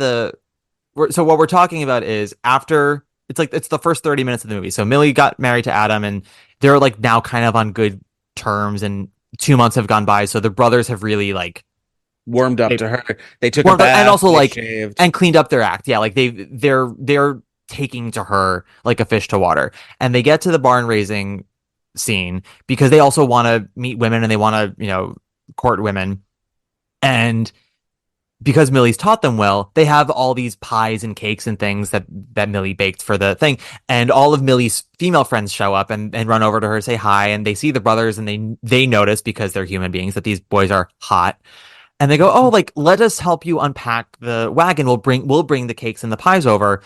so what we're talking about is after it's the first 30 minutes of the movie. So Millie got married to Adam and they're like now kind of on good terms, and 2 months have gone by. So the brothers have really like warmed up to her. They took a bath, and also like shaved, and cleaned up their act. Yeah. Like they're taking to her like a fish to water. And they get to the barn raising scene because they also want to meet women and they want to, court women. And because Millie's taught them well, they have all these pies and cakes and things that Millie baked for the thing. And all of Millie's female friends show up and run over to her, say hi, and they see the brothers and they notice, because they're human beings, that these boys are hot. And they go, oh, like, let us help you unpack the wagon. We'll bring the cakes and the pies over.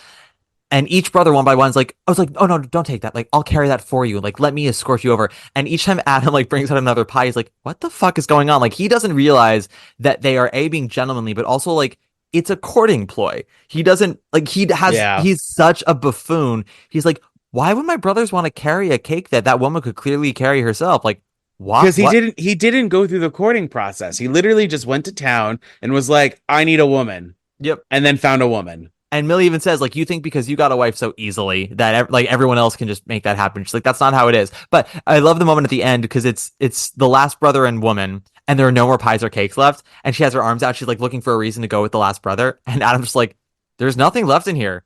And each brother, one by one, I was like, oh no, don't take that. Like, I'll carry that for you. Like, let me escort you over. And each time Adam like brings out another pie, he's like, what the fuck is going on? Like, he doesn't realize that they are being gentlemanly, but also like it's a courting ploy. He doesn't like he's such a buffoon. He's like, why would my brothers want to carry a cake that woman could clearly carry herself? Like, why? Because he didn't go through the courting process. He literally just went to town and was like, I need a woman. Yep. And then found a woman. And Millie even says, like, you think because you got a wife so easily that like everyone else can just make that happen. She's like, that's not how it is. But I love the moment at the end because it's the last brother and woman, and there are no more pies or cakes left. And she has her arms out. She's like looking for a reason to go with the last brother. And Adam's just like, there's nothing left in here.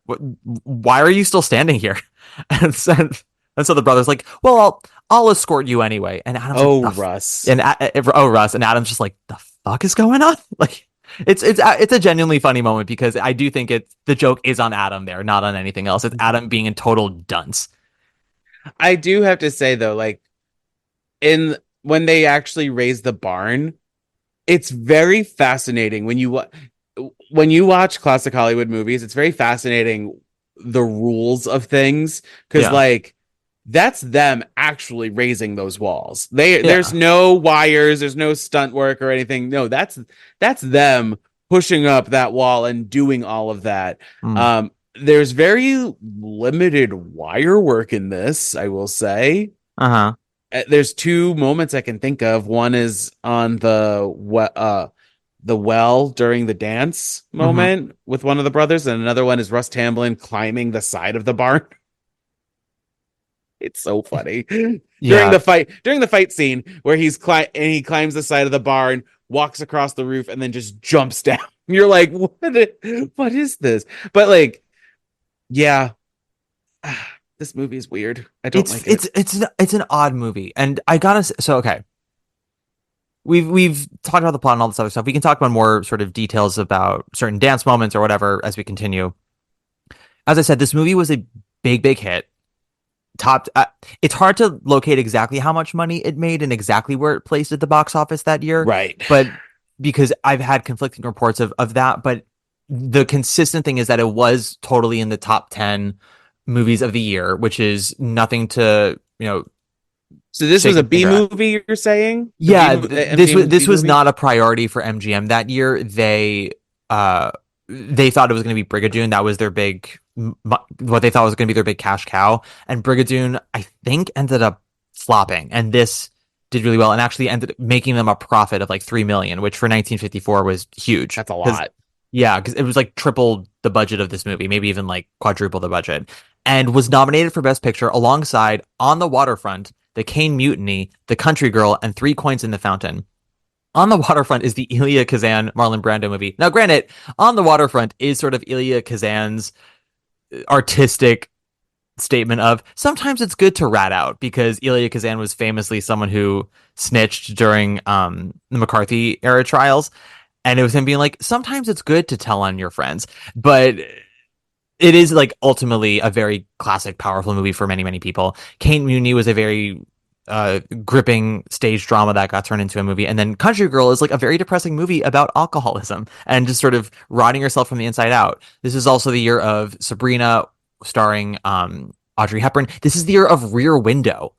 Why are you still standing here? And so the brother's like, well, I'll escort you anyway. And Adam's like, Russ. Russ. And Adam's just like, the fuck is going on? Like, it's a genuinely funny moment because I do think the joke is on Adam there, not on anything else. It's Adam being a total dunce. I do have to say though, like when they actually raise the barn, it's very fascinating when you watch classic Hollywood movies. It's very fascinating the rules of things because like that's them actually raising those walls. There's no wires, there's no stunt work or anything. No, that's them pushing up that wall and doing all of that. There's very limited wire work in this, I will say. There's two moments I can think of. One is on the well during the dance moment with one of the brothers, and another one is Russ Tamblyn climbing the side of the barn. It's so funny. During the fight scene where he climbs the side of the barn, walks across the roof, and then just jumps down. You're like, what is this? But like, yeah, this movie is weird. I don't like it. It's an odd movie, and I gotta say, so okay. We've talked about the plot and all this other stuff. We can talk about more sort of details about certain dance moments or whatever as we continue. As I said, this movie was a big hit. It's hard to locate exactly how much money it made and exactly where it placed at the box office that year. Right. But because I've had conflicting reports of that, but the consistent thing is that it was totally in the top 10 movies of the year, which is nothing to, So this was a B movie, you're saying? This was not a priority for MGM that year. They thought it was going to be Brigadoon. That was their what they thought was going to be their big cash cow. And Brigadoon, I think, ended up flopping. And this did really well and actually ended up making them a profit of like $3 million, which for 1954 was huge. That's a lot. Yeah, because it was like triple the budget of this movie, maybe even like quadruple the budget. And was nominated for Best Picture alongside On the Waterfront, The Cane Mutiny, The Country Girl, and Three Coins in the Fountain. On the Waterfront is the Elia Kazan Marlon Brando movie. Now, granted, On the Waterfront is sort of Elia Kazan's artistic statement of sometimes it's good to rat out, because Elia Kazan was famously someone who snitched during the McCarthy era trials. And it was him being like, sometimes it's good to tell on your friends. But it is like ultimately a very classic, powerful movie for many, many people. Cane Mutiny was a very gripping stage drama that got turned into a movie. And then Country Girl is like a very depressing movie about alcoholism and just sort of rotting yourself from the inside out. This is also the year of Sabrina, starring Audrey Hepburn. This is the year of Rear Window.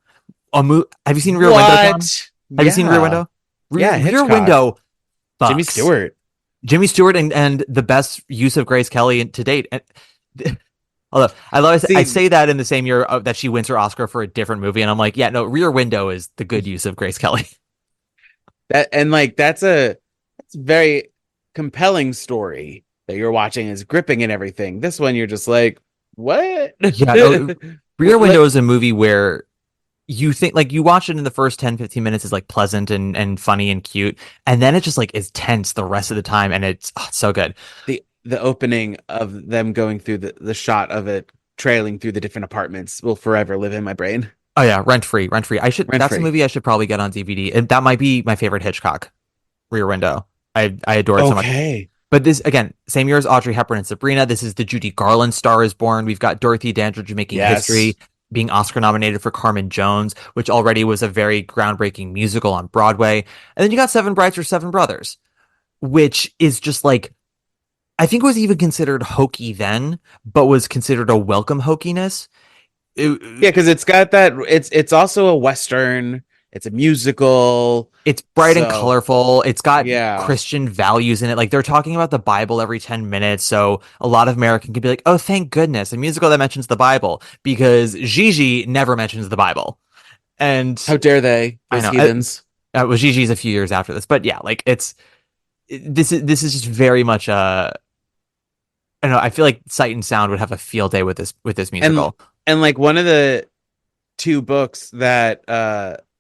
Have you seen Rear Window, Tom? Have you seen Rear Window? Rear Window. Fucks. Jimmy Stewart and the best use of Grace Kelly to date. Although I say that in the same year that she wins her Oscar for a different movie, and I'm like, yeah, no, Rear Window is the good use of Grace Kelly. That's a very compelling story that you're watching, is gripping and everything. This one you're just like, what? Yeah, no, Rear Window is a movie where you think, like, you watch it in the first 10-15 minutes is like pleasant and funny and cute, and then it just like is tense the rest of the time, and it's so good. The opening of them going through the shot of it trailing through the different apartments will forever live in my brain. Oh yeah, Rent Free. That's Rent-Free. a movie I should probably get on DVD. And that might be my favorite Hitchcock. Rear Window. I adore it so much. Okay. But this, again, same year as Audrey Hepburn and Sabrina. This is the Judy Garland Star is Born. We've got Dorothy Dandridge making history, being Oscar nominated for Carmen Jones, which already was a very groundbreaking musical on Broadway. And then you got Seven Brides for Seven Brothers, which is just like, I think it was even considered hokey then, but was considered a welcome hokiness. Yeah, because it's got that. It's also a Western. It's a musical. It's bright and colorful. It's got Yeah. Christian values in it. Like, they're talking about the Bible every 10 minutes. So a lot of American can be like, oh, thank goodness, a musical that mentions the Bible, because Gigi never mentions the Bible. And How dare they? I Those know. heathens. well, Gigi's a few years after this, but yeah, like this is just very much I don't know. I feel like Sight and Sound would have a field day with this musical. And like one of the two books that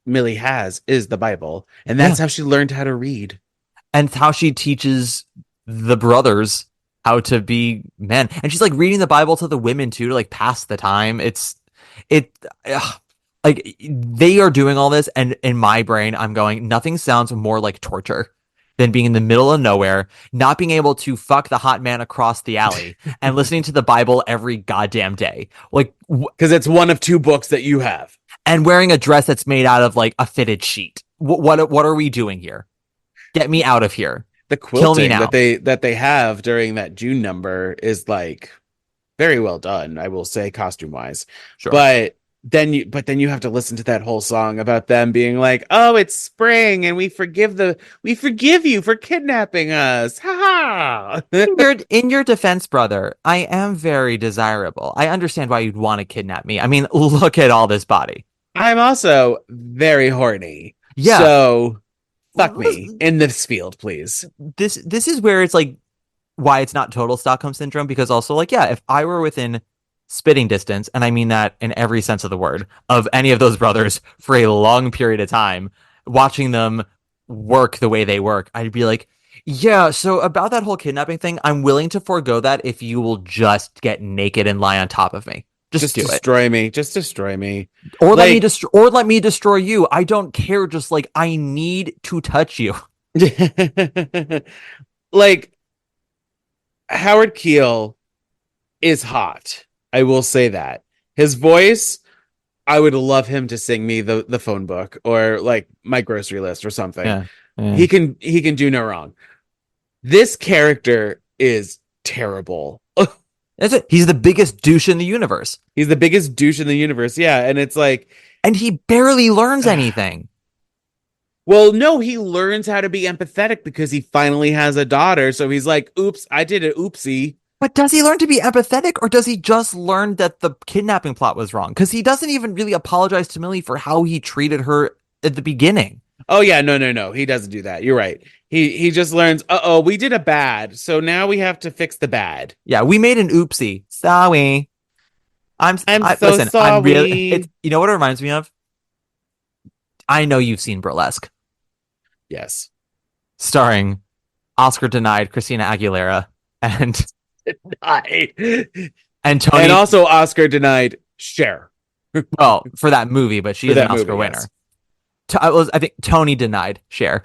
Millie has is the Bible, and that's how she learned how to read. And it's how she teaches the brothers how to be men. And she's like reading the Bible to the women too, to like pass the time. Like they are doing all this, and in my brain, I'm going, nothing sounds more like torture than being in the middle of nowhere, not being able to fuck the hot man across the alley, and listening to the Bible every goddamn day. Like, because it's one of two books that you have. And wearing a dress that's made out of like a fitted sheet. What are we doing here? Get me out of here. The quilting that they have during that June number is like very well done, I will say, costume wise. Sure. But then you have to listen to that whole song about them being like, oh, it's spring and we forgive you for kidnapping us. Ha ha. In your defense, brother, I am very desirable. I understand why you'd want to kidnap me. I mean, look at all this body. I'm also very horny. Yeah. So fuck me in this field, please. This is where it's like why it's not total Stockholm syndrome, because also like, yeah, if I were within spitting distance, and I mean that in every sense of the word, of any of those brothers for a long period of time, watching them work the way they work, I'd be like, yeah, so about that whole kidnapping thing, I'm willing to forego that if you will just get naked and lie on top of me. Just destroy me. Just destroy me. Or let me destroy you. I don't care. Just like, I need to touch you. Like, Howard Keel is hot. I will say that. His voice, I would love him to sing me the phone book or like my grocery list or something. Yeah. He can do no wrong. This character is terrible. That's it. He's the biggest douche in the universe. He's the biggest douche in the universe. Yeah. And it's like, and he barely learns anything. Well, no, he learns how to be empathetic because he finally has a daughter. So he's like, oops, I did an oopsie. But does he learn to be empathetic, or does he just learn that the kidnapping plot was wrong? Because he doesn't even really apologize to Millie for how he treated her at the beginning. Oh, yeah. No. He doesn't do that. You're right. He just learns, we did a bad. So now we have to fix the bad. Yeah, we made an oopsie. Sorry. I'm so listen, sorry. I'm really, you know what it reminds me of? I know you've seen Burlesque. Yes. Starring Oscar denied Christina Aguilera and Tony. And also Oscar denied Cher. Well, for that movie, but she is an Oscar winner. Yes. I think Tony denied Cher.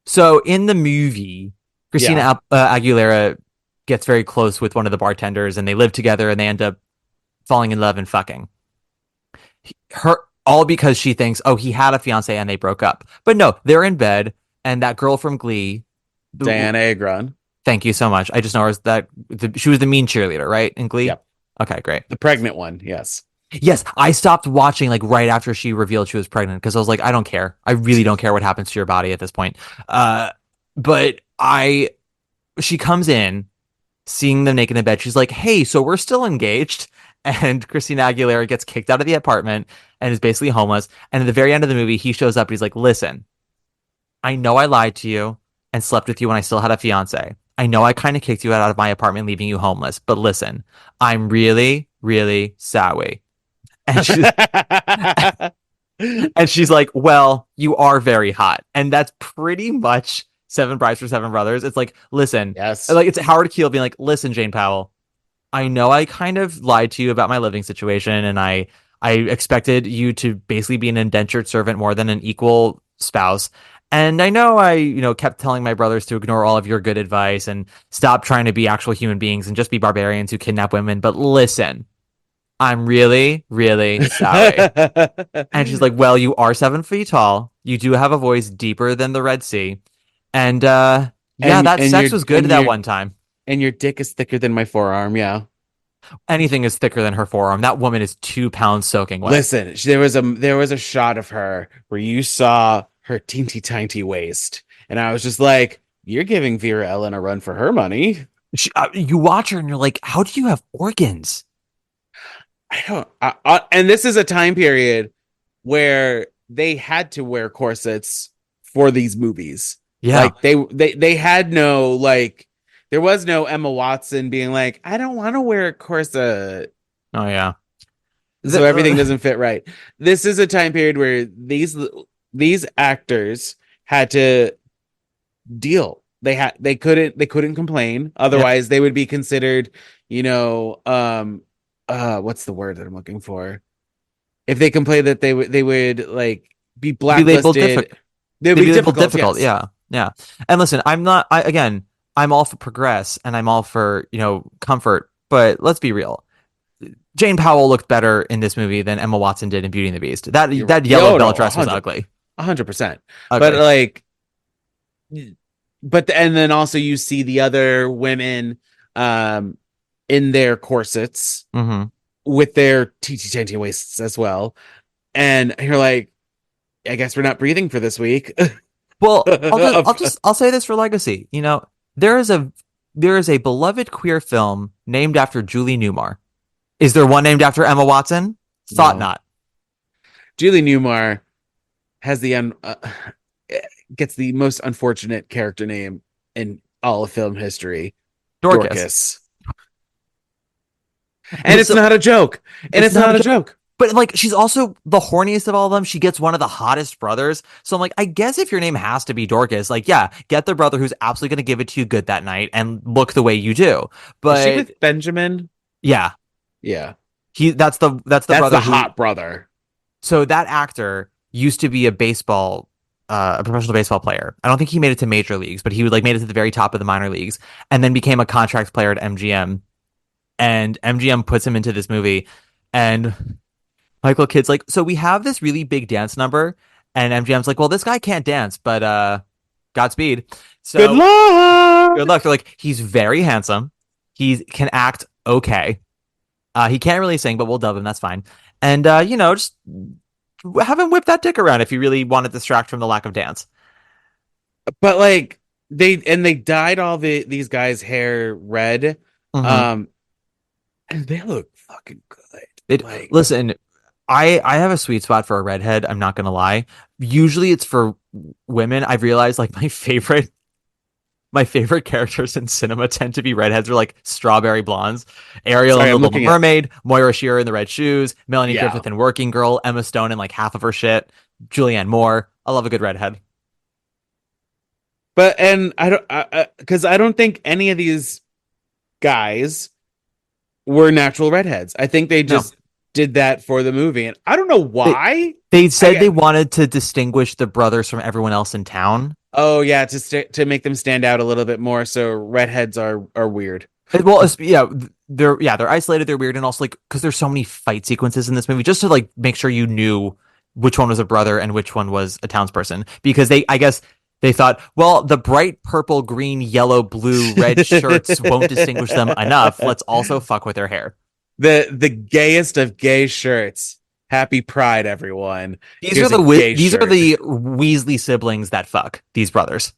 So in the movie, Christina Aguilera gets very close with one of the bartenders, and they live together, and they end up falling in love and fucking. All because she thinks, oh, he had a fiance and they broke up. But no, they're in bed, and that girl from Glee, Diana Agron. Thank you so much. I just know her that she was the mean cheerleader, right? In Glee? Yep. Okay, great. The pregnant one, yes. Yes, I stopped watching like right after she revealed she was pregnant because I was like, I don't care. I really don't care what happens to your body at this point. But she comes in, seeing them naked in bed. She's like, hey, so we're still engaged. And Christina Aguilera gets kicked out of the apartment and is basically homeless. And at the very end of the movie, he shows up. He's like, listen, I know I lied to you and slept with you when I still had a fiance. I know I kind of kicked you out of my apartment, leaving you homeless. But listen, I'm really, really sorry. And she's like, well, you are very hot. And that's pretty much Seven Brides for Seven Brothers. It's like, listen, yes. Like it's Howard Keel being like, listen, Jane Powell, I know I kind of lied to you about my living situation, and I expected you to basically be an indentured servant more than an equal spouse. And I know I, kept telling my brothers to ignore all of your good advice and stop trying to be actual human beings and just be barbarians who kidnap women. But listen, I'm really, really sorry. And she's like, well, you are 7 feet tall. You do have a voice deeper than the Red Sea. And that sex was good that one time. And your dick is thicker than my forearm, yeah. Anything is thicker than her forearm. That woman is 2 pounds soaking wet. Listen, there was a shot of her where you saw her teensy tiny waist, and I was just like, "You're giving Vera Ellen a run for her money." You watch her, and you're like, "How do you have organs?" I don't. And this is a time period where they had to wear corsets for these movies. Yeah, like they had no like. There was no Emma Watson being like, I don't want to wear a corset. Oh, yeah. So everything doesn't fit right. This is a time period where these actors had to deal. They couldn't complain. Otherwise, they would be considered, what's the word that I'm looking for? If they complained that they would like be blacklisted. They'd be difficult. Yes. Yeah. And listen, I'm all for progress and I'm all for, comfort, but let's be real. Jane Powell looked better in this movie than Emma Watson did in Beauty and the Beast. That yellow belt dress was ugly. 100%. But and then also you see the other women in their corsets with their teeny waists as well. And you're like, I guess we're not breathing for this week. Well, I'll say this for legacy. There is a beloved queer film named after Julie Newmar. Is there one named after Emma Watson? Thought not. Julie Newmar has gets the most unfortunate character name in all of film history. Dorcas. And it's not a joke. And it's not a joke. But like, she's also the horniest of all of them. She gets one of the hottest brothers. So I'm like, I guess if your name has to be Dorcas, like, yeah, get the brother who's absolutely going to give it to you good that night and look the way you do. But is she with Benjamin? Yeah. Yeah. That's the brother, hot brother. So that actor used to be a professional baseball player. I don't think he made it to major leagues, but he made it to the very top of the minor leagues and then became a contract player at MGM. And MGM puts him into this movie, and Michael Kidd's like, so we have this really big dance number, and MGM's like, well, this guy can't dance, but Godspeed. So good luck. Good luck. They're like, he's very handsome. He can act okay. He can't really sing, but we'll dub him. That's fine. And just have him whip that dick around if you really want to distract from the lack of dance. But like they dyed all these guys' hair red, and they look fucking good. Listen. I have a sweet spot for a redhead. I'm not going to lie. Usually it's for women. I've realized like my favorite characters in cinema tend to be redheads or like strawberry blondes. Ariel in The Little Mermaid, Moira Shearer in The Red Shoes, Melanie Griffith in Working Girl, Emma Stone in like half of her shit, Julianne Moore. I love a good redhead. But I don't think any of these guys were natural redheads. I think they just did that for the movie, and I don't know why. They said they wanted to distinguish the brothers from everyone else in town. Oh yeah, to make them stand out a little bit more. So redheads are weird. Well, they're isolated, they're weird, and also like because there's so many fight sequences in this movie, just to like make sure you knew which one was a brother and which one was a townsperson, because I guess they thought, well, the bright purple, green, yellow, blue, red shirts won't distinguish them enough. Let's also fuck with their hair. The gayest of gay shirts. Happy Pride, everyone. These are the Weasley siblings that fuck these brothers.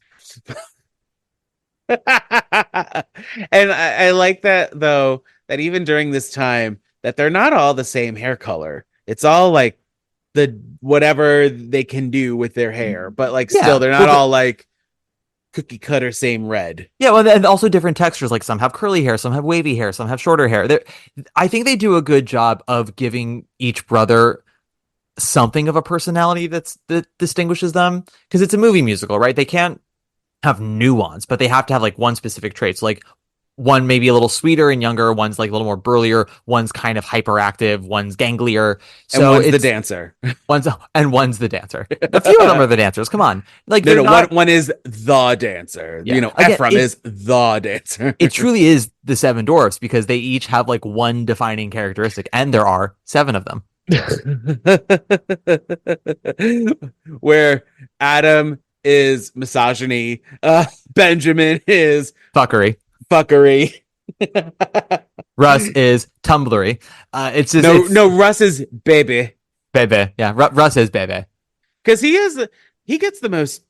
And I like that though, that even during this time that they're not all the same hair color. It's all like the whatever they can do with their hair, but like still they're not all like cookie cutter same red. Yeah, well, and also different textures. Like some have curly hair, some have wavy hair, some have shorter hair. I think they do a good job of giving each brother something of a personality that distinguishes them, because it's a movie musical, right? They can't have nuance, but they have to have like one specific trait. So like one maybe a little sweeter and younger, one's like a little more burlier, one's kind of hyperactive, one's ganglier. And So one's the it's dancer. one's the dancer. A few of them are the dancers. Come on. Like No, they're no, not, one is the dancer. Yeah. You know, Again, Ephraim is the dancer. it truly is the seven dwarfs because they each have like one defining characteristic, and there are seven of them. Where Adam is misogyny, Benjamin is Fuckery. fuckery. Russ is tumblery. It's just No, Russ is baby. Bebe. Yeah, Russ is Bebe. Because he gets the most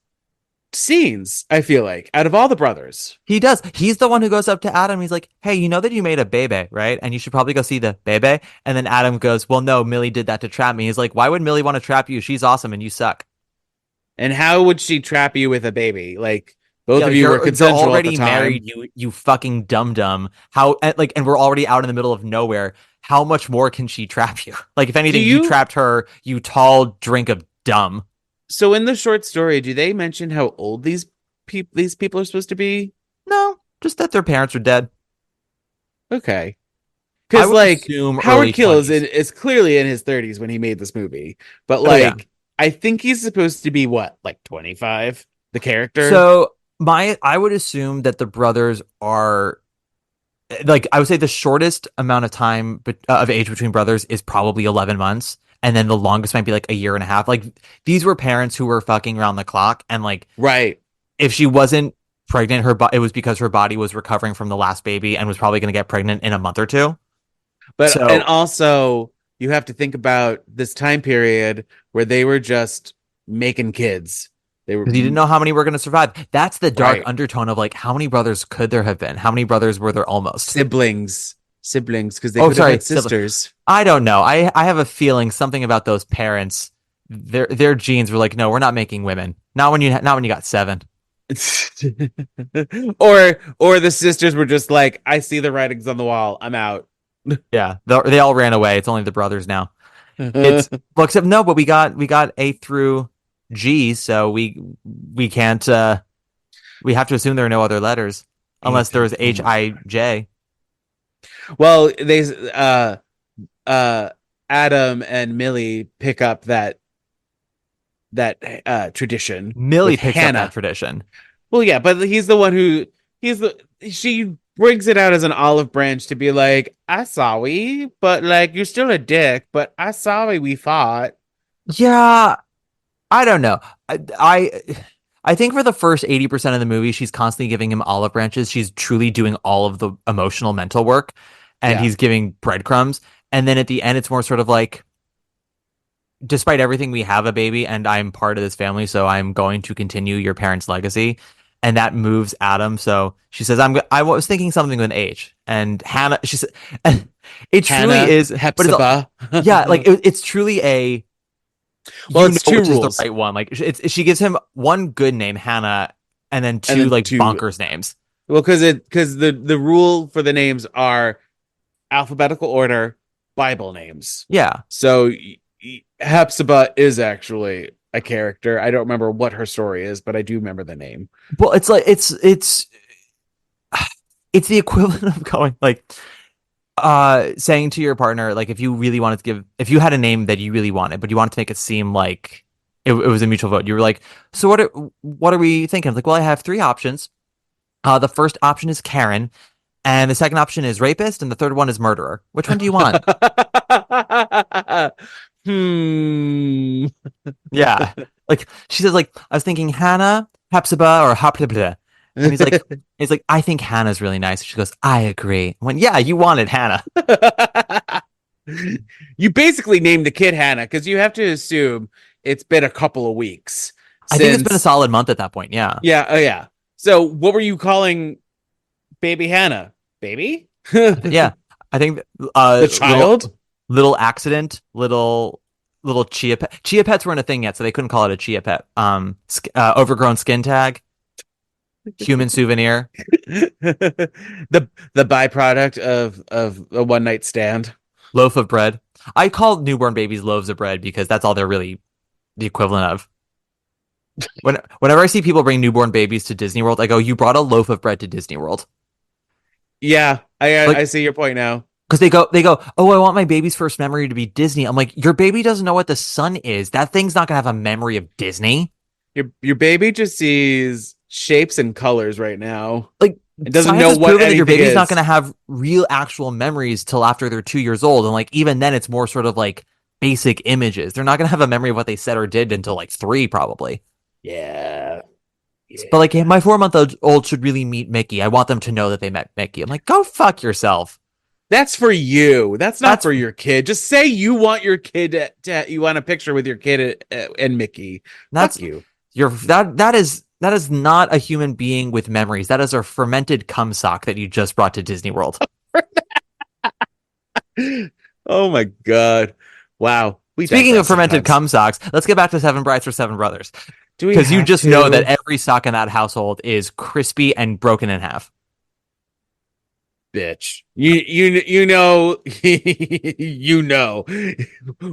scenes, I feel like, out of all the brothers. He does. He's the one who goes up to Adam. He's like, "Hey, you know that you made a bebe, right? And you should probably go see the bebe." And then Adam goes, "Well, no, Millie did that to trap me." He's like, "Why would Millie want to trap you? She's awesome and you suck." And how would she trap you with a baby? Like, both Yeah, of you were you're consensual already at the time. married, you fucking dum-dum. How, and we're already out in the middle of nowhere. How much more can she trap you? Like, if anything, you trapped her, you tall drink of dumb. So in the short story, do they mention how old these people are supposed to be? No, just that their parents are dead. Okay. Because like assume Howard early Keel 20s. is clearly in his 30s when he made this movie. But Oh, like yeah. I think he's supposed to be what, like 25? The character? So I would assume that the brothers are like, I would say the shortest amount of time of age between brothers is probably 11 months. And then the longest might be like a year and a half. Like these were parents who were fucking around the clock. And like, Right. if she wasn't pregnant, it was because her body was recovering from the last baby and was probably going to get pregnant in a month or two. But and also you have to think about this time period where they were just making kids. They were, Because you didn't know how many were going to survive. That's the dark Right. undertone of like, how many brothers could there have been? How many brothers were there almost? siblings, because they Oh, could sorry, have had sisters. I don't know. I have a feeling something about those parents. Their genes were like, no, we're not making women. Not when you got seven. or the sisters were just like, I see the writings on the wall. I'm out. Yeah, they all ran away. It's only the brothers now. It's well, except no, but we got A through G, so we can't. We have to assume there are no other letters unless there was H I J. Well, they Adam and Millie pick up that tradition. Millie with picks up Hannah. that tradition. Well, yeah, but he's the one who she brings it out as an olive branch to be like, I sorry, but like you're still a dick, but I sorry we fought. Yeah, I don't know. I think for the first 80% of the movie, she's constantly giving him olive branches. She's truly doing all of the emotional mental work, and Yeah. he's giving breadcrumbs. And then at the end, it's more sort of like, despite everything, we have a baby, and I'm part of this family, so I'm going to continue your parents' legacy. And that moves Adam. So she says, I was thinking something with an H. And Hannah, she said, it truly Hannah, is. Hepzibah. Yeah, like it's truly a. Well, it's two which rules. is the right one. Like she gives him one good name, Hannah, and then two then like two- bonkers names. Well, because the rule for the names are alphabetical order, Bible names. Yeah, So Hepzibah is actually a character. I don't remember what her story is, but I do remember the name. well, it's like it's the equivalent of going like saying to your partner, like, if you had a name that you really wanted, but you wanted to make it seem like it was a mutual vote. You were like, so what are we thinking? I'm like, well, I have three options. The first option is Karen, and the second option is rapist, and the third one is murderer. Which one do you want? Yeah. Like she says, like, I was thinking Hannah, Hepzibah, or Hapzibah. And he's like, I think Hannah's really nice. She goes, I agree. I went, yeah, you wanted Hannah. You basically named the kid Hannah because you have to assume it's been a couple of weeks. I think it's been a solid month at that point. Yeah. Yeah. Oh, yeah. So what were you calling baby Hannah? Baby? Yeah. I think The child? little accident, little chia pet. Chia pets weren't a thing yet, so they couldn't call it a chia pet. Overgrown skin tag, human souvenir. the byproduct of a one night stand. Loaf of bread. I call newborn babies loaves of bread because that's all they're really the equivalent of. Whenever I see people bring newborn babies to Disney World, I go, you brought a loaf of bread to Disney World. Yeah, Like, I see your point now. because they go, oh, I want my baby's first memory to be Disney. I'm like, your baby doesn't know what the sun is. That thing's not gonna have a memory of Disney. Your baby just sees shapes and colors right now. Like, It doesn't science know has what proven that your anything baby's not is. gonna have real actual memories till after they're 2 years old, and like even then, it's more sort of like basic images. They're not gonna have a memory of what they said or did until like three, probably. Yeah. But like, hey, Yeah. my 4 month old should really meet Mickey. I want them to know that they met Mickey. I'm like, go fuck yourself. That's for you. That's not That's for your kid. Just say you want your kid you want a picture with your kid and Mickey. that's Fuck you. that is not a human being with memories. That is a fermented cum sock that you just brought to Disney World. Oh my god. Wow. We Speaking of digress fermented sometimes. cum socks, let's get back to Seven Brides for Seven Brothers. Do we Because you have just to? know that every sock in that household is crispy and broken in half. Bitch. You know you know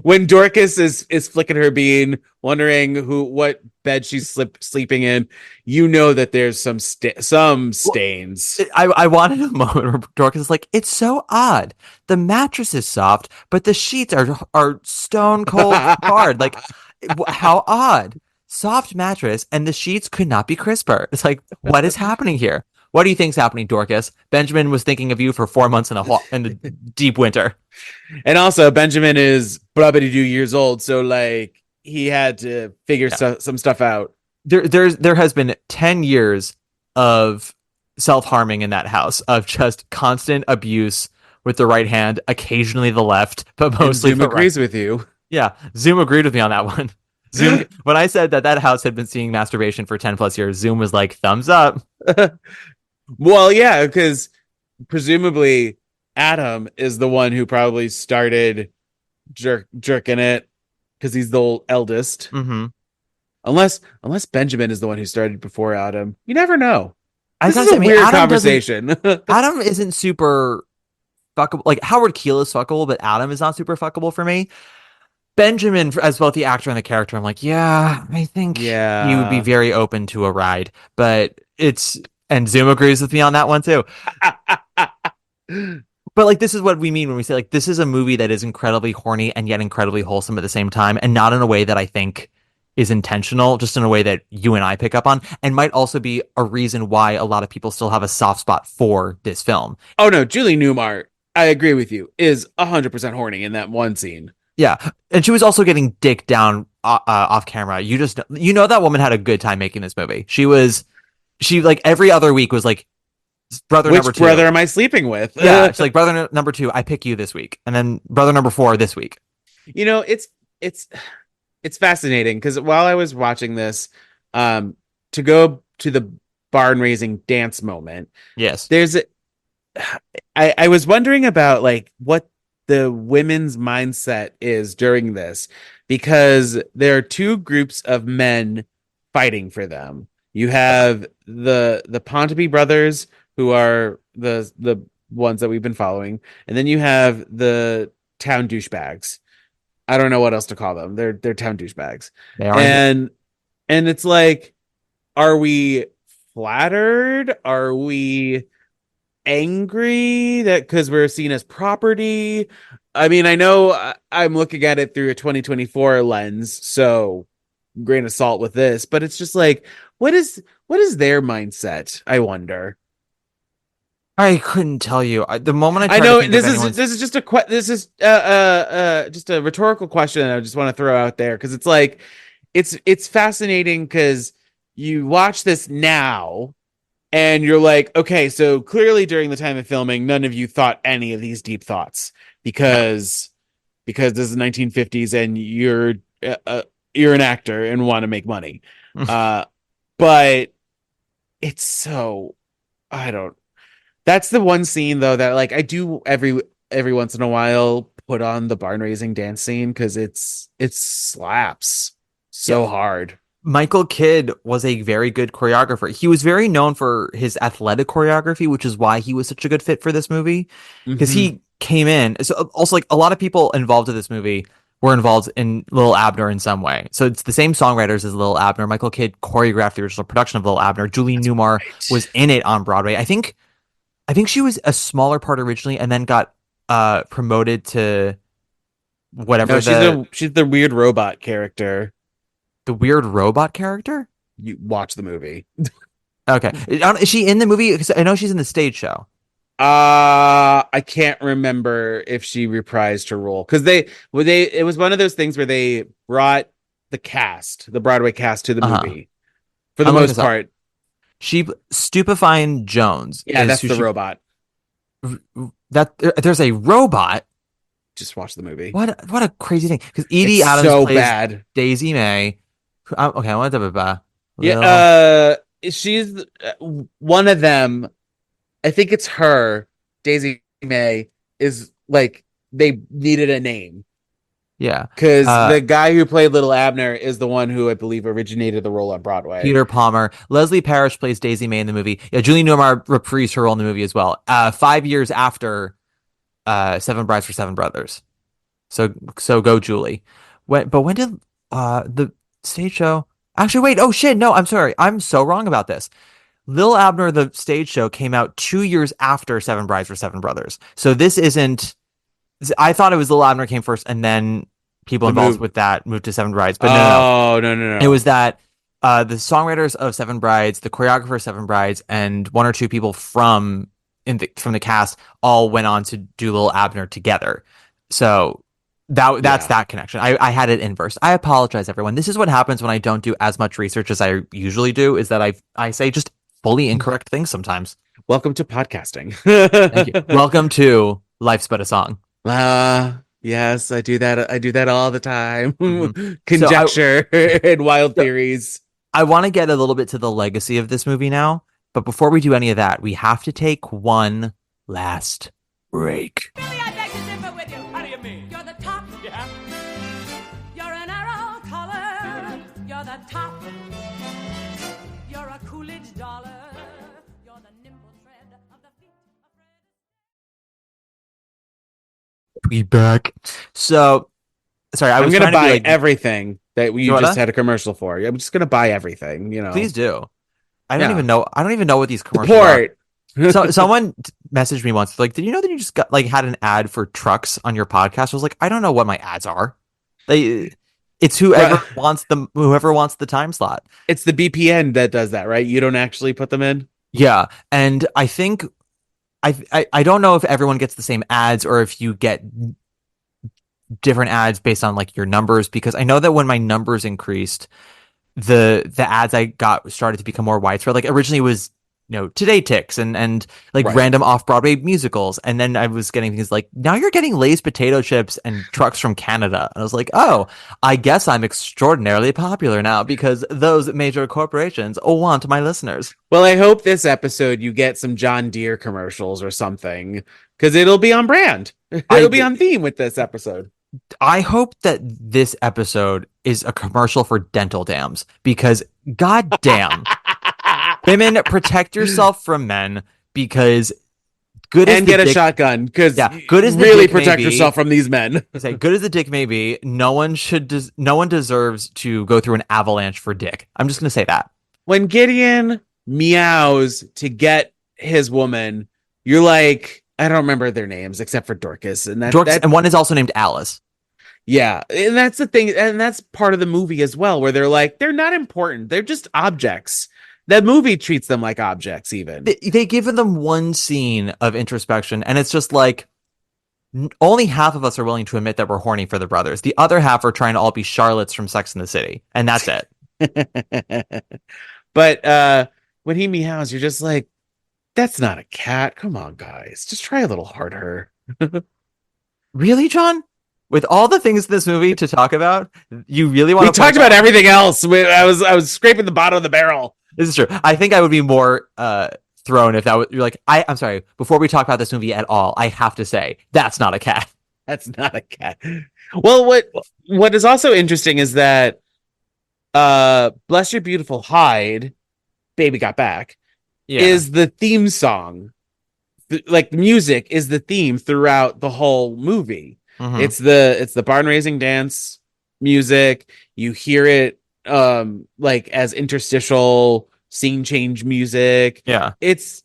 when Dorcas is flicking her bean, wondering what bed she's sleeping in. You know that there's some stains. I wanted a moment where Dorcas is like, it's so odd. The mattress is soft, but the sheets are stone cold hard. Like, how odd. Soft mattress and the sheets could not be crisper. It's like, what is happening here? What do you think's happening, Dorcas? Benjamin was thinking of you for 4 months in the deep winter. And also, Benjamin is probably 2 years old, so like he had to figure some stuff out. There has been 10 years of self-harming in that house, of just constant abuse with the right hand, occasionally the left, but mostly Zoom the agrees right. with you. Yeah, Zoom agreed with me on that one. Zoom, when I said that house had been seeing masturbation for 10 plus years, Zoom was like, thumbs up. Well, yeah, because presumably Adam is the one who probably started jerking it because he's the eldest. Mm-hmm. Unless Benjamin is the one who started before Adam. You never know. This is a weird conversation. Adam isn't super fuckable. Like, Howard Keel is fuckable, but Adam is not super fuckable for me. Benjamin, as both the actor and the character, I'm like, yeah, I think he would be very open to a ride. But and Zoom agrees with me on that one too. But like, this is what we mean when we say like, this is a movie that is incredibly horny and yet incredibly wholesome at the same time, and not in a way that I think is intentional, just in a way that you and I pick up on, and might also be a reason why a lot of people still have a soft spot for this film. Oh no, Julie Newmar, I agree with you, is 100% horny in that one scene. Yeah, and she was also getting dick down off camera. You know that woman had a good time making this movie. She like every other week was like, brother Which number two. brother am I sleeping with? Yeah, she's like, brother number two, I pick you this week, and then brother number four this week. You know, it's fascinating because while I was watching this, to go to the barn raising dance moment, Yes, I was wondering about like what the women's mindset is during this, because there are two groups of men fighting for them. You have the Pontaby brothers, who are the ones that we've been following, and then you have the town douchebags. I don't know what else to call them. They're town douchebags. they are. And it's like, are we flattered? Are we angry that because we're seen as property? I mean, I know I'm looking at it through a 2024 lens, so grain of salt with this, but it's just like, what is their mindset? I wonder. I couldn't tell you. The moment I know this is just just a rhetorical question I just want to throw out there, because it's like it's fascinating because you watch this now and you're like, okay, so clearly during the time of filming, none of you thought any of these deep thoughts because this is the 1950s and you're an actor and want to make money. But it's so, I don't. That's the one scene though that like I do every once in a while put on the barn raising dance scene because it slaps so hard. Michael Kidd was a very good choreographer. He was very known for his athletic choreography, which is why he was such a good fit for this movie, because he came in. So also, like, a lot of people involved in this movie were involved in Lil Abner in some way. So it's the same songwriters as Lil Abner. Michael Kidd choreographed the original production of Lil Abner. Julie Newmar was in it on Broadway. I think I think she was a smaller part originally and then got promoted to whatever No, she's the weird robot character. the weird robot character. You watch the movie. Okay, is she in the movie? Because I know she's in the stage show. I can't remember if she reprised her role because it was one of those things where they brought the Broadway cast to the movie for the most part. She Stupefying Jones. Yeah, that's the robot. That there's a robot. Just watch the movie. What a crazy thing! Because Edie Adams so plays bad. Daisy May. Okay, I want to. Yeah, she's one of them. I think it's her. Daisy May is like they needed a name. Yeah, because the guy who played Little Abner is the one who I believe originated the role on Broadway. Peter Palmer. Leslie Parrish plays Daisy May in the movie. Yeah, Julie Newmar reprised her role in the movie as well. 5 years after Seven Brides for Seven Brothers. So go Julie. When did the stage show? Actually, wait. Oh shit! No, I'm sorry. I'm so wrong about this. Lil Abner, the stage show, came out 2 years after Seven Brides for Seven Brothers. So this isn't. I thought it was Lil Abner came first, and then people involved with that moved to Seven Brides. But no. It was that the songwriters of Seven Brides, the choreographer of Seven Brides, and one or two people from the cast all went on to do Lil Abner together. So that's that connection. I had it inverse. I apologize, everyone. This is what happens when I don't do as much research as I usually do, is that I say just fully incorrect things sometimes. Welcome to podcasting. Thank you. Welcome to Life's But a Song. Yes, I do that. I do that all the time. Mm-hmm. Conjecture and wild theories. I want to get a little bit to the legacy of this movie now, but before we do any of that, we have to take one last break. Billy, I beg to differ with you. How do you mean? You're the top. Yeah. You're an arrow color. You're the top. You're a Coolidge dollar. You're the nimble tread of the feet of Fred. We back. So, sorry, I'm going to buy everything that you just had a commercial for. I'm just going to buy everything, Please do. I don't even know what these commercials are. So someone messaged me once, like, did you know that you just got had an ad for trucks on your podcast? I was like, I don't know what my ads are. It's whoever wants the time slot. It's the BPN that does that, right? You don't actually put them in. Yeah, and I think I don't know if everyone gets the same ads or if you get different ads based on your numbers, because I know that when my numbers increased, the ads I got started to become more widespread. Originally it was Today Ticks and random off-Broadway musicals, and then I was getting things now you're getting Lay's potato chips and trucks from Canada, and I was like, oh, I guess I'm extraordinarily popular now because those major corporations want my listeners. Well, I hope this episode you get some John Deere commercials or something, because it'll be on brand. It'll be on theme with this episode. I hope that this episode is a commercial for dental dams, because goddamn. Women, protect yourself from men, because good as get a shotgun, because good as really protect yourself from these men. Good as the dick may be, no one deserves to go through an avalanche for dick. I'm just gonna say that. When Gideon meows to get his woman, you're like, I don't remember their names except for Dorcas, and and one is also named Alice. Yeah, and that's the thing, and that's part of the movie as well, where they're not important, they're just objects. That movie treats them like objects, even. They give them one scene of introspection, and it's just only half of us are willing to admit that we're horny for the brothers. The other half are trying to all be Charlottes from Sex and the City, and that's it. But when he meows, you're just like, that's not a cat. Come on, guys. Just try a little harder. Really, John? With all the things in this movie to talk about, you really want to... We talked about everything else. I was scraping the bottom of the barrel. This is true. I think I would be more thrown if that was... You're like, I'm sorry. Before we talk about this movie at all, I have to say, that's not a cat. That's not a cat. Well, what is also interesting is that Bless Your Beautiful Hide, Baby Got Back, is the theme song. The music is the theme throughout the whole movie. Mm-hmm. It's the barn raising dance music. You hear it as interstitial scene change music. Yeah. It's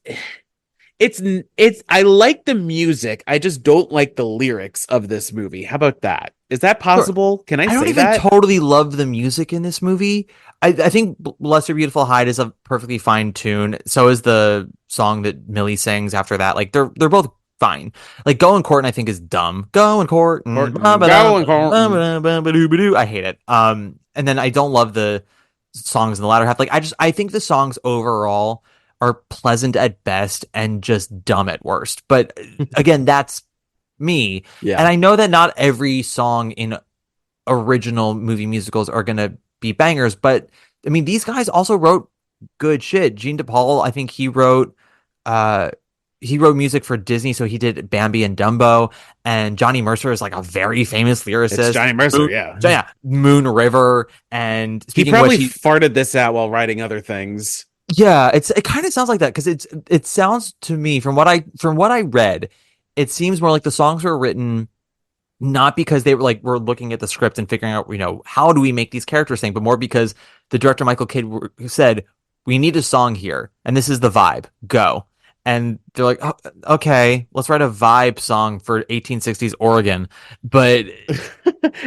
it's I like the music. I just don't like the lyrics of this movie. How about that? Is that possible? Sure. Can I don't say even that? Totally love the music in this movie. I think Bless Your Beautiful Hyde is a perfectly fine tune. So is the song that Millie sings after that. Like they're both fine. Like Going Courtin', I think is dumb. Going Courtin'. I hate it. And then I don't love the songs in the latter half. Like I think the songs overall are pleasant at best and just dumb at worst. But again, that's me. Yeah. And I know that not every song in original movie musicals are going to be bangers, but I mean, these guys also wrote good shit. Gene DePaul, I think he wrote music for Disney, so he did Bambi and Dumbo, and Johnny Mercer is like a very famous lyricist. It's Johnny Mercer, yeah. So, yeah, Moon River, and he probably farted this out while writing other things. Yeah, it kind of sounds like that because it sounds to me from what I read, it seems more like the songs were written not because they were looking at the script and figuring out, how do we make these characters sing, but more because the director Michael Kidd said, we need a song here, and this is the vibe, go. And they're like, oh, okay, let's write a vibe song for 1860s Oregon. But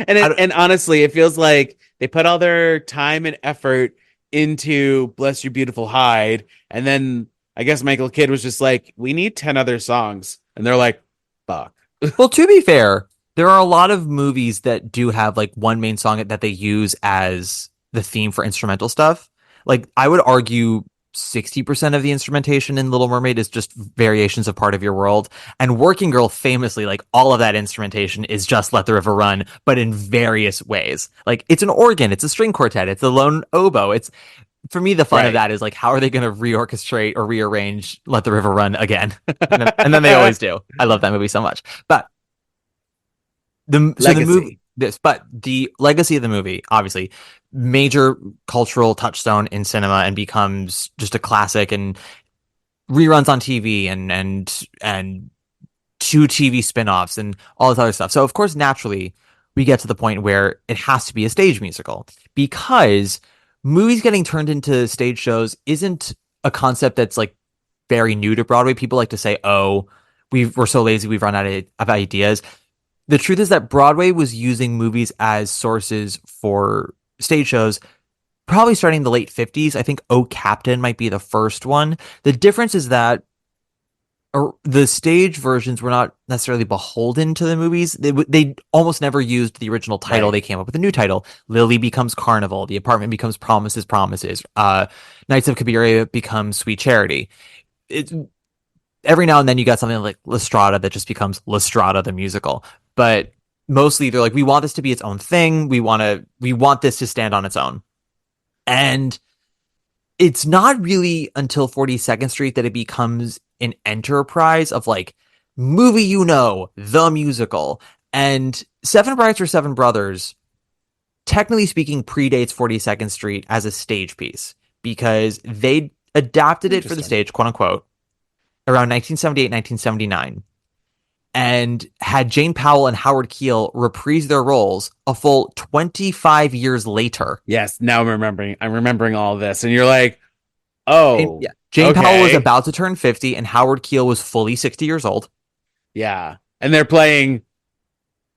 and honestly, it feels like they put all their time and effort into Bless Your Beautiful Hyde, and then I guess Michael Kidd was just like, we need 10 other songs, and they're like, fuck. Well, to be fair, there are a lot of movies that do have like one main song that they use as the theme for instrumental stuff. Like I would argue 60% of the instrumentation in Little Mermaid is just variations of Part of Your World, and Working Girl famously, like all of that instrumentation is just Let the River Run, but in various ways. Like it's an organ, it's a string quartet, it's a lone oboe. It's, for me, the fun of that is like, how are they going to reorchestrate or rearrange Let the River Run again? and then they always do. I love that movie so much. But the legacy of the movie, obviously, major cultural touchstone in cinema and becomes just a classic, and reruns on TV and 2 TV spin-offs and all this other stuff. So of course, naturally, we get to the point where it has to be a stage musical, because movies getting turned into stage shows isn't a concept that's like very new to Broadway. People like to say, oh, we're so lazy, we've run out of ideas. The truth is that Broadway was using movies as sources for stage shows probably starting in the late 50s. I think Oh Captain might be the first one. The difference is that the stage versions were not necessarily beholden to the movies. They almost never used the original title. Right. They came up with a new title. Lily becomes Carnival. The Apartment becomes Promises, Promises. Knights of Cabiria becomes Sweet Charity. Every now and then you got something like La Strada that just becomes La Strada the musical. But mostly they're like, we want this to be its own thing. We want this to stand on its own. And it's not really until 42nd Street that it becomes an enterprise of like movie, the musical. And Seven Brides for Seven Brothers, technically speaking, predates 42nd Street as a stage piece, because they adapted it for the stage, quote unquote, around 1978, 1979. And had Jane Powell and Howard Keel reprise their roles a full 25 years later. Yes, now I'm remembering all this. And you're like, oh. Jane Powell was about to turn 50 and Howard Keel was fully 60 years old. Yeah. And they're playing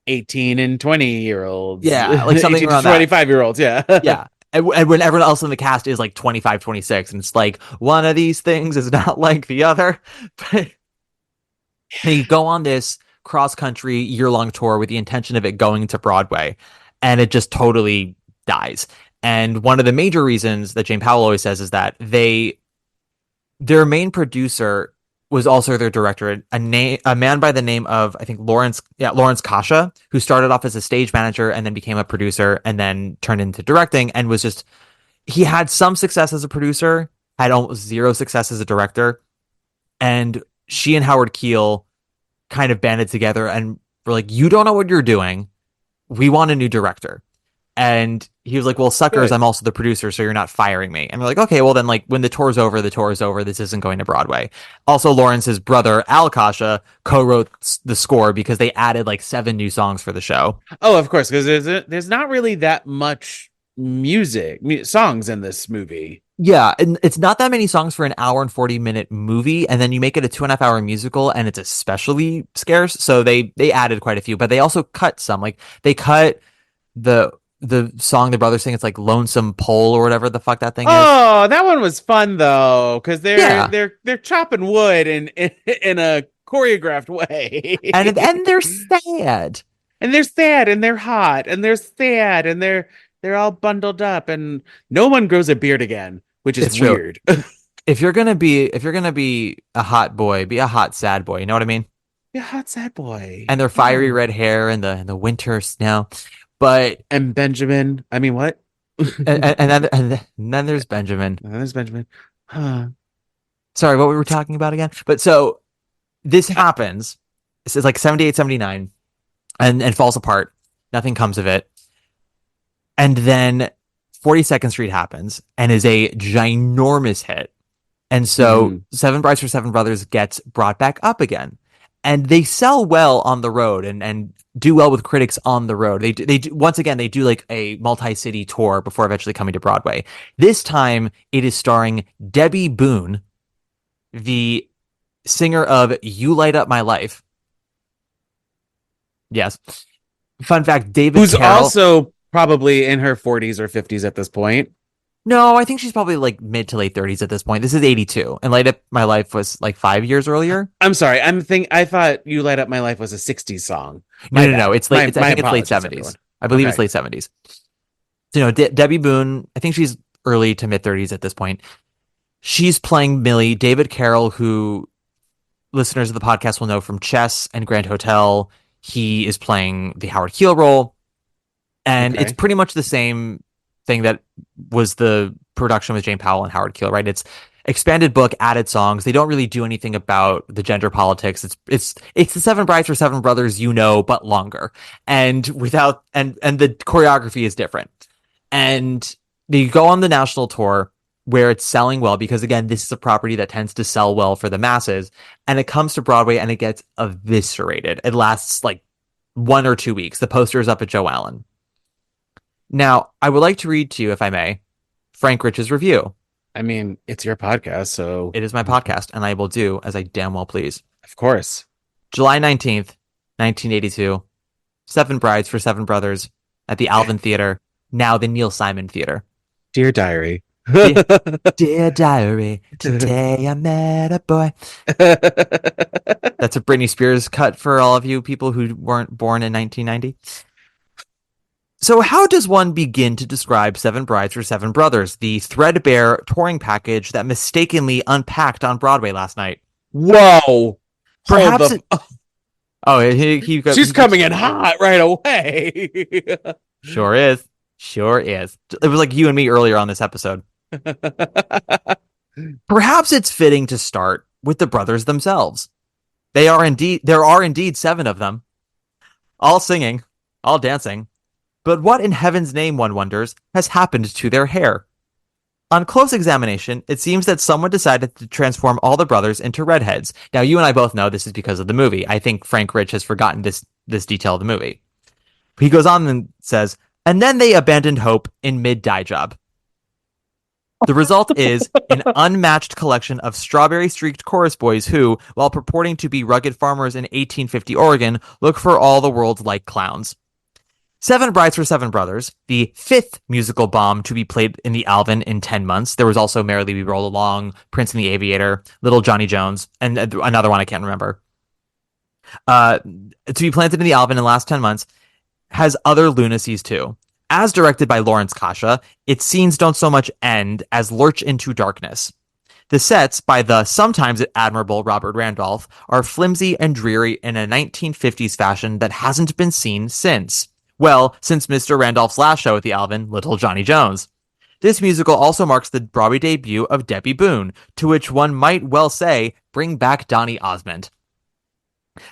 18 and 20-year-olds. Yeah, like something around 25-year-olds, yeah. Yeah. And when everyone else in the cast is like 25, 26, and it's like, one of these things is not like the other. But they go on this cross-country year-long tour with the intention of it going to Broadway, and it just totally dies. And one of the major reasons that Jane Powell always says is that their main producer was also their director, a man by the name of, I think, Lawrence Kasha, who started off as a stage manager and then became a producer and then turned into directing, and he had some success as a producer, had almost zero success as a director. And she and Howard Keel kind of banded together and were like, you don't know what you're doing. We want a new director. And he was like, well, suckers, I'm also the producer, so you're not firing me. And we're like, okay, well then, like, when the tour's over, the tour is over. This isn't going to Broadway. Also, Lawrence's brother, Al Kasha, co-wrote the score because they added like 7 new songs for the show. Oh, of course, because there's not really that much songs in this movie. Yeah, and it's not that many songs for an hour and 40-minute movie, and then you make it a 2.5 hour musical, and it's especially scarce. So they added quite a few, but they also cut some. Like they cut the song the brothers sing. It's like Lonesome Pole or whatever the fuck that thing is. Oh, that one was fun though, because Yeah, they're chopping wood in a choreographed way. and they're sad. And they're sad and they're hot and they're sad and they're all bundled up and no one grows a beard again, which is It's true. weird. If you're gonna be a hot boy, be a hot sad boy. You know what I mean? Yeah, hot sad boy. And their fiery red hair and the winter snow. But And Benjamin. I mean, what? and then there's Benjamin. There's Benjamin. Huh. Sorry, what we were talking about again? But so this happens. This is like 78, 79, and falls apart. Nothing comes of it. And then 42nd Street happens and is a ginormous hit. And so Seven Brides for Seven Brothers gets brought back up again. And they sell well on the road and do well with critics on the road. They do, once again, they do like a multi-city tour before eventually coming to Broadway. This time it is starring Debbie Boone, the singer of You Light Up My Life. Yes. Fun fact, David Who's Carroll, also probably in her 40s or 50s at this point. No, I think she's probably like mid to late 30s at this point. This is 82, and Light Up My Life was like 5 years earlier. I'm sorry. I thought You Light Up My Life was a 60s song. No. It's late. I think it's late 70s. Everyone. I believe Okay. it's late 70s. So, Debbie Boone, I think she's early to mid 30s at this point. She's playing Millie. David Carroll, who listeners of the podcast will know from Chess and Grand Hotel, he is playing the Howard Keel role. And Okay. it's pretty much the same thing that was the production with Jane Powell and Howard Keel, right? It's expanded book, added songs. They don't really do anything about the gender politics. It's the Seven Brides for Seven Brothers, but longer. And without and the choreography is different. And they go on the national tour where it's selling well because again, this is a property that tends to sell well for the masses. And it comes to Broadway and it gets eviscerated. It lasts like 1 or 2 weeks. The poster is up at Joe Allen. Now, I would like to read to you, if I may, Frank Rich's review. I mean, it's your podcast, so It is my podcast, and I will do as I damn well please. of course. July 19th, 1982, Seven Brides for Seven Brothers at the Alvin Theater, now the Neil Simon Theater. Dear Diary. Dear Diary, today I met a boy. That's a Britney Spears cut for all of you people who weren't born in 1990. So how does one begin to describe Seven Brides for Seven Brothers, the threadbare touring package that mistakenly unpacked on Broadway last night? Whoa. Perhaps She's coming in hot right away. Sure is. It was like you and me earlier on this episode. Perhaps it's fitting to start with the brothers themselves. There are indeed 7 of them, all singing, all dancing. But what in heaven's name, one wonders, has happened to their hair? On close examination, it seems that someone decided to transform all the brothers into redheads. Now, you and I both know this is because of the movie. I think Frank Rich has forgotten this detail of the movie. He goes on and says, and then they abandoned hope in mid-dye job. The result is an unmatched collection of strawberry-streaked chorus boys who, while purporting to be rugged farmers in 1850 Oregon, look for all the world like clowns. Seven Brides for Seven Brothers, the 5th musical bomb to be played in the Alvin in 10 months. There was also Merrily We Roll Along, Prince and the Aviator, Little Johnny Jones, and another one I can't remember. To be planted in the Alvin in the last 10 months has other lunacies too. As directed by Lawrence Kasha, its scenes don't so much end as lurch into darkness. The sets, by the sometimes admirable Robert Randolph, are flimsy and dreary in a 1950s fashion that hasn't been seen since. Well, since Mr. Randolph's last show at the Alvin, Little Johnny Jones. This musical also marks the Broadway debut of Debbie Boone, to which one might well say, bring back Donny Osmond.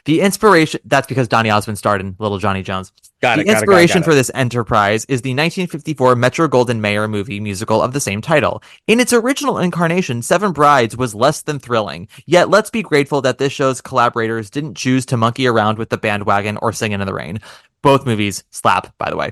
The inspiration, that's because Donny Osmond starred in Little Johnny Jones. The inspiration for this enterprise is the 1954 Metro-Goldwyn-Mayer movie musical of the same title. In its original incarnation, Seven Brides was less than thrilling, yet let's be grateful that this show's collaborators didn't choose to monkey around with the bandwagon or Singin' in the Rain. Both movies slap, by the way.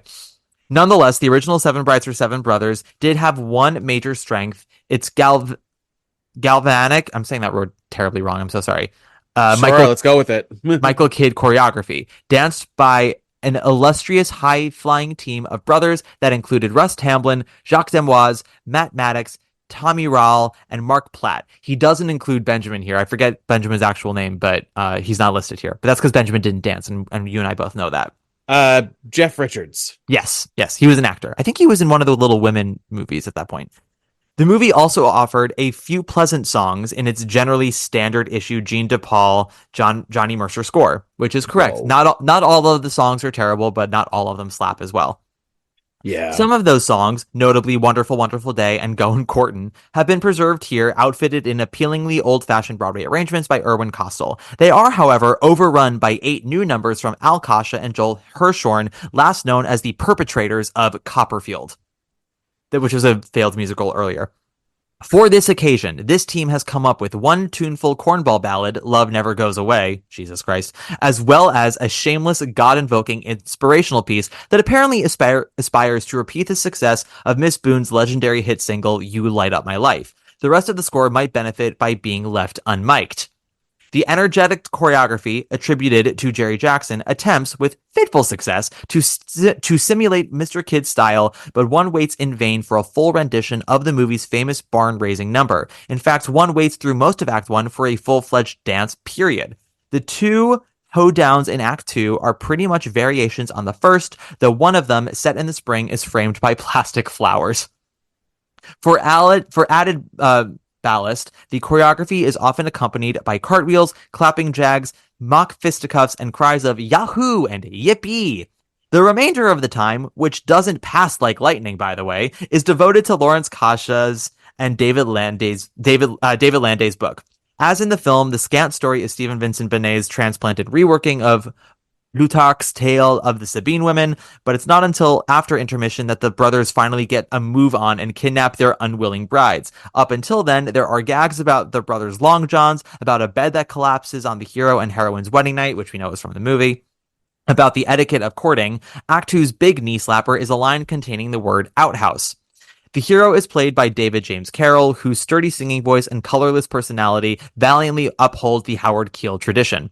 Nonetheless, the original Seven Brides for Seven Brothers did have one major strength. It's galvanic. I'm saying that word terribly wrong. I'm so sorry. Sure, let's go with it. Michael Kidd choreography, danced by an illustrious high-flying team of brothers that included Russ Tamblyn, Jacques Demoise, Matt Maddox, Tommy Rowell, and Mark Platt. He doesn't include Benjamin here. I forget Benjamin's actual name, but he's not listed here. But that's because Benjamin didn't dance, and you and I both know that. Jeff Richards. Yes, he was an actor. I think he was in one of the Little Women movies at that point. The movie also offered a few pleasant songs in its generally standard issue Gene DePaul, Johnny Mercer score, which is correct. Whoa. Not all of the songs are terrible, but not all of them slap as well. Yeah. Some of those songs, notably Wonderful, Wonderful Day and Goin' Courtin', have been preserved here, outfitted in appealingly old-fashioned Broadway arrangements by Irwin Costal. They are, however, overrun by 8 new numbers from Al Kasha and Joel Hirshhorn, last known as the perpetrators of Copperfield, which was a failed musical earlier. For this occasion, this team has come up with one tuneful cornball ballad, Love Never Goes Away, Jesus Christ, as well as a shameless God-invoking inspirational piece that apparently aspires to repeat the success of Miss Boone's legendary hit single, You Light Up My Life. The rest of the score might benefit by being left unmiked. The energetic choreography attributed to Jerry Jackson attempts, with fitful success, to simulate Mr. Kidd's style, but one waits in vain for a full rendition of the movie's famous barn-raising number. In fact, one waits through most of Act 1 for a full-fledged dance, period. The 2 hoedowns in Act 2 are pretty much variations on the first, though one of them, set in the spring, is framed by plastic flowers. For added ballast, the choreography is often accompanied by cartwheels, clapping jags, mock fisticuffs, and cries of Yahoo and Yippee. The remainder of the time, which doesn't pass like lightning, by the way, is devoted to Lawrence Kasha's and David Landay's book. As in the film, the scant story is Stephen Vincent Benet's transplanted reworking of Plutarch's Tale of the Sabine Women, but it's not until after intermission that the brothers finally get a move on and kidnap their unwilling brides. Up until then, there are gags about the brothers' long johns, about a bed that collapses on the hero and heroine's wedding night, which we know is from the movie, about the etiquette of courting. Act 2's big knee slapper is a line containing the word outhouse. The hero is played by David James Carroll, whose sturdy singing voice and colorless personality valiantly uphold the Howard Keel tradition.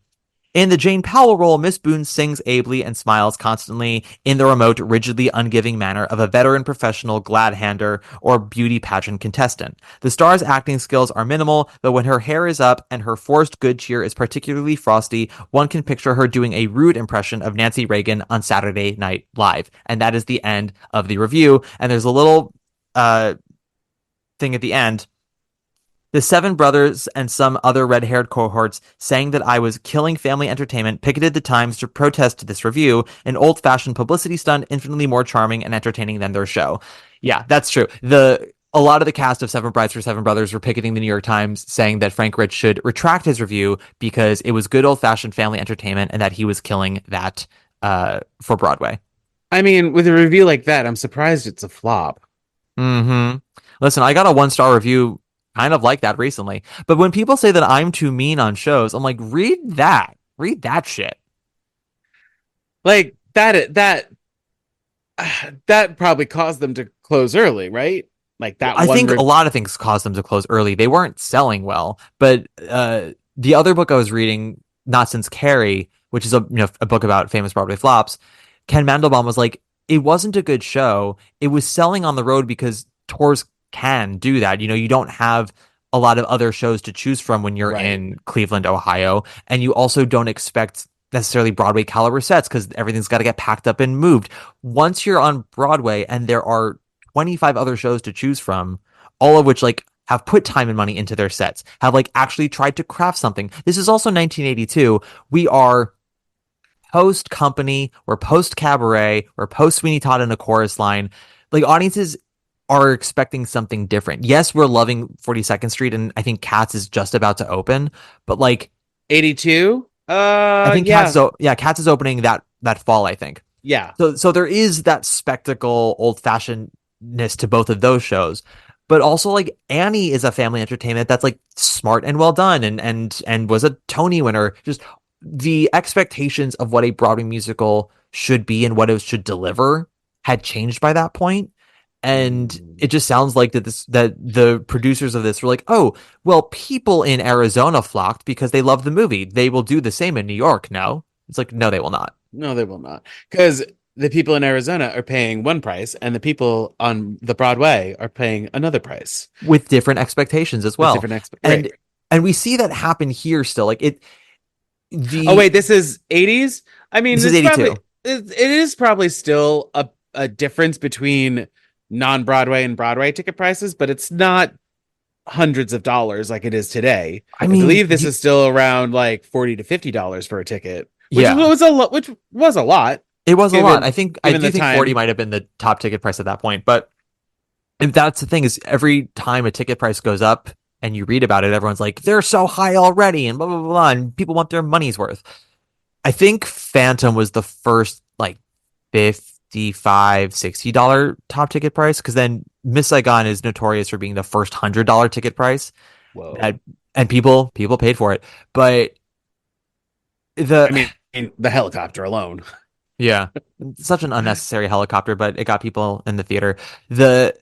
In the Jane Powell role, Miss Boone sings ably and smiles constantly in the remote, rigidly ungiving manner of a veteran professional glad-hander or beauty pageant contestant. The star's acting skills are minimal, but when her hair is up and her forced good cheer is particularly frosty, one can picture her doing a rude impression of Nancy Reagan on Saturday Night Live. And that is the end of the review. And there's a little thing at the end. The 7 brothers and some other red-haired cohorts saying that I was killing family entertainment picketed the Times to protest this review, an old-fashioned publicity stunt infinitely more charming and entertaining than their show. Yeah, that's true. A lot of the cast of 7 Brides for 7 Brothers were picketing the New York Times, saying that Frank Rich should retract his review because it was good old-fashioned family entertainment and that he was killing that for Broadway. I mean, with a review like that, I'm surprised it's a flop. Mm-hmm. Listen, I got a 1-star review kind of like that recently. But when people say that I'm too mean on shows, I'm like, read that shit. Like that probably caused them to close early, right? Like that. I think a lot of things caused them to close early. They weren't selling well, but the other book I was reading, Not Since Carrie, which is a book about famous Broadway flops, Ken Mandelbaum was like, it wasn't a good show. It was selling on the road because tours can do that. You don't have a lot of other shows to choose from when you're in Cleveland, Ohio, and you also don't expect necessarily Broadway caliber sets because everything's got to get packed up and moved. Once you're on Broadway and there are 25 other shows to choose from, all of which have put time and money into their sets, have actually tried to craft something. This is also 1982. We are post Company, we're post Cabaret, we're post Sweeney Todd in a chorus line. Audiences are expecting something different. Yes, we're loving 42nd Street, and I think Cats is just about to open, but 82? I think Cats is opening that fall, I think. Yeah. So there is that spectacle, old-fashionedness to both of those shows. But also Annie is a family entertainment that's smart and well done and was a Tony winner. Just the expectations of what a Broadway musical should be and what it should deliver had changed by that point. And it just sounds like that the producers of this were like, oh, well, people in Arizona flocked because they love the movie. They will do the same in New York. No, it's like, no, they will not. No, they will not. Because the people in Arizona are paying one price and the people on the Broadway are paying another price. With different expectations as well. Right. And we see that happen here still. Like oh, wait, this is 80s? I mean, this is 82. It is probably still a difference between non-Broadway and Broadway ticket prices, but it's not hundreds of dollars like it is today. I believe this is still around like $40 to $50 for a ticket, which was a lot. It was a lot. I think 40 might have been the top ticket price at that point. But if that's the thing, is every time a ticket price goes up and you read about it, everyone's like, they're so high already and blah, blah, blah, blah, and people want their money's worth. I think Phantom was the first like $55-$60 top ticket price, because then Miss Saigon is notorious for being the first $100 ticket price. Whoa. And people paid for it. But the helicopter alone. Yeah, such an unnecessary helicopter, but it got people in the theater. The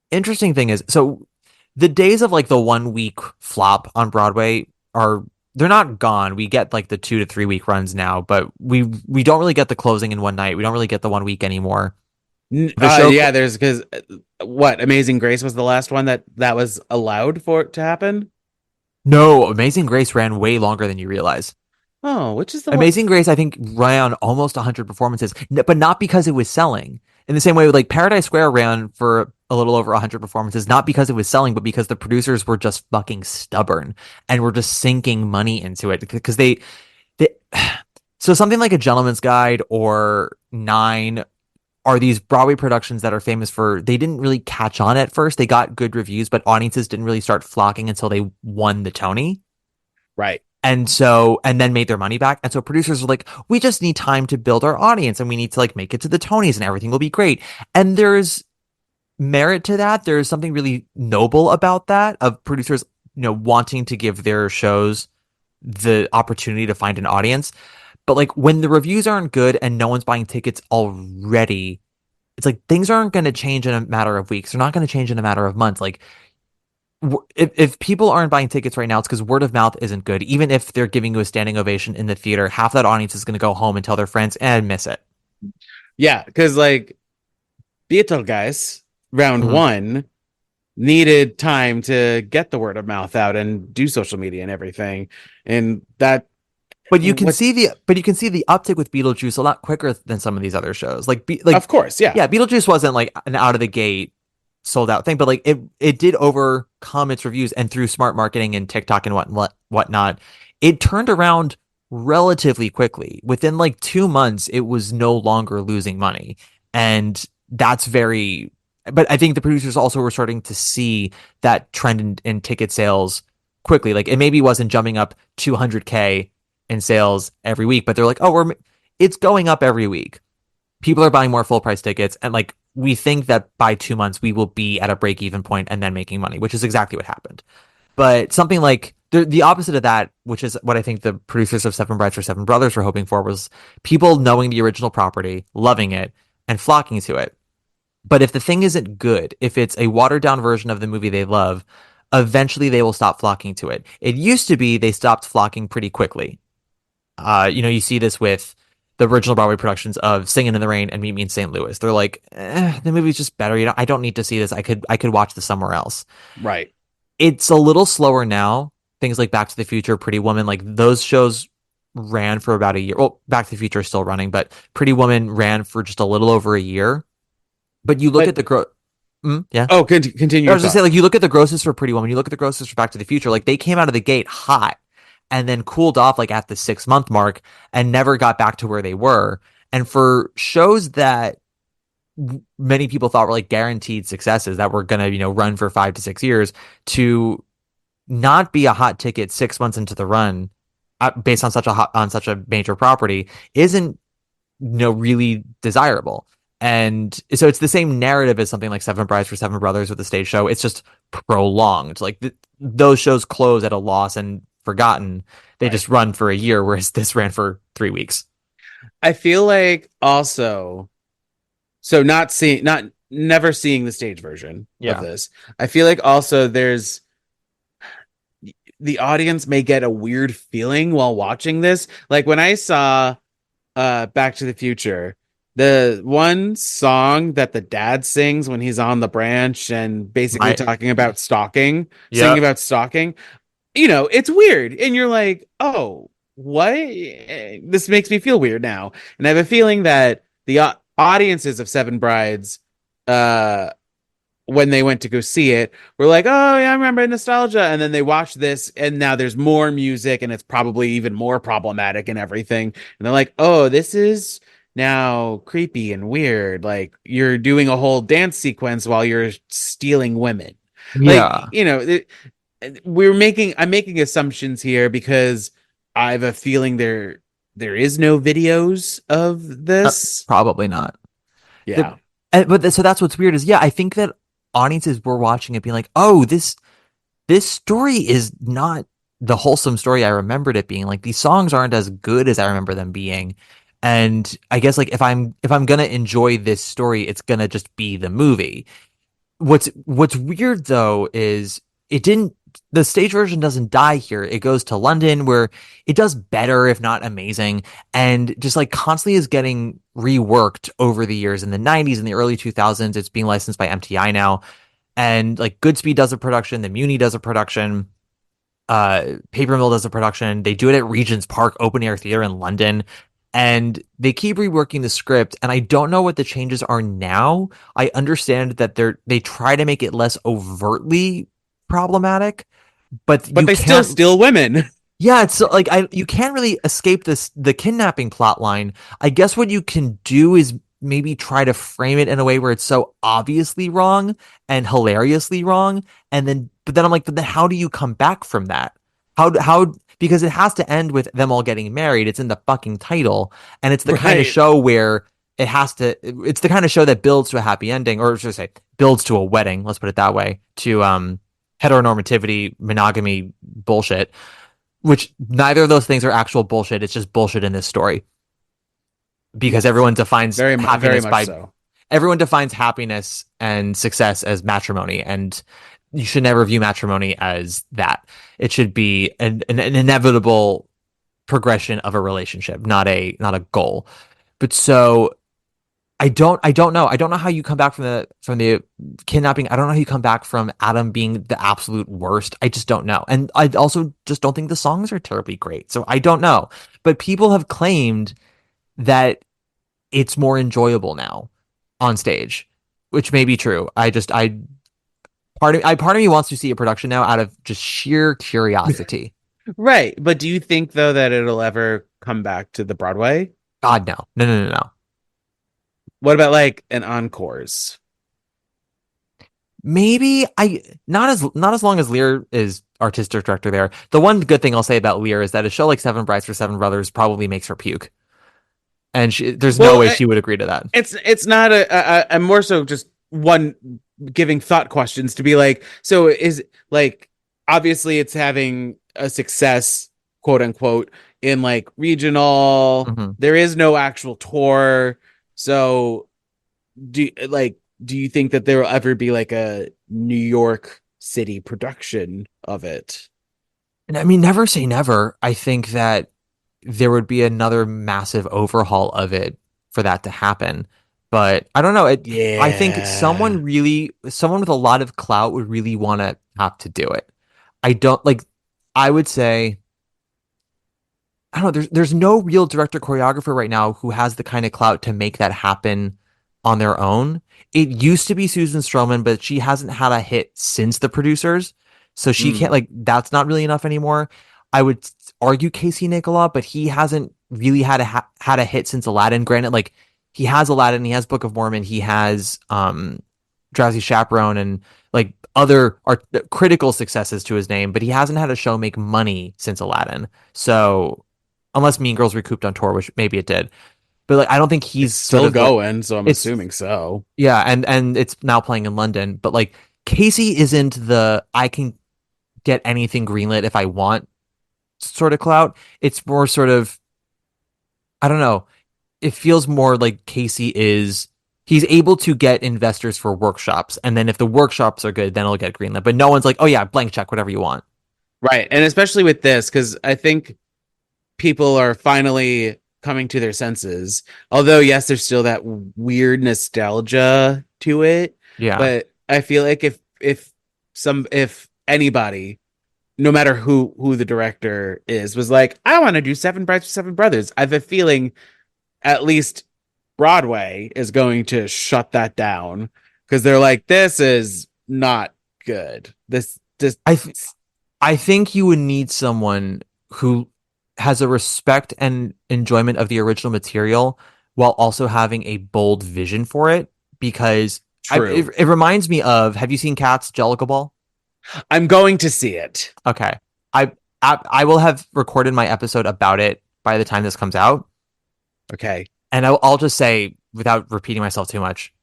interesting thing is, so the days of like the 1 week flop on Broadway they're not gone. We get like the 2 to 3 week runs now, but we don't really get the closing in one night. We don't really get the 1 week anymore. There's because Amazing Grace was the last one that was allowed for it to happen. No, Amazing Grace ran way longer than you realize. Oh, which is the Amazing Grace, I think, ran almost 100 performances, but not because it was selling. In the same way, like Paradise Square ran for a little over 100 performances, not because it was selling, but because the producers were just fucking stubborn and were just sinking money into it. Because they so something like A Gentleman's Guide or Nine are these Broadway productions that are famous for, they didn't really catch on at first. They got good reviews, but audiences didn't really start flocking until they won the Tony. Right. And then made their money back. And so producers were like, we just need time to build our audience and we need to like make it to the Tonys and everything will be great. And there's merit to that. There's something really noble about that, of producers, wanting to give their shows the opportunity to find an audience. But like when the reviews aren't good and no one's buying tickets already, it's like things aren't going to change in a matter of weeks. They're not going to change in a matter of months. Like, if people aren't buying tickets right now, it's because word of mouth isn't good. Even if they're giving you a standing ovation in the theater, half that audience is going to go home and tell their friends and miss it. Yeah, because like Beetlejuice round one needed time to get the word of mouth out and do social media and everything, and that. But you can see the uptick with Beetlejuice a lot quicker than some of these other shows. Like of course, yeah. Beetlejuice wasn't like an out of the gate sold out thing, but like it did overcome its reviews, and through smart marketing and TikTok and whatnot, it turned around relatively quickly. Within like 2 months, it was no longer losing money, and that's very. But I think the producers also were starting to see that trend in ticket sales quickly. Like it maybe wasn't jumping up 200K in sales every week, but they're like, oh, it's going up every week. People are buying more full price tickets, and like we think that by 2 months we will be at a break even point and then making money, which is exactly what happened. But something like the opposite of that, which is what I think the producers of Seven Brides for Seven Brothers were hoping for, was people knowing the original property, loving it, and flocking to it. But if the thing isn't good, if it's a watered down version of the movie they love, eventually they will stop flocking to it. It used to be they stopped flocking pretty quickly. You see this with the original Broadway productions of Singin' in the Rain and Meet Me in St. Louis. They're like, the movie's just better. I don't need to see this. I could watch this somewhere else. Right. It's a little slower now. Things like Back to the Future, Pretty Woman, like those shows ran for about a year. Well, Back to the Future is still running, but Pretty Woman ran for just a little over a year. But you look at the growth. Yeah. Oh, continue. I was just saying, like, you look at the grosses for Pretty Woman, you look at the grosses for Back to the Future, like they came out of the gate hot and then cooled off like at the 6-month mark and never got back to where they were. And for shows that many people thought were like guaranteed successes that were going to, run for 5 to 6 years, to not be a hot ticket 6 months into the run based on such a major property isn't, really desirable. And so it's the same narrative as something like Seven Brides for Seven Brothers with the stage show. It's just prolonged. Like those shows close at a loss and forgotten. They just run for a year, whereas this ran for 3 weeks. I feel like also So not never seeing the stage version of Yeah. this. I feel like also the audience may get a weird feeling while watching this. Like when I saw Back to the Future, the one song that the dad sings when he's on the branch and basically My talking about stalking, singing yeah. about stalking, it's weird. And you're like, oh, what? This makes me feel weird now. And I have a feeling that the audiences of Seven Brides, uh, when they went to go see it, were like, oh, yeah, I remember nostalgia. And then they watched this, and now there's more music, and it's probably even more problematic and everything. And they're like, oh, this is now creepy and weird. Like, you're doing a whole dance sequence while you're stealing women. Like, Yeah. I'm making assumptions here because I have a feeling there is no videos of this. Probably not. Yeah. So that's what's weird is, yeah, I think that audiences were watching it being like, oh, this story is not the wholesome story I remembered it being. Like, these songs aren't as good as I remember them being. And I guess, like, if I'm gonna enjoy this story, it's gonna just be the movie. What's weird though is the stage version doesn't die here. It goes to London, where it does better, if not amazing, and just like constantly is getting reworked over the years. In the 90s and the early 2000s, it's being licensed by MTI now. And like Goodspeed does a production, the Muni does a production, Paper Mill does a production. They do it at Regent's Park Open Air Theater in London. And they keep reworking the script, and I don't know what the changes are now. I understand that they try to make it less overtly problematic, but But you they still can't. steal women. Yeah, it's like you can't really escape the kidnapping plot line. I guess what you can do is maybe try to frame it in a way where it's so obviously wrong and hilariously wrong, and then but then I'm like, but then how do you come back from that? How because it has to end with them all getting married. It's in the fucking title, and it's the kind of Right. show where it's the kind of show that builds to a happy ending, or should I say builds to a wedding, let's put it that way, to heteronormativity, monogamy bullshit, which neither of those things are actual bullshit. It's just bullshit in this story because Yes. everyone defines Very happiness much by so. everyone defines happiness and success as matrimony, and you should never view matrimony as that. It should be an inevitable progression of a relationship, not a goal. But so I don't know. I don't know how you come back from the kidnapping. I don't know how you come back from Adam being the absolute worst. I just don't know. And I also just don't think the songs are terribly great. So I don't know. But people have claimed that it's more enjoyable now on stage, which may be true. Part of me wants to see a production now out of just sheer curiosity. Right. But do you think though that it'll ever come back to the Broadway? God, no. No, no, no, no. What about like an encores? Maybe I not as long as Lear is artistic director there. The one good thing I'll say about Lear is that a show like Seven Brides for Seven Brothers probably makes her puke, and there's no Well, way she would agree to that. it's not I'm more so just one giving thought questions to be like, so is like obviously it's having a success, quote unquote, in like regional. Mhm. There is no actual tour. So do you think that there will ever be like a New York City production of it? And I mean, never say never. I think that there would be another massive overhaul of it for that to happen. But I don't know. I think Yeah. someone with a lot of clout would really want to have to do it. I don't like, I would say, I don't know, there's no real director choreographer right now who has the kind of clout to make that happen on their own. It used to be Susan Stroman, but she hasn't had a hit since the producers. So she can't, Mm. like, that's not really enough anymore. I would argue Casey Nicola, but he hasn't really had a hit since Aladdin. Granted, like, he has Aladdin, he has Book of Mormon, he has Drowsy Chaperone, and like other critical successes to his name, but he hasn't had a show make money since Aladdin. So unless Mean Girls recouped on tour, which maybe it did, but like I don't think he's It's sort still of like, going, so I'm it's assuming so. yeah, and it's now playing in London. But like Casey isn't the I can get anything greenlit if I want sort of clout. It's more sort of, I don't know. It feels more like Casey is he's able to get investors for workshops, and then if the workshops are good, then it'll get greenlit. But no one's like, oh yeah, blank check, whatever you want. Right. And especially with this, because I think people are finally coming to their senses. Although, yes, there's still that weird nostalgia to it. Yeah. But I feel like if anybody, no matter who the director is, was like, I want to do Seven Brides for Seven Brothers, I have a feeling at least Broadway is going to shut that down because they're like, this is not good. This I think you would need someone who has a respect and enjoyment of the original material while also having a bold vision for it, because it reminds me of, have you seen Cats Jellicle Ball? I'm going to see it. Okay. I will have recorded my episode about it by the time this comes out. Okay. And I'll just say, without repeating myself too much,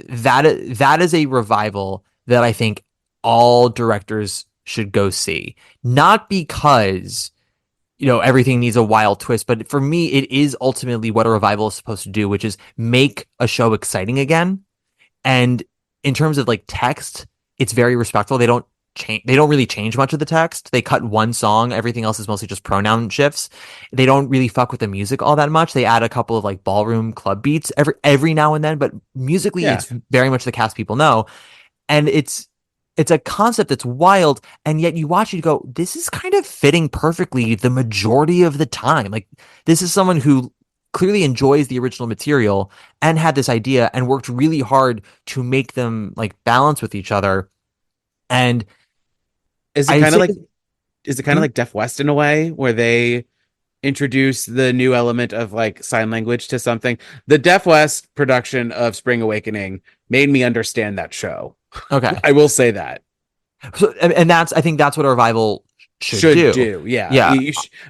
that is a revival that I think all directors should go see. Not because, everything needs a wild twist, but for me, it is ultimately what a revival is supposed to do, which is make a show exciting again. And in terms of like text, it's very respectful. They don't really change much of the text. They cut one song. Everything else is mostly just pronoun shifts. They don't really fuck with the music all that much. They add a couple of like ballroom club beats every now and then, but musically it's very much the cast people know. And it's a concept that's wild, and yet you watch it, you go, this is kind of fitting perfectly the majority of the time. Like, this is someone who clearly enjoys the original material and had this idea and worked really hard to make them like balance with each other. And is it kind of like Deaf West in a way, where they introduce the new element of like sign language to something? The Deaf West production of Spring Awakening made me understand that show. Okay. I will say that. So, and I think that's what a revival should do. Yeah. Yeah.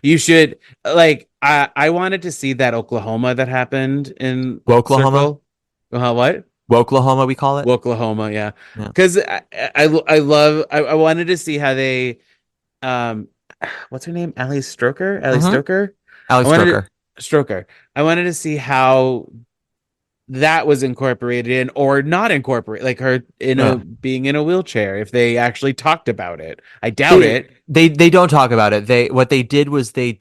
You should, like, I wanted to see that Oklahoma that happened in Oklahoma. What? Woklahoma, we call it. Woklahoma, yeah. Because I wanted to see how they, what's her name? Ali Stroker? Ali Stoker? Ali Stroker. I wanted to see how that was incorporated in or not incorporated, like her being in a wheelchair, if they actually talked about it. I doubt it. They don't talk about it. What they did was they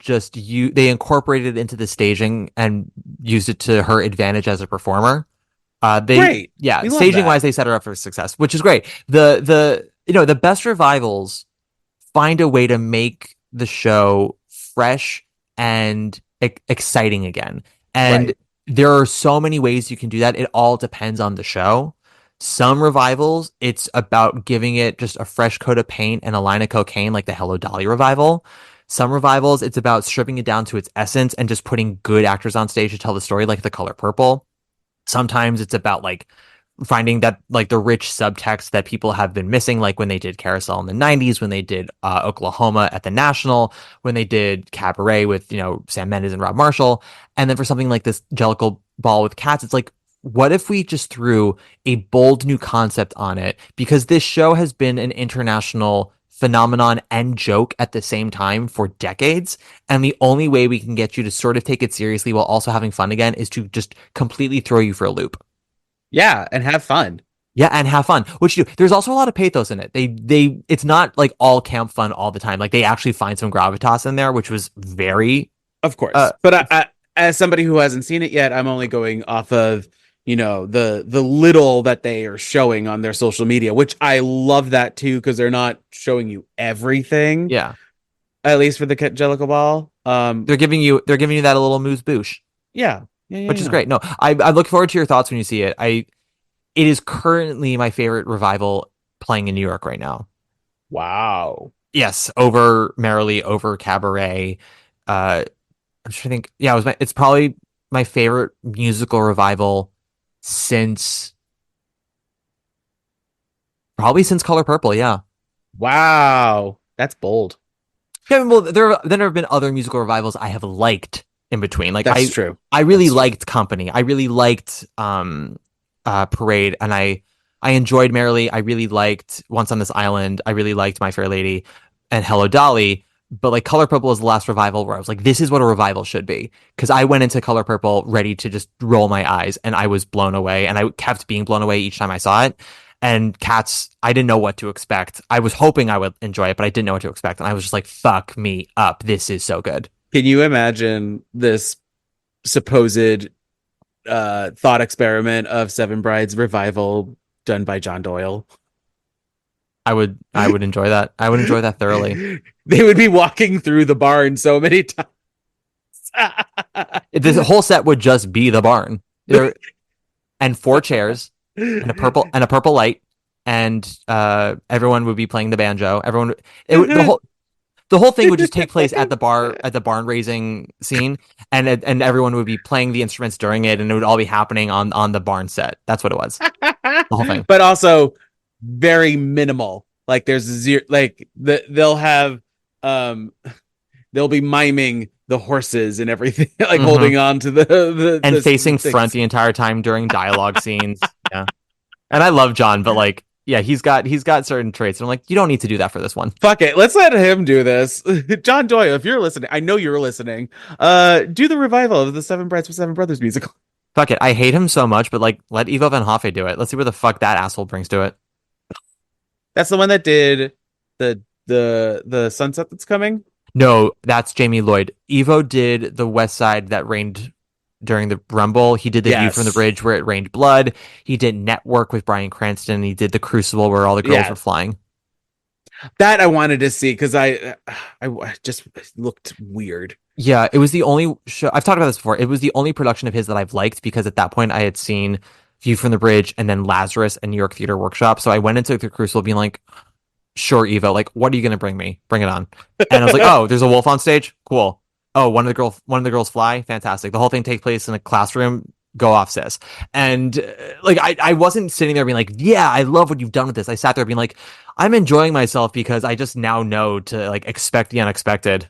incorporated it into the staging and used it to her advantage as a performer. Great. Yeah, staging wise, they set her up for success, which is great. The best revivals find a way to make the show fresh and exciting again. And there are so many ways you can do that. It all depends on the show. Some revivals, it's about giving it just a fresh coat of paint and a line of cocaine, like the Hello Dolly revival. Some revivals, it's about stripping it down to its essence and just putting good actors on stage to tell the story, like The Color Purple. Sometimes it's about like finding that like the rich subtext that people have been missing, like when they did Carousel in the 90s, when they did Oklahoma at the National, when they did Cabaret with, Sam Mendes and Rob Marshall. And then for something like this Jellicle Ball with Cats, it's like, what if we just threw a bold new concept on it? Because this show has been an international phenomenon and joke at the same time for decades. And the only way we can get you to sort of take it seriously while also having fun again is to just completely throw you for a loop. Yeah, and have fun. Yeah, and have fun, which you do. There's also a lot of pathos in it. It's not like all camp fun all the time. Like, they actually find some gravitas in there, which was very... Of course. But I, as somebody who hasn't seen it yet, I'm only going off of, the little that they are showing on their social media, which I love that too, because they're not showing you everything. Yeah. At least for the Jellicle Ball. They're giving you that a little moose boosh. Yeah. Which is great. No, I look forward to your thoughts when you see it. It is currently my favorite revival playing in New York right now. Wow. Yes, over Merrily, over Cabaret. I'm trying to think. Yeah, it's probably my favorite musical revival since Color Purple. Yeah. Wow, that's bold. Yeah, well, there have been other musical revivals I have liked in between. Like, that's true. I really liked Company. I really liked Parade, and I enjoyed Merrily. I really liked Once on This Island. I really liked My Fair Lady and Hello Dolly. But like Color Purple is the last revival where I was like, this is what a revival should be. Because I went into Color Purple ready to just roll my eyes, and I was blown away, and I kept being blown away each time I saw it. And Cats, I didn't know what to expect. I was hoping I would enjoy it, but I didn't know what to expect. And I was just like, fuck me up. This is so good. Can you imagine this supposed thought experiment of Seven Brides revival done by John Doyle? I would enjoy that. I would enjoy that thoroughly. They would be walking through the barn so many times. This whole set would just be the barn. And 4 chairs and a purple light, and everyone would be playing the banjo. The whole thing would just take place at the barn raising scene, and everyone would be playing the instruments during it, and it would all be happening on the barn set. That's what it was. The whole thing. But also very minimal. Like there's zero, like they'll be miming the horses and everything, like holding on to the facing front the entire time during dialogue scenes. Yeah. And I love John, but like, yeah, he's got certain traits. And I'm like, you don't need to do that for this one. Fuck it. Let's let him do this. John Doyle, if you're listening, I know you're listening. Do the revival of the Seven Brides for Seven Brothers musical. Fuck it. I hate him so much, but like, let Ivo Van Hoffe do it. Let's see where the fuck that asshole brings to it. That's the one that did the Sunset That's Coming? No, that's Jamie Lloyd. Ivo did the West Side that rained during the Rumble. He did the View from the Bridge where it rained blood. He did Network with Bryan Cranston. He did the Crucible where all the girls were flying. That I wanted to see because I just looked weird. Yeah, it was the only show. I've talked about this before. It was the only production of his that I've liked because at that point I had seen View from the Bridge and then Lazarus and New York Theater Workshop. So I went into the Crucible being like, sure, Evo, like, what are you going to bring me? Bring it on. And I was like, oh, there's a wolf on stage? Cool. Oh, one of the girls fly? Fantastic. The whole thing takes place in a classroom. Go off, sis. And like, I wasn't sitting there being like, yeah, I love what you've done with this. I sat there being like, I'm enjoying myself because I just now know to like expect the unexpected.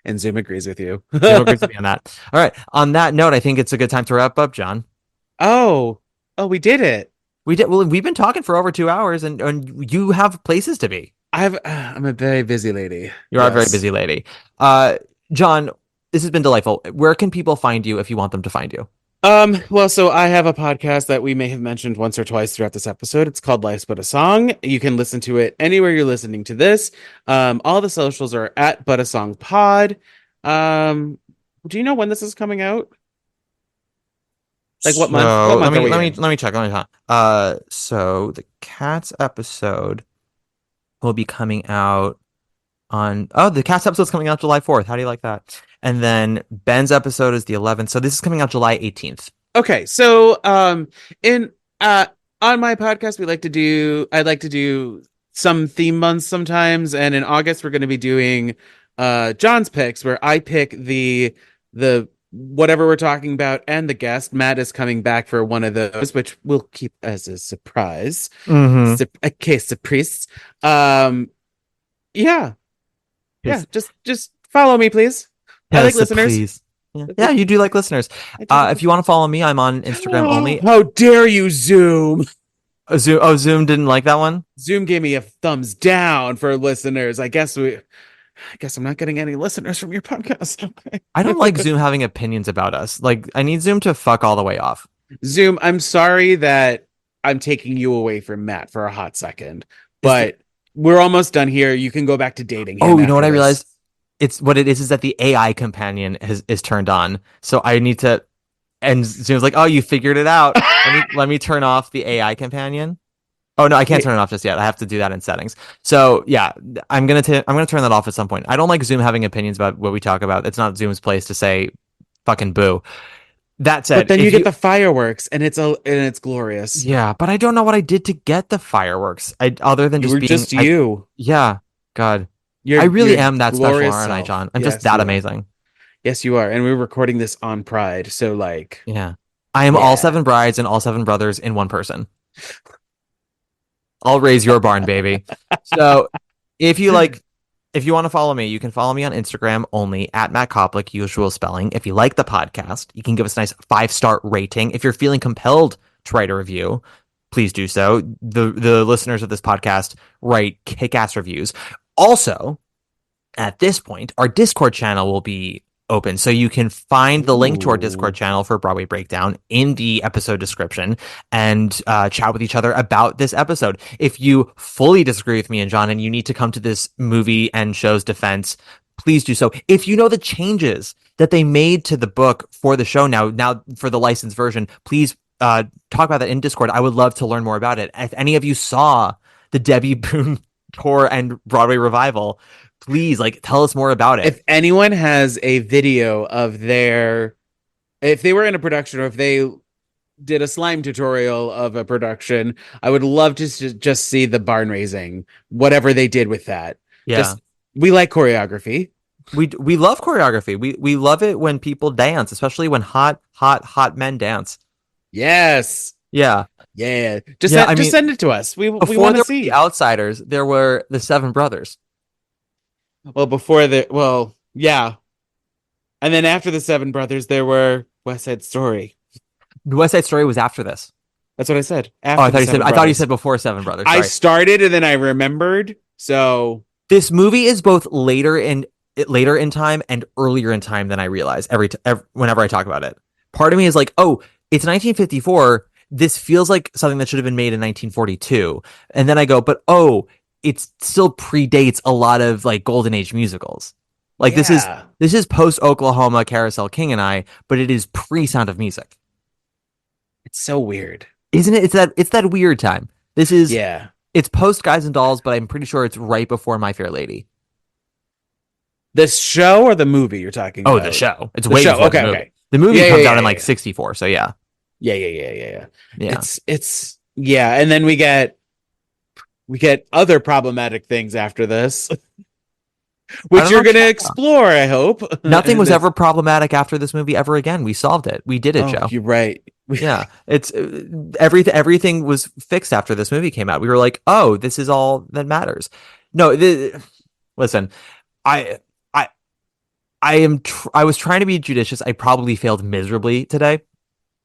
And Zoom agrees with you. Zoom agrees with me on that. All right. On that note, I think it's a good time to wrap up, John. Oh, we did it. We did. Well, we've been talking for over 2 hours, and you have places to be. I'm a very busy lady. You are a very busy lady. John, this has been delightful. Where can people find you if you want them to find you? Well, so I have a podcast that we may have mentioned once or twice throughout this episode. It's called Life's But a Song. You can listen to it anywhere you're listening to this. All the socials are at But a Song Pod. Do you know when this is coming out? Like what month? Let me check. So the Cats episode will be coming out on the Cats episode's coming out July 4th. How do you like that? And then Ben's episode is the 11th. So this is coming out July 18th. Okay. So on my podcast I'd like to do some theme months sometimes, and in August we're going to be doing John's picks, where I pick the whatever we're talking about and the guest. Matt is coming back for one of those, which we'll keep as a surprise. A case surprise. Yeah. Just follow me, please. I like listeners. Please. Yeah, you do like listeners. If you want to follow me, I'm on Instagram only. How dare you, Zoom? Zoom didn't like that one? Zoom gave me a thumbs down for listeners. I guess I'm not getting any listeners from your podcast. I don't like Zoom having opinions about us. Like, I need Zoom to fuck all the way off. Zoom, I'm sorry that I'm taking you away from Matt for a hot second, but we're almost done here. You can go back to dating him. Oh, you know what I realized? It's what it is that the AI companion is turned on. So I need to, and Zoom's like, oh, you figured it out. let me turn off the AI companion. Oh no, I can't turn it off just yet. I have to do that in settings. So yeah, I'm gonna turn that off at some point. I don't like Zoom having opinions about what we talk about. It's not Zoom's place to say fucking boo. That said, but then you get the fireworks, and it's glorious. Yeah, but I don't know what I did to get the fireworks. Other than just being you. Yeah, God, I really am that special, aren't I, John? I'm just that amazing. Yes, you are. And we're recording this on Pride, so like, yeah, I am all 7 brides and all 7 brothers in one person. I'll raise your barn, baby. So if you want to follow me, you can follow me on Instagram only at Matt Koplik, usual spelling. If you like the podcast, you can give us a nice 5-star rating. If you're feeling compelled to write a review, please do so. The listeners of this podcast write kick-ass reviews. Also, at this point, our Discord channel will be open. So you can find the link to our Discord channel for Broadway Breakdown in the episode description and chat with each other about this episode. If you fully disagree with me and John and you need to come to this movie and show's defense, please do so. If you know the changes that they made to the book for the show now for the licensed version, please talk about that in Discord. I would love to learn more about it. If any of you saw the Debbie Boone tour and Broadway revival, please tell us more about it. If anyone has a video of if they were in a production or if they did a slime tutorial of a production, I would love to just see the barn raising, whatever they did with that. Yeah. We like choreography. We love choreography. We love it when people dance, especially when hot men dance. Yes. Yeah. Yeah. Just send it to us. We want to see. The Outsiders, there were the Seven Brothers. Well, yeah. And then after the Seven Brothers, there were West Side Story. West Side Story was after this. That's what I said. I thought you said before Seven Brothers. Sorry. I started and then I remembered. So this movie is both later in time and earlier in time than I realize whenever I talk about it. Part of me is like, oh, it's 1954. This feels like something that should have been made in 1942. And then I go, but it still predates a lot of Golden Age musicals. This is post Oklahoma Carousel King and I, but it is pre Sound of Music. It's so weird, isn't it? It's that weird time. It's post Guys and Dolls, but I'm pretty sure it's right before My Fair Lady. The show or the movie you're talking about? Oh, the show. It's way before the movie. Okay. The movie comes out in 64. So yeah. Yeah. It's and then we get other problematic things after this, which you're going to explore, I hope. Nothing was ever problematic after this movie ever again. We solved it. We did it, Joe. You're right. Yeah. It's everything was fixed after this movie came out. We were like, oh, this is all that matters. No, listen, I was trying to be judicious. I probably failed miserably today.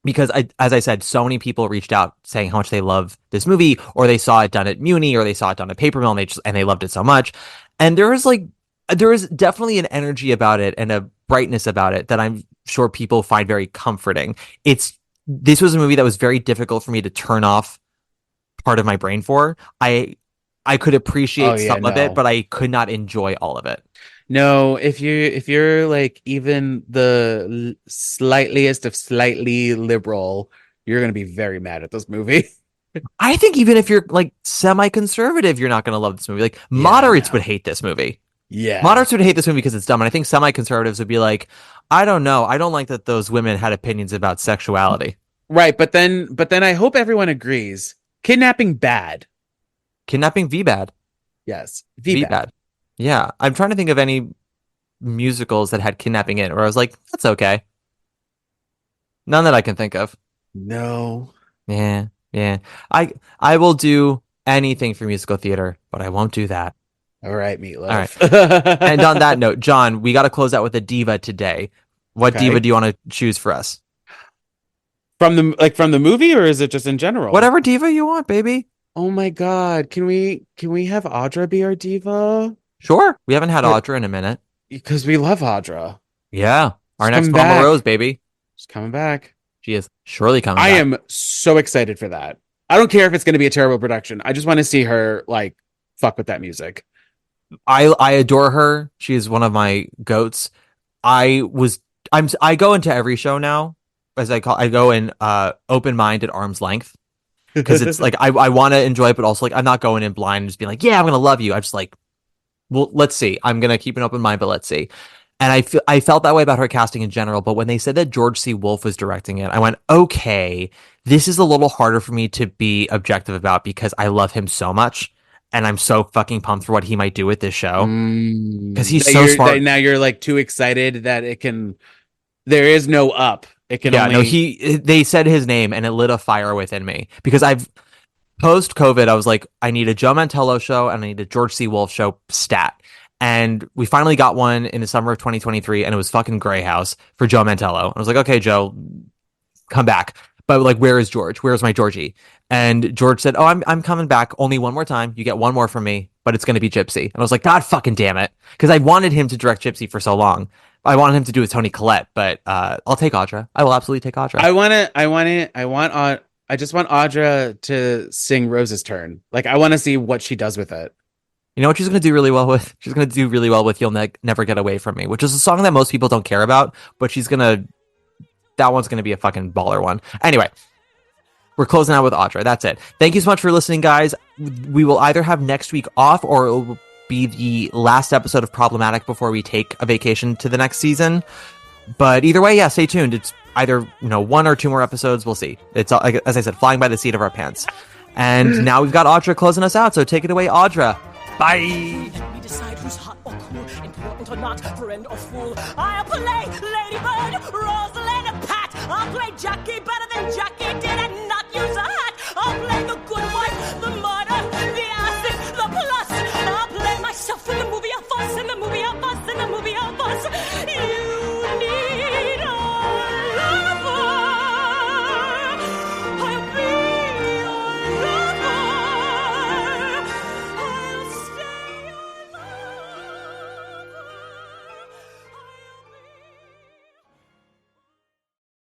Because as I said, so many people reached out saying how much they love this movie, or they saw it done at Muni, or they saw it done at Paper Mill, and they loved it so much. And there is definitely an energy about it and a brightness about it that I'm sure people find very comforting. This was a movie that was very difficult for me to turn off part of my brain for. I could appreciate some of it, but I could not enjoy all of it. No, if you're even the slightliest of slightly liberal, you're going to be very mad at this movie. I think even if you're semi-conservative, you're not going to love this movie. Moderates would hate this movie. Yeah. Moderates would hate this movie because it's dumb. And I think semi-conservatives would be like, I don't know. I don't like that those women had opinions about sexuality. Right. But then I hope everyone agrees. Kidnapping bad. Kidnapping V bad. Yes. V bad. Yeah, I'm trying to think of any musicals that had kidnapping in it where I was like, that's okay. None that I can think of. No. Yeah. I will do anything for musical theater, but I won't do that. All right, Meatloaf. All right. And on that note, John, we got to close out with a diva today. What diva do you want to choose for us? From the movie, or is it just in general? Whatever diva you want, baby. Oh my God. Can we have Audra be our diva? Sure. We haven't had Audra in a minute. Because we love Audra. Yeah. Our next Mama Rose, baby. She's coming back. She is surely coming back. I am so excited for that. I don't care if it's going to be a terrible production. I just want to see her fuck with that music. I adore her. She is one of my goats. I go into every show now, I go in open mind at arm's length. Because it's I want to enjoy it, but also I'm not going in blind and just being like, yeah, I'm gonna love you. I'm just well, let's see. I'm going to keep an open mind, but let's see. And I felt that way about her casting in general. But when they said that George C. Wolfe was directing it, I went, okay, this is a little harder for me to be objective about because I love him so much. And I'm so fucking pumped for what he might do with this show. Because he's so smart. Now you're too excited that there is no up. It can they said his name and it lit a fire within me. Because post-COVID, I was like, I need a Joe Mantello show and I need a George C. Wolfe show stat. And we finally got one in the summer of 2023, and it was fucking Grey House for Joe Mantello. I was like, okay, Joe, come back. But where is George? Where's my Georgie? And George said, oh, I'm coming back only one more time. You get one more from me, but it's going to be Gypsy. And I was like, God fucking damn it. Because I wanted him to direct Gypsy for so long. I wanted him to do with Toni Collette, but I'll take Audra. I will absolutely take Audra. I just want Audra to sing Rose's Turn. Like, I want to see what she does with it. You know what she's going to do really well with? She's going to do really well with You'll Never Get Away From Me, which is a song that most people don't care about, but that one's going to be a fucking baller one. Anyway, we're closing out with Audra. That's it. Thank you so much for listening, guys. We will either have next week off or it will be the last episode of Problematic before we take a vacation to the next season. But either way, yeah, stay tuned. It's either, 1 or 2 more episodes. We'll see. It's, as I said, flying by the seat of our pants. And now we've got Audra closing us out. So take it away, Audra. Bye. Let me decide who's hot or cool, important or not, friend or fool. I'll play Ladybird, Rosalind, and Pat. I'll play Jackie better than Jackie did, and not